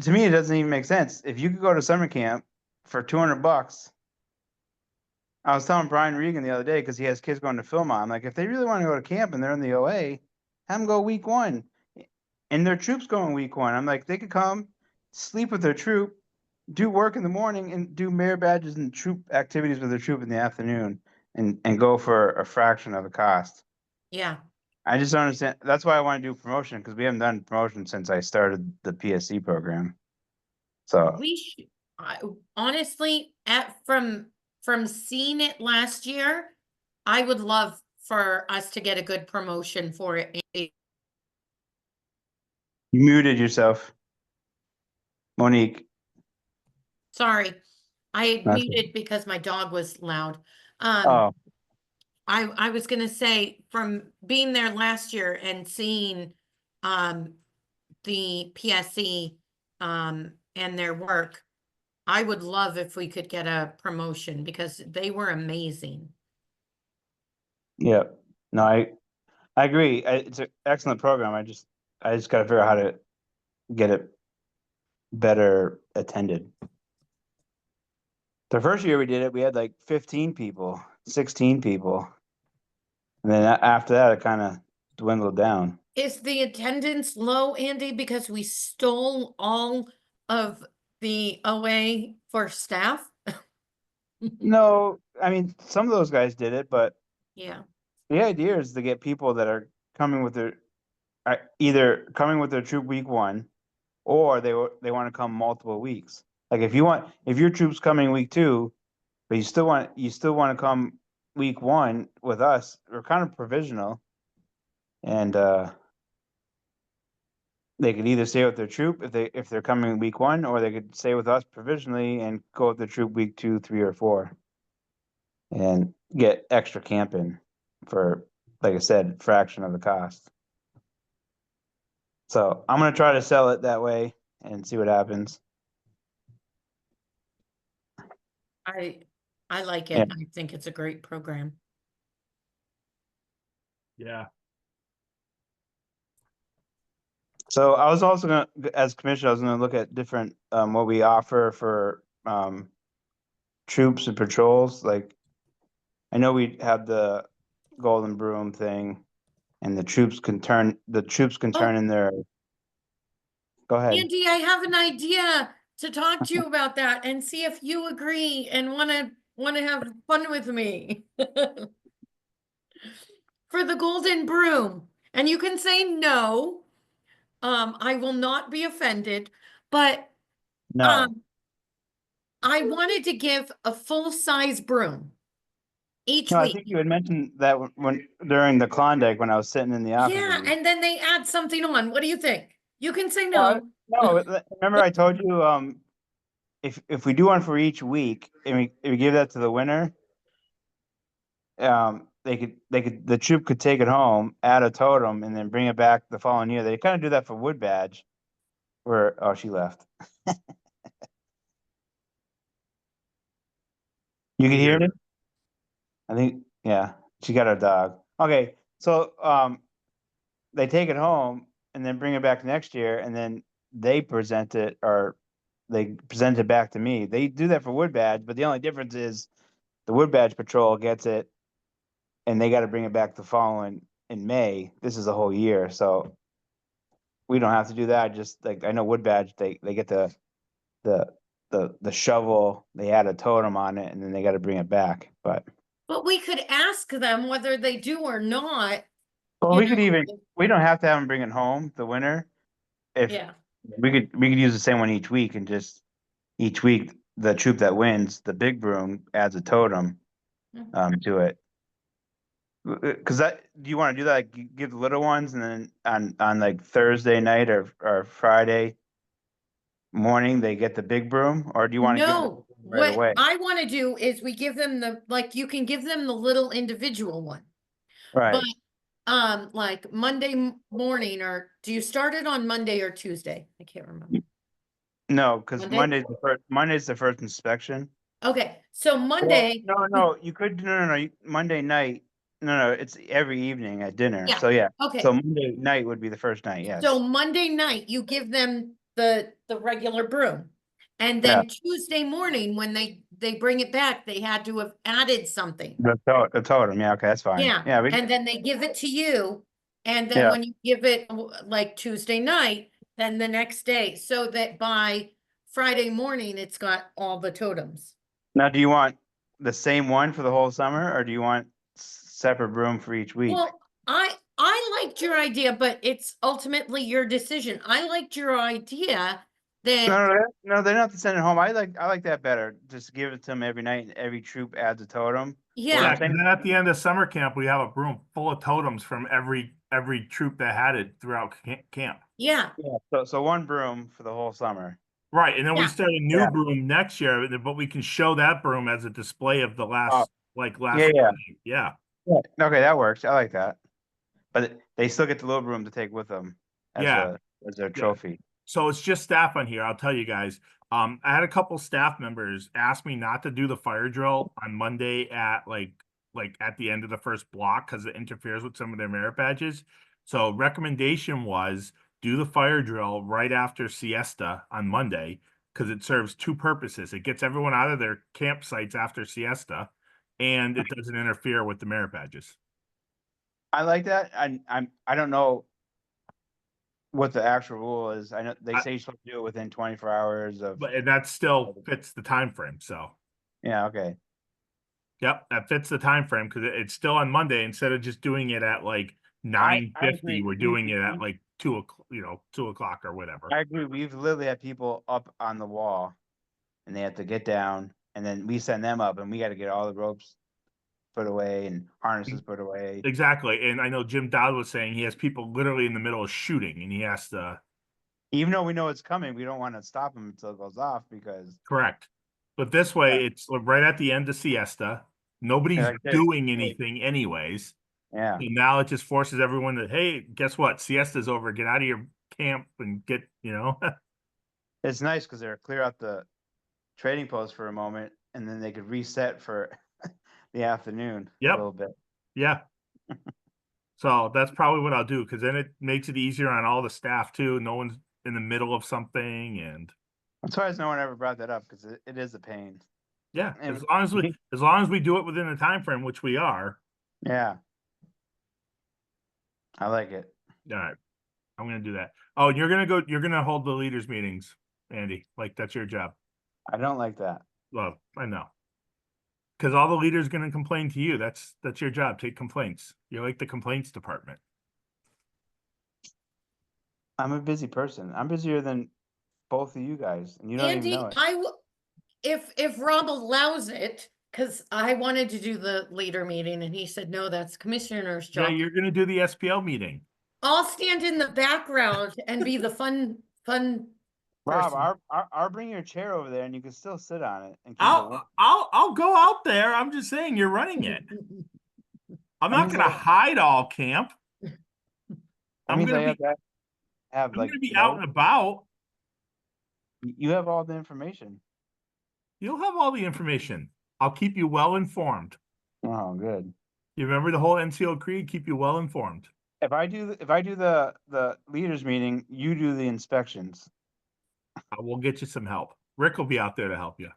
to me, it doesn't even make sense. If you could go to summer camp for $200, I was telling Brian Regan the other day, because he has kids going to Philmont. I'm like, if they really want to go to camp and they're in the OA, have them go week 1, and their troops going week 1. I'm like, they could come, sleep with their troop, do work in the morning, and do merit badges and troop activities with their troop in the afternoon, and go for a fraction of the cost. Yeah. I just don't understand. That's why I want to do promotion, because we haven't done promotion since I started the PSC program. So We should, honestly, from seeing it last year, I would love for us to get a good promotion for it. you muted yourself, Monique. Sorry, I had That's muted because my dog was loud. Oh, I was gonna say, from being there last year and seeing the PSE and their work, I would love if we could get a promotion because they were amazing. yeah. No, I agree. It's an excellent program. I just got to figure out get it better attended. The first year we did it, we had like 15 people, 16 people. And then after that, it kind of dwindled down. Is the attendance low, Andy, because we stole all of the OA for staff? No, I mean, some of those guys did it, but Yeah. the idea is to get people that are coming with their, either coming with their troop week 1, or they want to come multiple weeks. Like if your troop's coming week 2, but you still want to come week 1 with us, we're kind of provisional, and they could either stay with their troop if they're coming week 1, or they could stay with us provisionally and go with their troop week 2, 3, or 4, and get extra camping for, like I said, fraction of the cost. So I'm gonna try to sell it that way and see what happens. I like it. Yeah. I think it's a great program. Yeah. So I was also gonna, as commissioner, I was gonna look at different what we offer for troops and patrols. Like, I know we have the golden broom thing, and the troops can turn in their. Go ahead. Andy, I have an idea to talk to you about that and see if you agree and want to have fun with me. For the golden broom. And you can say no. I will not be offended, but No. I wanted to give a full-size broom each No, I week. think you had mentioned that when during the Klondike when I was sitting in the office. Yeah, with you. and then they add something on. What do you think? You can say No, no. remember I told you if we do one for each week and we give that to the winner, the troop could take it home, add a totem, and then bring it back the following year. They kind of do that for Wood Badge, where she left. You can hear me? I think, yeah, she got her dog. Okay, so they take it home and then bring it back next year, and then they present it, or they present it back to me. They do that for Wood Badge, but the only difference is the Wood Badge Patrol gets it, and they got to bring it back the following in May. This is a whole year, so we don't have to do that. Just like I know Wood Badge, they get the shovel, they add a totem on it, and then they got to bring it back. But we could ask them whether they do or not. well, we don't have to have them bring it home, the winner. If Yeah. we could use the same one each week, and just each week the troop that wins, the big broom, adds a totem to it. Because do you want to do that? Like, you give the little ones, and then on like Thursday night or Friday morning they get the big broom, or do you want to give them No, right what away? I want to do is we give them you can give them the little individual one. Right. But like Monday morning, or do you start it on Monday or Tuesday? I can't remember. No, because Monday? Monday's the first inspection. Okay, so Well, Monday. no, you could no, Monday night. No, it's every evening at dinner. Yeah, So yeah. okay. So Monday night would be the first night. Yes. So Monday night, you give them the regular broom. And then Tuesday morning, when they bring it back, they had to have added something. The totem. Yeah. Okay, that's fine. Yeah, Yeah. and then they give it to you. And then Yeah. when you give it like Tuesday night, then the next day, so that by Friday morning, it's got all the totems. Now, do you want the same one for the whole summer, or do you want separate broom for each week? Well, I liked your idea, but it's ultimately your decision. I liked your idea that No, they don't have to send it home. I like that better. Just give it to them every night, and every troop adds a totem. Yeah. And then at the end of summer camp, we have a broom full of totems from every troop that had it throughout camp. Yeah. So one broom for the whole summer. Right, and then we Yeah. start a new broom next year, but we can show that broom as a display of the last Yeah. Okay, that works. I like that. But they still get the little broom to take with them as their trophy. So it's just staff on here. I'll tell you guys. I had a couple staff members ask me not to do the fire drill on Monday at like at the end of the first block because it interferes with some of their merit badges. So recommendation was do the fire drill right after siesta on Monday, because it serves two purposes. It gets everyone out of their campsites after siesta, and it doesn't interfere with the merit badges. I like that. I don't know what the actual rule is. I know they say you're supposed to do it within 24 hours of. But and that still fits the time frame. So Yeah. Okay. yep, that fits the time frame because it's still on Monday instead of just doing it at like I 9:50. agree. We're doing it at like 2 o'clock or whatever. I agree. We've literally had people up on the wall, and they have to get down, and then we send them up, and we got to get all the ropes put away and harnesses put away. Exactly, and I know Jim Dowd was saying he has people literally in the middle of shooting, and he has to. Even though we know it's coming, we don't want to stop them until it goes off because. Correct, but this way it's right at the end of siesta. Nobody's like this. doing anything anyways. Yeah. And now it just forces everyone to, hey, guess what? Siesta's over. Get out of your camp and get, It's nice because they're clear out the trading post for a moment, and then they could reset for the afternoon a Yep. little bit. Yeah. So that's probably what I'll do because then it makes it easier on all the staff too. No one's in the middle of something, and I'm surprised no one ever brought that up because it is a pain. yeah, And- as long as we do it within the time frame, which we are. Yeah. I like it. All right, I'm gonna do that. Oh, you're gonna hold the leaders meetings, Andy. Like that's your job. I don't like that. Well, I know. Because all the leaders gonna complain to you. That's your job. Take complaints. You're like the complaints department. I'm a busy person. I'm busier than both of you guys, and you don't Andy, even know it. if Rob allows it, because I wanted to do the leader meeting and he said, no, that's commissioner's Yeah, job. you're gonna do the SPL meeting. I'll stand in the background and be the fun Rob, person. I'll bring your chair over there, and you can still sit on it. And keep it warm. I'll go out there. I'm just saying you're running it. I'm That not means gonna hide all camp. That I'm means gonna I have I'm like gonna be out and about. You have all the information. You'll have all the information. I'll keep you well informed. Oh, good. You remember the whole NCO creed? Keep you well informed. If I do the leaders meeting, you do the inspections. We'll get you some help. Rick will be out there to help you.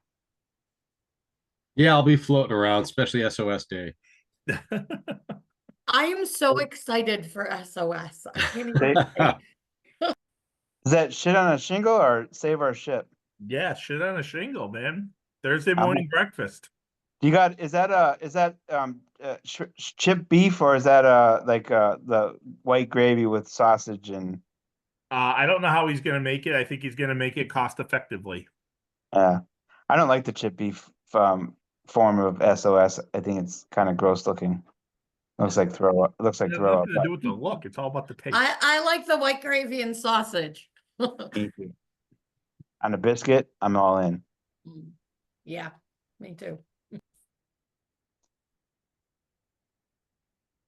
Yeah, I'll be floating around, especially SOS Day. I am so excited for SOS. I can't even say. Is that shit on a shingle or save our ship? Yeah, shit on a shingle, man. Thursday I'm- morning breakfast. Is that chip beef or is that the white gravy with sausage and? I don't know how he's gonna make it. I think he's gonna make it cost effectively. I don't like the chip beef form of SOS. I think it's kind of gross looking. Looks like throw up. Looks like It has throw up. nothing to do with the look. It's all about the taste. I like the white gravy and sausage. Easy. On a biscuit, I'm all in. Yeah, me too.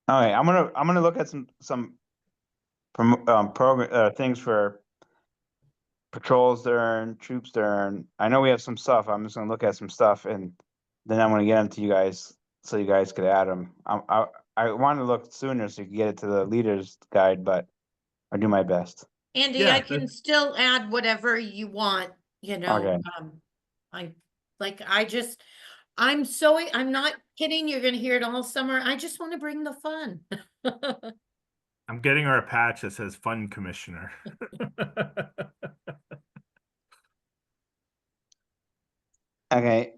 All right, I'm gonna look at some program things for patrols to earn, troops to earn. I know we have some stuff. I'm just gonna look at some stuff and then I'm gonna get them to you guys so you guys could add them. I want to look sooner so you can get it to the leaders guide, but I'll do my best. Andy, Yeah, I can still add whatever you want, Okay. I'm not kidding. You're gonna hear it all summer. I just want to bring the fun. I'm getting her a patch that says "Fun Commissioner." Okay,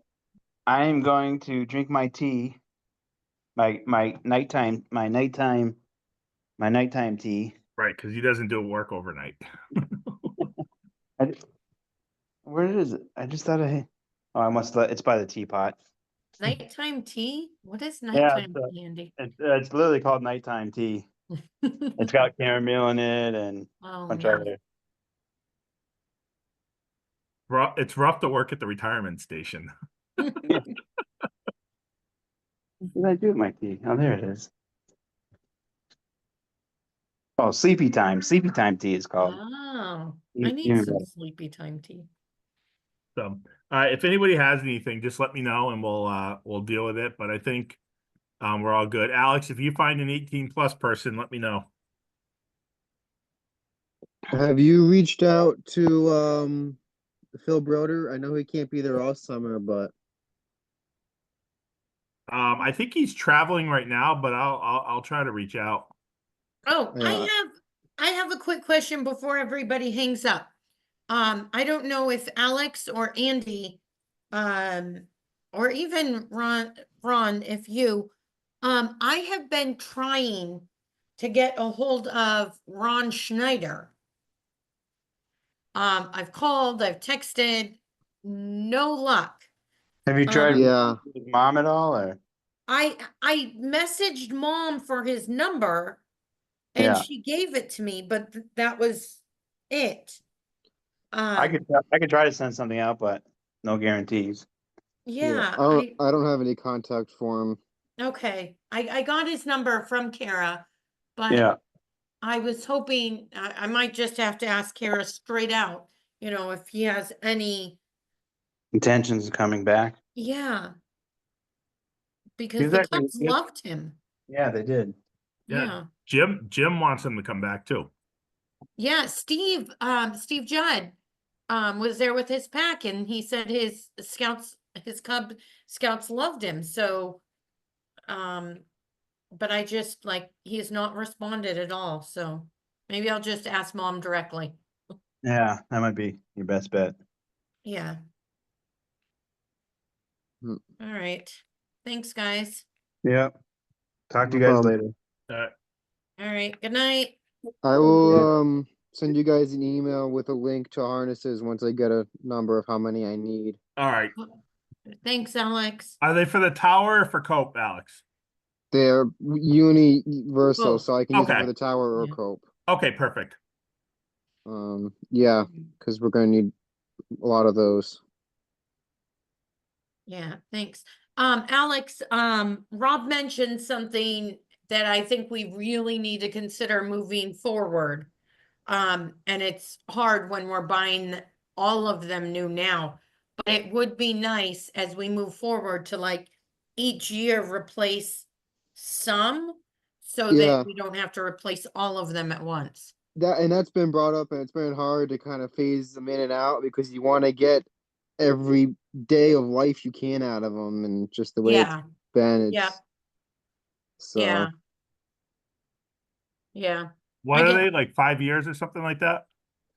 I'm going to drink my tea, my nighttime tea. Right, because he doesn't do work overnight. Where is it? I just thought I must let. It's by the teapot. Nighttime tea? What is Yeah, nighttime tea, Andy? It's literally called nighttime tea. It's got chamomile in it and Oh, a bunch no. of other. It's rough to work at the retirement station. What did I do with my tea? Oh, there it is. Oh, sleepy time. Sleepy time tea is called. Oh, You- I need you some know. sleepy time tea. So, if anybody has anything, just let me know and we'll deal with it. But I think we're all good. Alex, if you find an 18+ person, let me know. Have you reached out to Phil Broder? I know he can't be there all summer, but I think he's traveling right now, but I'll try to reach out. Oh, yeah, I have a quick question before everybody hangs up. I don't know if Alex or Andy, or even Ron, if you, I have been trying to get a hold of Ron Schneider. I've called, I've texted, no luck. Have you tried yeah. with mom at all, or? I messaged mom for his number and Yeah. she gave it to me, but that was it. I could try to send something out, but no guarantees. Yeah, I don't have any contact for him. okay. I got his number from Kara, but Yeah. I was hoping I might just have to ask Kara straight out, you know, if he has any, Intentions of coming back. yeah. Because He's the actually Cubs loved him. Yeah, they did. Yeah. Jim wants him to come back too. Yeah, Steve Judd was there with his pack and he said his Cub scouts loved him. So but I just he has not responded at all. So maybe I'll just ask mom directly. Yeah, that might be your best bet. Yeah. Hmm. All right. Thanks, guys. Yeah. Talk to No you guys problem. later. All right. Good night. I will send you guys an email with a link to harnesses once I get a number of how many I need. All right. Thanks, Alex. Are they for the tower or for Cope, Alex? They're universal, Both. so I can use it Okay. for the tower or Yeah. cope. Okay, perfect. Yeah, because we're gonna need a lot of those. Yeah, thanks. Alex, Rob mentioned something that I think we really need to consider moving forward. And it's hard when we're buying all of them new now, but it would be nice as we move forward to each year replace some so that Yeah, we don't have to replace all of them at once. that's been brought up, and it's been hard to kind of phase them in and out because you want to get every day of life you can out of them, and just the way it's Yeah, been, yeah, it's yeah, so yeah. What are they, like 5 years or something like that?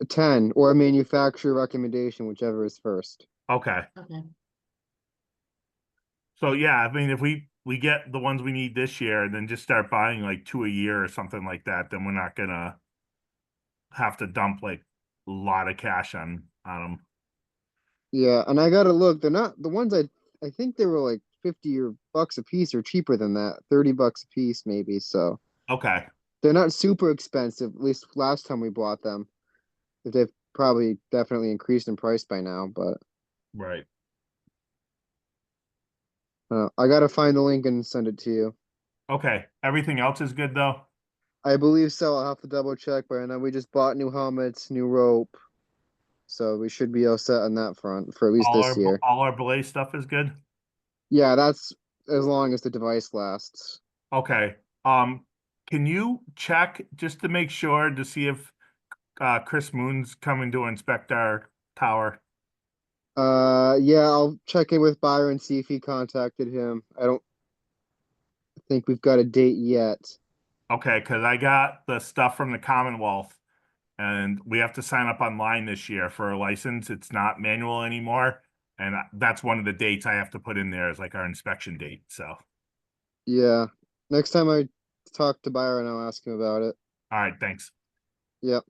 10 or a manufacturer recommendation, whichever is first. Okay. Okay. So yeah, I mean, if we get the ones we need this year and then just start buying like 2 a year or something like that, then we're not gonna have to dump like a lot of cash on them. Yeah, and I gotta look. They're not the ones I think they were like 50 or bucks a piece or cheaper than that, 30 bucks a piece maybe. So Okay. they're not super expensive. At least last time we bought them. They've probably definitely increased in price by now, but Right. I gotta find the link and send it to you. Okay. Everything else is good though? I believe so. I'll have to double check, but I know we just bought new helmets, new rope, so we should be all set on that front for at least this year. All our Blaze stuff is good? Yeah, that's as long as the device lasts. Okay. Can you check just to make sure to see if Chris Moon's coming to inspect our tower? Yeah, I'll check in with Byron, see if he contacted him. I don't think we've got a date yet. Okay, because I got the stuff from the Commonwealth and we have to sign up online this year for a license. It's not manual anymore. And that's one of the dates I have to put in there is like our inspection date. So, Yeah. Next time I talk to Byron, I'll ask him about it. all right, thanks. Yep.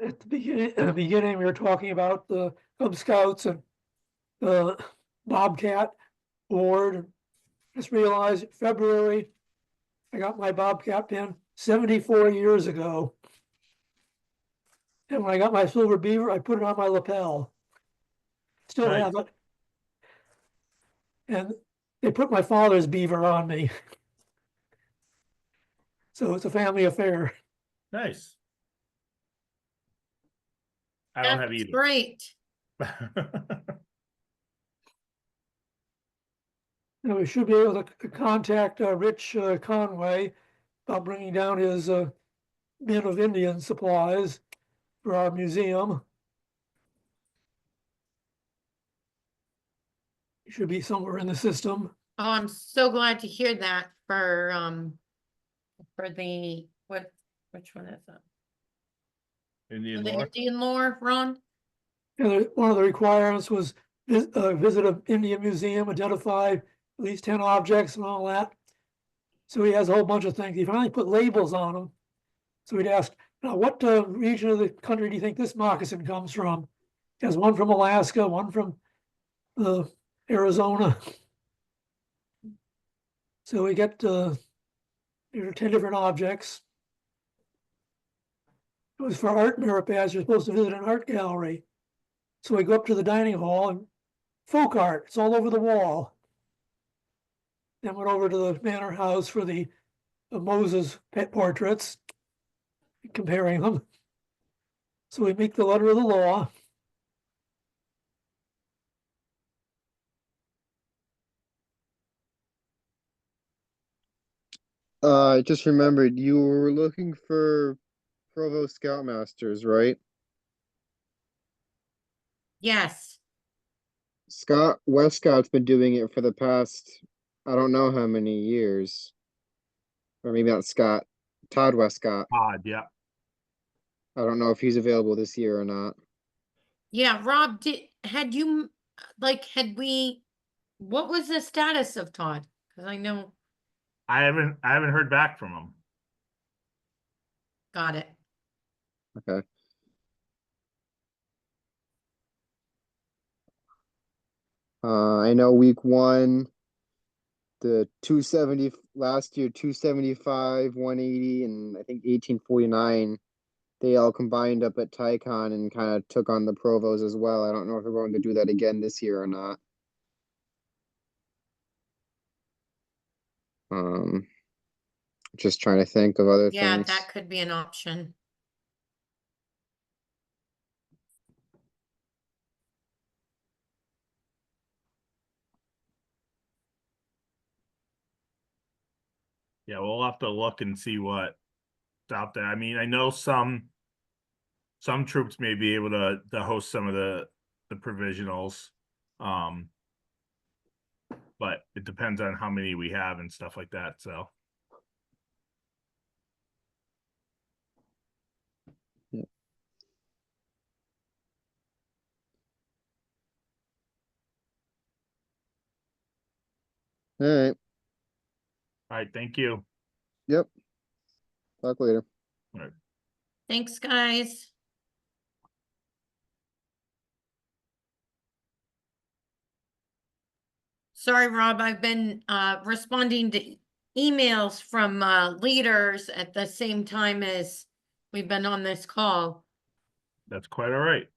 At the beginning, we were talking about the Cub Scouts and the Bobcat Award. Just realized February, I got my Bobcat pin 74 years ago. And when I got my silver beaver, I put it on my lapel. Still Nice. have it. And they put my father's beaver on me. So it's a family affair. Nice. I don't have That's either. great. And we should be able to contact Rich Conway about bringing down his bin of Indian supplies for our museum. It should be somewhere in the system. Oh, I'm so glad to hear that for the, which one is that? Indian For the lore. Indian lore, Ron? And one of the requirements was visit an Indian museum, identify at least 10 objects and all that. So he has a whole bunch of things. He finally put labels on them. So we'd ask, now what region of the country do you think this moccasin comes from? He has one from Alaska, one from Arizona. So we get there are 10 different objects. It was for art merit badge. You're supposed to visit an art gallery. So we go up to the dining hall and folk art. It's all over the wall. Then went over to the manor house for the Moses pet portraits, comparing them. So we make the letter of the law. I just remembered you were looking for Provost Scoutmasters, right? Yes. Scott Westcott's been doing it for the past, I don't know how many years. Or maybe not Scott, Todd Westcott. Odd, yeah. I don't know if he's available this year or not. Yeah, Rob, had we, what was the status of Todd? Because I know, I haven't heard back from him. got it. Okay. I know week one, the 270 last year, 275, 180, and I think 1849. They all combined up at Tycon and kind of took on the Provos as well. I don't know if they're going to do that again this year or not. Just trying to think of other Yeah, things. that could be an option. Yeah, we'll have to look and see what's out there. I mean, I know some troops may be able to host some of the provisionals. But it depends on how many we have and stuff like that. So Yeah. All right. all right, thank you. Yep. Talk later. All right. Thanks, guys. Sorry, Rob, I've been responding to emails from leaders at the same time as we've been on this call. That's quite all right.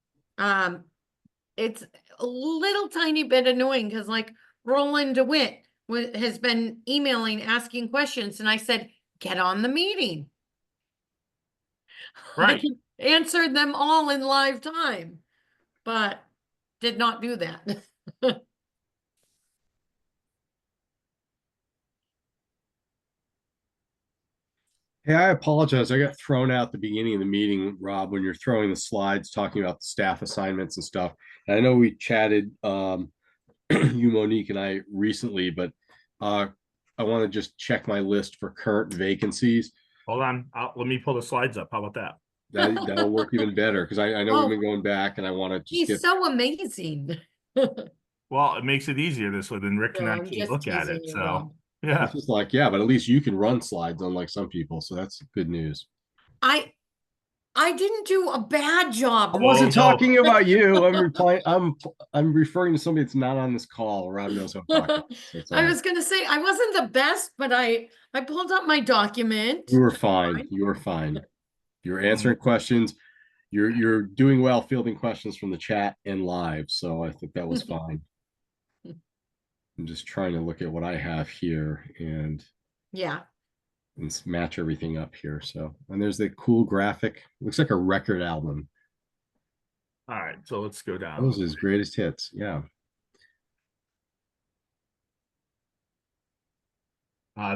It's a little tiny bit annoying because like Roland DeWitt has been emailing, asking questions, and I said, get on the meeting. Right. I answered them all in live time, but did not do that. Hey, I apologize. I got thrown out at the beginning of the meeting, Rob, when you're throwing the slides talking about the staff assignments and stuff. And I know we chatted, you, Monique, and I recently, but I want to just check my list for current vacancies. Hold on. Let me pull the slides up. How about that? That'll work even better because I know we've been going back and I want to just He's get. so amazing. Well, it makes it easier this way, then Rick can No, I'm actually just look at teasing it. you, So Rob. yeah, It's just like, yeah, but at least you can run slides unlike some people. So that's good news. I didn't do a bad job. I wasn't Oh, no. talking about you. I'm replying. I'm referring to somebody that's not on this call. Rob knows who I'm talking about. That's I all. was gonna say I wasn't the best, but I pulled up my document. You were fine. You were fine. You're answering questions. You're doing well fielding questions from the chat and live. So I think that was fine. I'm just trying to look at what I have here and Yeah. match everything up here. So, and there's the cool graphic. Looks like a record album. All right, so let's go down. Those is greatest hits. Yeah.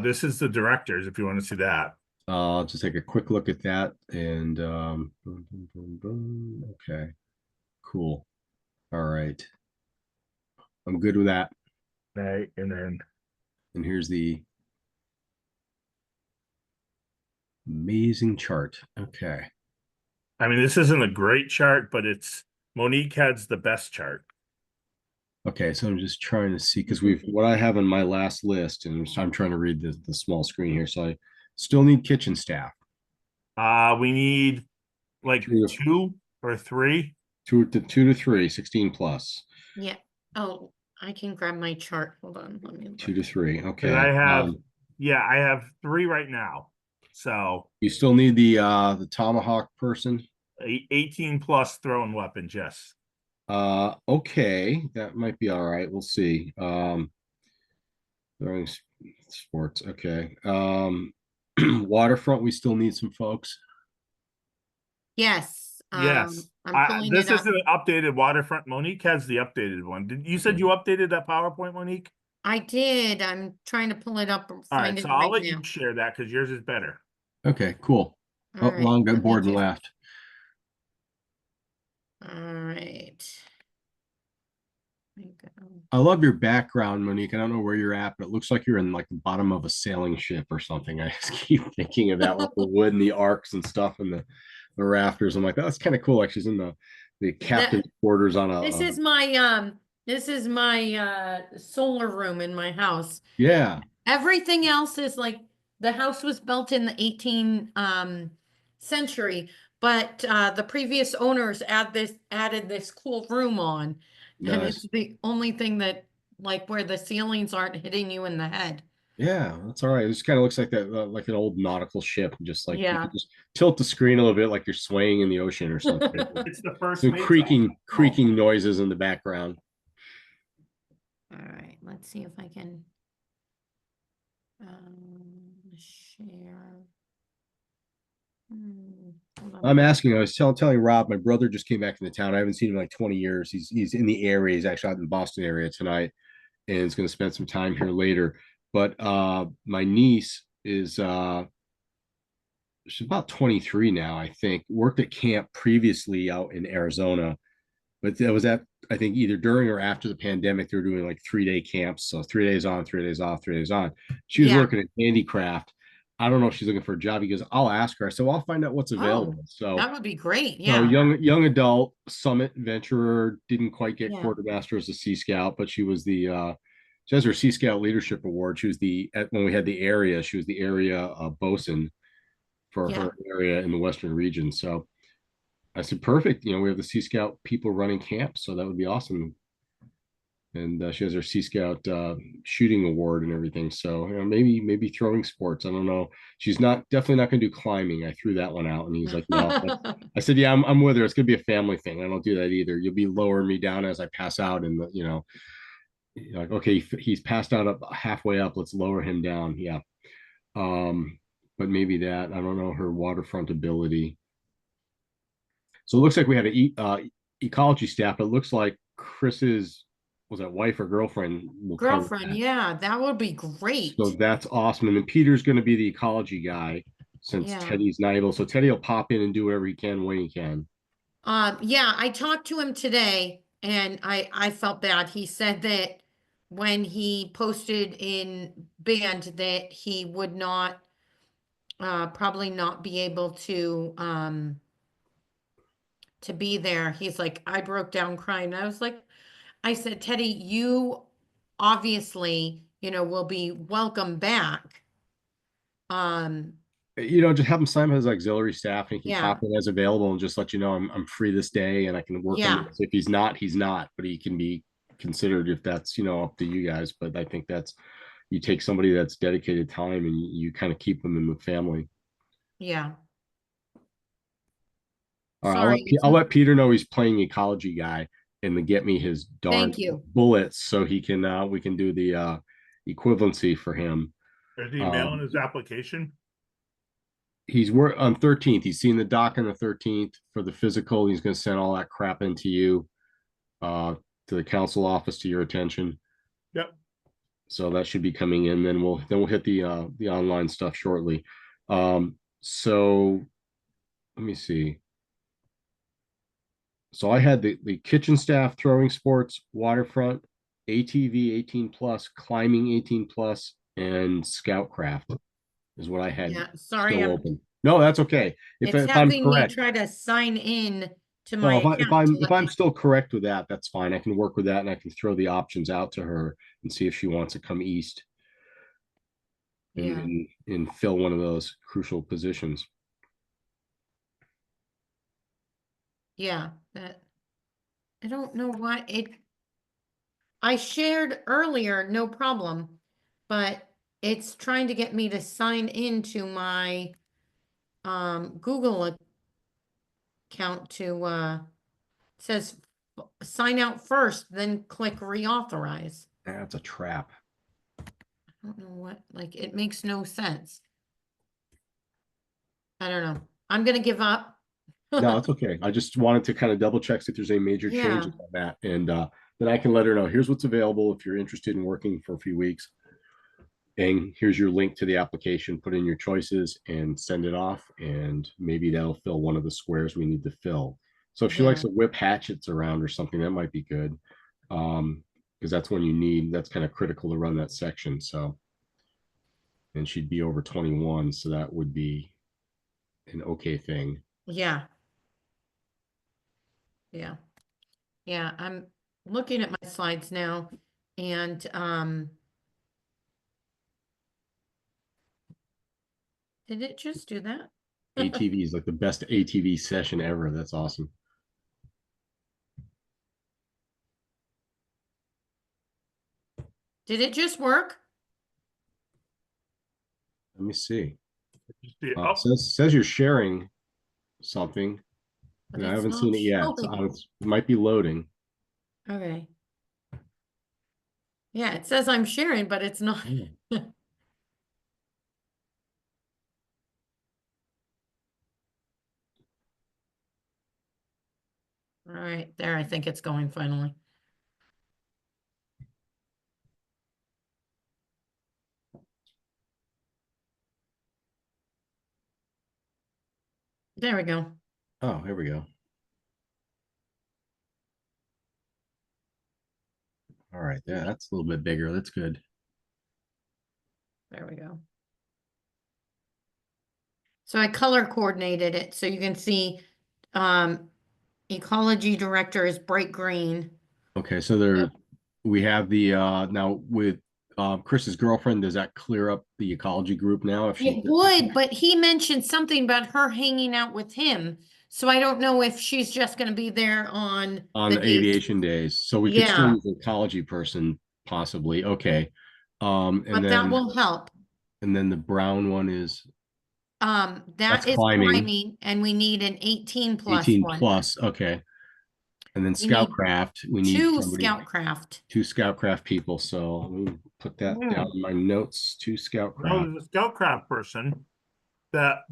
This is the directors, if you want to see that. I'll just take a quick look at that and boom, boom, boom, boom. Okay, cool. All right. I'm good with that. Okay, and then And here's the amazing chart. Okay. I mean, this isn't a great chart, but it's Monique has the best chart. Okay, so I'm just trying to see because we've what I have on my last list, and I'm trying to read the small screen here. So I still need kitchen staff. We need like Two. 2 or 3. 2 to 3, 16 plus. Yeah. Oh, I can grab my chart. Hold on. Let me 2 to 3. Okay. I have, yeah, I have 3 right now. So you still need the tomahawk person. 18 plus throwing weapons, yes. Okay, that might be all right. We'll see. Throwing sports. Okay. Waterfront, we still need some folks. Yes. Yes. I'm pulling This it up. isn't an updated waterfront. Monique has the updated one. Did you said you updated that PowerPoint, Monique? I did. I'm trying to pull it up and All find right, it so I'll right let now. you share that because yours is better. Okay, cool. All Oh, right, Long got let me bored and just- left. All right. There you go. I love your background, Monique. I don't know where you're at, but it looks like you're in like the bottom of a sailing ship or something. I just keep thinking of that with the wood and the arcs and stuff and the rafters. I'm like, that's kind of cool. Like she's in the captain's quarters on a. This is my solar room in my house. Yeah. Everything else is like the house was built in the 18 century, but the previous owners added this cool room on. And Nice. it's the only thing that like where the ceilings aren't hitting you in the head. Yeah, that's all right. It just kind of looks like that, like an old nautical ship. Just like you Yeah. can just tilt the screen a little bit, like you're swaying in the ocean or something. It's the first Some mate creaking noises in the background. All right, let's see if I can share. Hold on. I'm asking. I was telling Rob, my brother just came back into town. I haven't seen him in like 20 years. He's in the area. He's actually out in the Boston area tonight, and is going to spend some time here later. But my niece is she's about 23 now, I think. Worked at camp previously out in Arizona, but that was at I think either during or after the pandemic. They were doing like 3-day camps, so 3 days on, 3 days off, 3 days on. She was Yeah. working at handicraft. I don't know if she's looking for a job. He goes, I'll ask her. So I'll find out what's available. So that would be great. so Yeah. young adult summit venturer, didn't quite get Yeah. quartermaster as a Sea Scout, but she was the she has her Sea Scout leadership award. She was when we had the area, she was the area bosun for Yeah. her area in the Western region. So I said, perfect. We have the Sea Scout people running camp, so that would be awesome. And she has her Sea Scout shooting award and everything. So maybe throwing sports. I don't know. She's definitely not going to do climbing. I threw that one out, and he's like, no. I said, yeah, I'm with her. It's going to be a family thing. I don't do that either. You'll be lowering me down as I pass out, and like, okay, he's passed out up halfway up. Let's lower him down. Yeah. But maybe that. I don't know her waterfront ability. So it looks like we had an ecology staff. It looks like Chris's was that wife or girlfriend will cover Girlfriend, that. yeah, that would be great. So that's awesome. And then Peter's going to be the ecology guy since Yeah. Teddy's not able. So Teddy will pop in and do whatever he can when he can. Yeah, I talked to him today and I felt bad. He said that when he posted in band that he would not probably not be able to be there. He's like, I broke down crying. I was like, I said, Teddy, you obviously, will be welcome back. Just have him sign up as auxiliary staff, and he can Yeah. pop in as available and just let you know I'm free this day and I can work Yeah. on this. If he's not, he's not, but he can be considered if that's up to you guys. But I think that's you take somebody that's dedicated time and you kind of keep them in the family. Yeah. All right, Sorry, I'll let Peter know he's playing ecology guy and to get me his darn Thank you. bullets so he can we can do the equivalency for him. Is he mailing his application? He's on 13th. He's seeing the doc on the 13th for the physical. He's going to send all that crap into you, to the council office, to your attention. Yep. So that should be coming in. Then we'll hit the online stuff shortly. So let me see. So I had the kitchen staff, throwing sports, waterfront, ATV 18 plus, climbing 18 plus, and Scoutcraft is what I had Yeah, sorry, still open. No, that's okay. it's If I'm having me correct, try to sign in to no, my if account to let I'm me. still correct with that, that's fine. I can work with that, and I can throw the options out to her and see if she wants to come east Yeah, and fill one of those crucial positions. yeah, that, I don't know why I shared earlier, no problem, but it's trying to get me to sign into my Google account to says sign out first, then click reauthorize. That's a trap. I don't know what, like, it makes no sense. I don't know. I'm gonna give up. No, it's okay. I just wanted to kind of double check if there's any major Yeah. changes on that. And then I can let her know, here's what's available if you're interested in working for a few weeks. And here's your link to the application, put in your choices and send it off. And maybe that'll fill one of the squares we need to fill. So if she likes Yeah. to whip hatchets around or something, that might be good. Because that's when you need, that's kind of critical to run that section. So, and she'd be over 21. So that would be an okay thing. Yeah. Yeah. Yeah, I'm looking at my slides now and did it just do that? ATV is like the best ATV session ever. That's awesome. Did it just work? Let me see. Oh, Says you're sharing something. But I it's haven't not seen it yet. showing. It might be loading. Okay. Yeah, it says I'm sharing, but it's not. All right, there, I think it's going finally. There we go. Oh, here we go. All right, yeah, that's a little bit bigger. That's good. There we go. So I color coordinated it so you can see ecology director is bright green. Okay, so we have the now with Chris's girlfriend. Does that clear up the ecology group now? If she It would, but he mentioned something about her hanging out with him. So I don't know if she's just going to be there on on the the date. aviation days, so we could still Yeah, use an ecology person possibly. Okay, and but that then will help. the brown one is That that's is climbing. climbing, and we need an 18 plus 18 one. plus. Okay, and then We need Scoutcraft. We need two somebody. Scoutcraft. Two Scoutcraft people. So let me put that down in my notes. Two Scoutcraft. no, there's a Scoutcraft person. That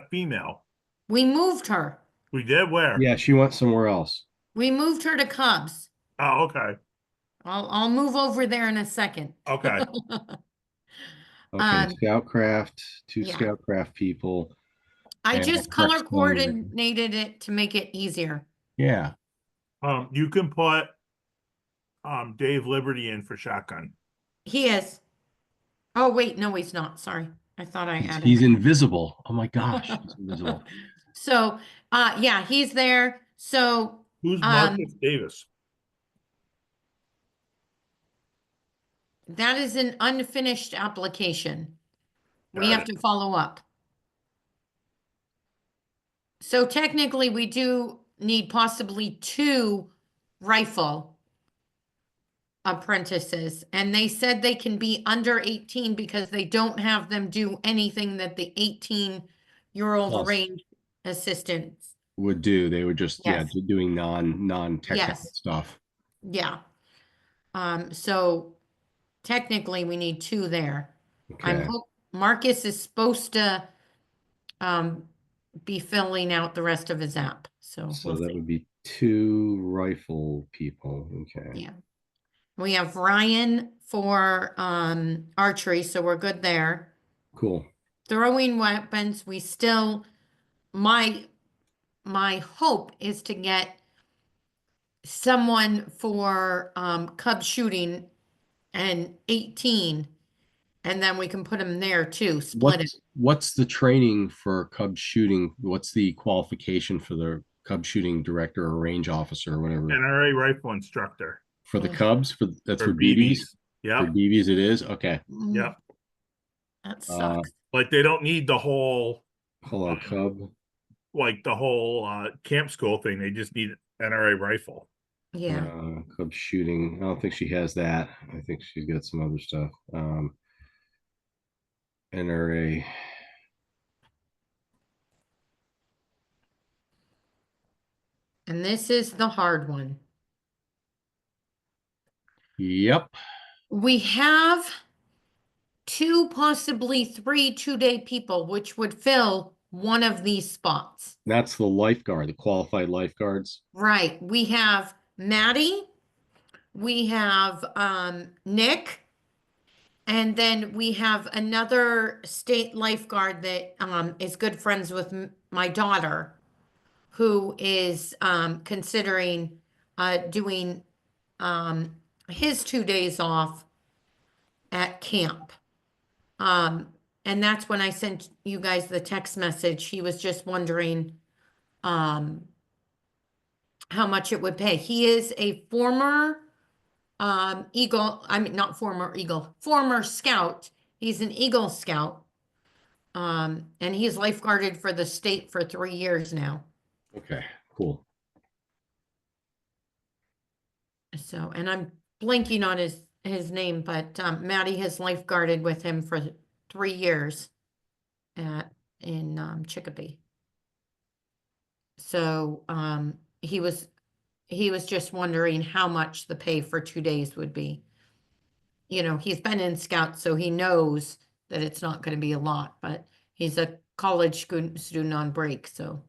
female. We moved her. We did where? Yeah, she went somewhere else. We moved her to Cubs. Oh, okay. I'll move over there in a second. Okay. Okay, Scoutcraft, two yeah. Scoutcraft people. I and just correct color spelling there. coordinated it to make it easier. Yeah. You can put Dave Liberty in for shotgun. He is. Oh wait, no, he's not. Sorry. I thought I added. He's invisible. Oh my gosh, he's invisible. So yeah, he's there. So who's Marcus Davis? That is an unfinished application. We Got have it. to follow up. So technically we do need possibly 2 rifle apprentices, and they said they can be under 18 because they don't have them do anything that the 18-year-old Plus. range assistants. Would do. They would just Yes. doing non-technical Yes. stuff. Yeah. So technically we need 2 there. Okay. Marcus is supposed to be filling out the rest of his app. So So we'll that see. would be 2 rifle people. Okay. Yeah. We have Ryan for archery, so we're good there. Cool. Throwing weapons, we still, my hope is to get someone for cub shooting and 18, and then we can put them there too, split it. What's the training for cub shooting? What's the qualification for the cub shooting director or range officer or whatever? NRA rifle instructor. For the cubs? That's for BBs. BBs? Yeah. For BBs it is? Okay. Yep. That sucks. Like they don't need the whole Hold on, cub. Like the whole camp school thing. They just need NRA rifle. Yeah. Cub shooting. I don't think she has that. I think she's got some other stuff. NRA. And this is the hard one. Yep. We have 2, possibly 3 2-day people, which would fill one of these spots. That's the lifeguard, the qualified lifeguards. Right. We have Maddie, we have Nick, and then we have another state lifeguard that is good friends with my daughter, who is considering doing his 2 days off at camp. And that's when I sent you guys the text message. He was just wondering how much it would pay. He is a former Eagle, I mean, not former Eagle, former Scout. He's an Eagle Scout. And he's lifeguarded for the state for 3 years now. Okay, cool. So, and I'm blanking on his name, but Maddie has lifeguarded with him for 3 years in Chicopee. So he was just wondering how much the pay for 2 days would be. You know, he's been in Scout, so he knows that it's not going to be a lot, but he's a college student on break, so.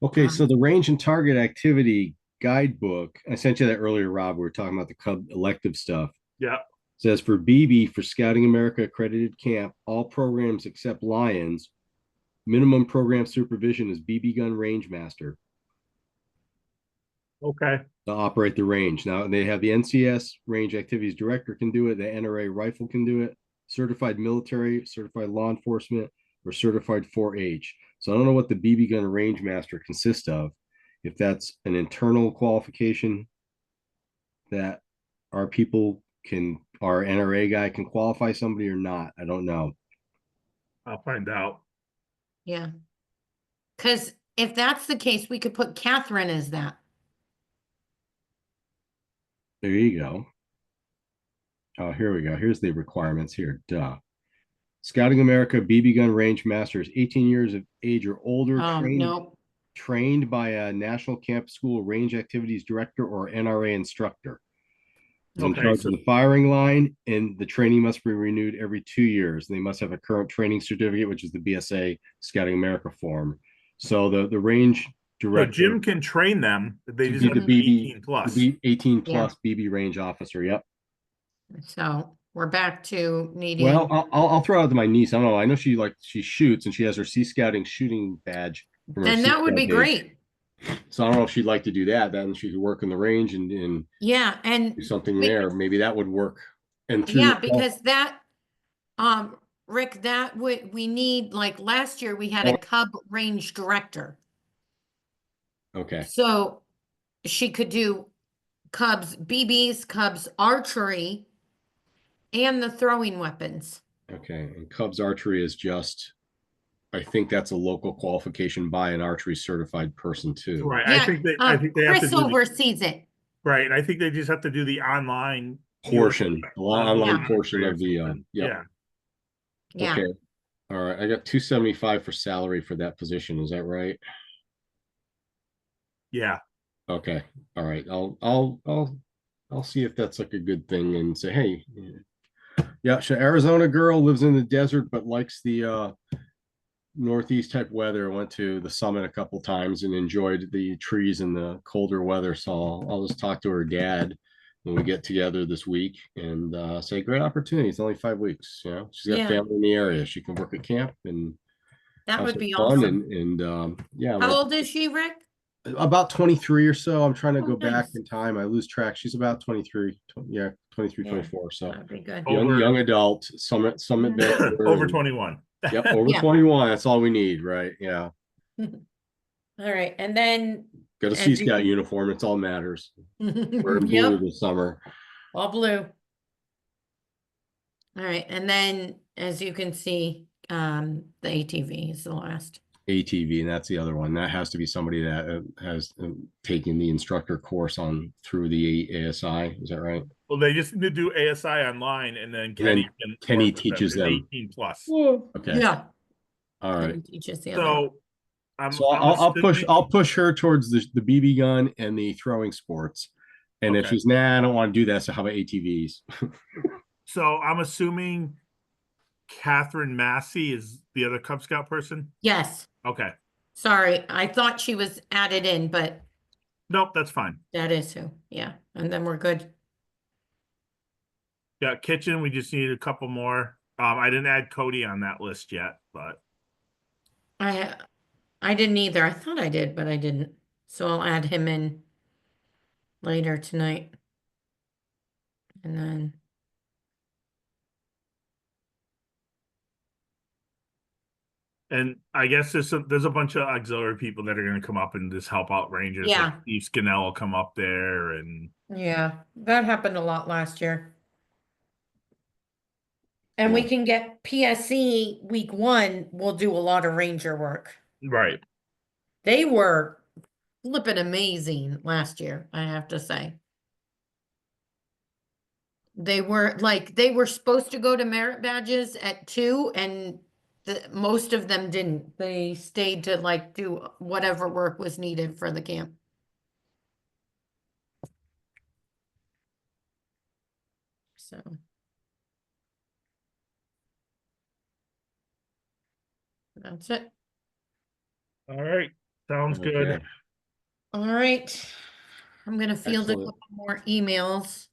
Okay, so the range and target activity guidebook, I sent you that earlier, Rob. We were talking about the Cub elective stuff. Yeah. Says for BB, for Scouting America accredited camp, all programs except Lions, minimum program supervision is BB gun range master Okay. to operate the range. Now they have the NCS range activities director can do it. The NRA rifle can do it. Certified military, certified law enforcement, or certified 4-H. So I don't know what the BB gun range master consists of. If that's an internal qualification that our people can, our NRA guy can qualify somebody or not, I don't know. I'll find out. Yeah. Because if that's the case, we could put Catherine as that. There you go. Oh, here we go. Here's the requirements here. Duh. Scouting America BB gun range master is 18 years of age or older, trained by a national camp school range activities director or NRA instructor. Is in charge of the firing line, and the training must be renewed every 2 years. They must have a current training certificate, which is the BSA Scouting America form. So the range director. So Jim can train them. They just have the to be BB 18 plus. 18 plus BB range officer. Yep. So we're back to needing. Well, I'll throw out to my niece. I don't know. I know she shoots and she has her Sea Scouting shooting badge. Then that would be great. So I don't know if she'd like to do that. Then she could work in the range and yeah, and do something there. Maybe that would work. And yeah, because that, Rick, that we need, like last year we had a Cub range director. Okay. So she could do Cubs BBs, Cubs archery, and the throwing weapons. Okay, and Cubs archery is just, I think that's a local qualification by an archery certified person too. Right. Yeah, I think they have to Chris do oversees it. Right. And I think they just have to do the online portion, the online portion of the Yeah. Okay. All right. I got 275 for salary for that position. Is that right? Yeah. Okay. All right. I'll see if that's like a good thing and say, hey, yeah, so Arizona girl lives in the desert but likes the northeast type weather. Went to the summit a couple times and enjoyed the trees and the colder weather. So I'll just talk to her dad when we get together this week and say, great opportunity. It's only 5 weeks. You know, she's got Yeah. family in the area. She can work at camp and That have would some be fun. awesome. And yeah, How old is she, Rick? about 23 or so. I'm trying to Oh, go back nice. in time. I lose track. She's about 23. Yeah, 23, Yeah, 24. So that'd be good. young adult, some adventure. Over and- 21. Yep, over Yeah. 21. That's all we need, right? Yeah. All right, and then Got a as Sea you Scout can- uniform. It's all matters. We're in Yep. blue this summer. All blue. All right, and then as you can see, the ATV is the last. ATV, and that's the other one. That has to be somebody that has taken the instructor course on through the ASI. Is that right? Well, they just need to do ASI online, and then then Kenny work with teaches them. 18 plus. Okay. Yeah. All right. Kenny teaches the other. So So I'll push her towards the BB gun and the throwing sports. And if Okay. she's I don't want to do that. So how about ATVs? So I'm assuming Catherine Massey is the other Cub Scout person. Yes. Okay. Sorry, I thought she was added in, but Nope, that's fine. that is who. Yeah, and then we're good. Yeah, kitchen. We just need a couple more. I didn't add Cody on that list yet, but I didn't either. I thought I did, but I didn't. So I'll add him in later tonight. And then and I guess there's a bunch of auxiliary people that are going to come up and just help out rangers. Yeah. Like Steve Scannell will come up there, and yeah, that happened a lot last year. And we can get PSE week 1, we'll do a lot of ranger work. right. They were flipping amazing last year, I have to say. They were supposed to go to merit badges at 2, and most of them didn't. They stayed to do whatever work was needed for the camp. So. That's it. All right. Sounds good. Okay. All right. I'm gonna field a Excellent. couple more emails.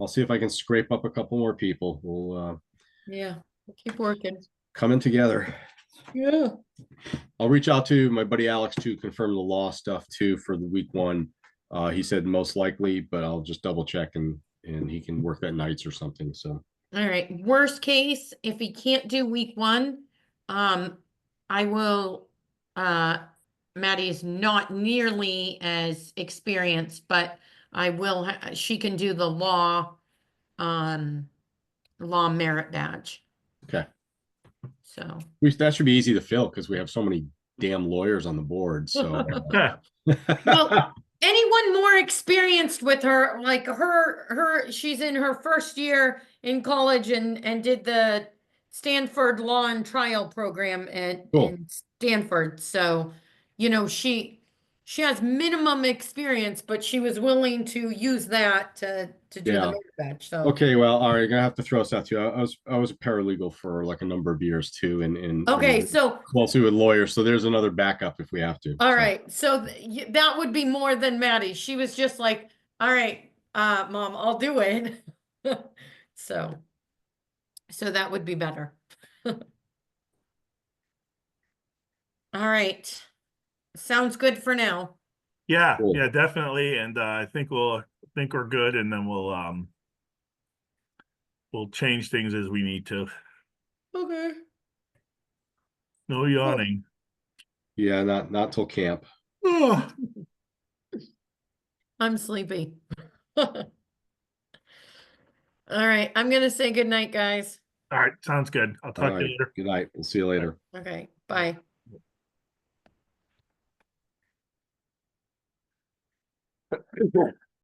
I'll see if I can scrape up a couple more people. We'll Yeah, we'll keep working. coming together. Yeah. I'll reach out to my buddy Alex to confirm the law stuff too for the week 1. He said most likely, but I'll just double check and he can work at nights or something. So All right. Worst case, if he can't do week 1, I will, Maddie's not nearly as experienced, but I will, she can do the law merit badge. okay. So. That should be easy to fill because we have so many damn lawyers on the board. So Well, anyone more experienced with her, like she's in her first year in college and did the Stanford Law and Trial program in Stanford. So, she has minimum experience, but she was willing to use that to do the merit badge. So okay, well, all right, you're gonna have to throw us out too. I was a paralegal for like a number of years too, and okay, so closely with lawyers. So there's another backup if we have to. all right, so that would be more than Maddie. She was just like, all right, Mom, I'll do it. So that would be better. All right. Sounds good for now. Yeah, Cool. yeah, definitely. And I think we're good, and then we'll change things as we need to. Okay. No yawning. Yeah, not till camp. I'm sleepy. All right, I'm gonna say good night, guys. All right, sounds good. I'll talk to you later. Good night. We'll see you later. Okay, bye.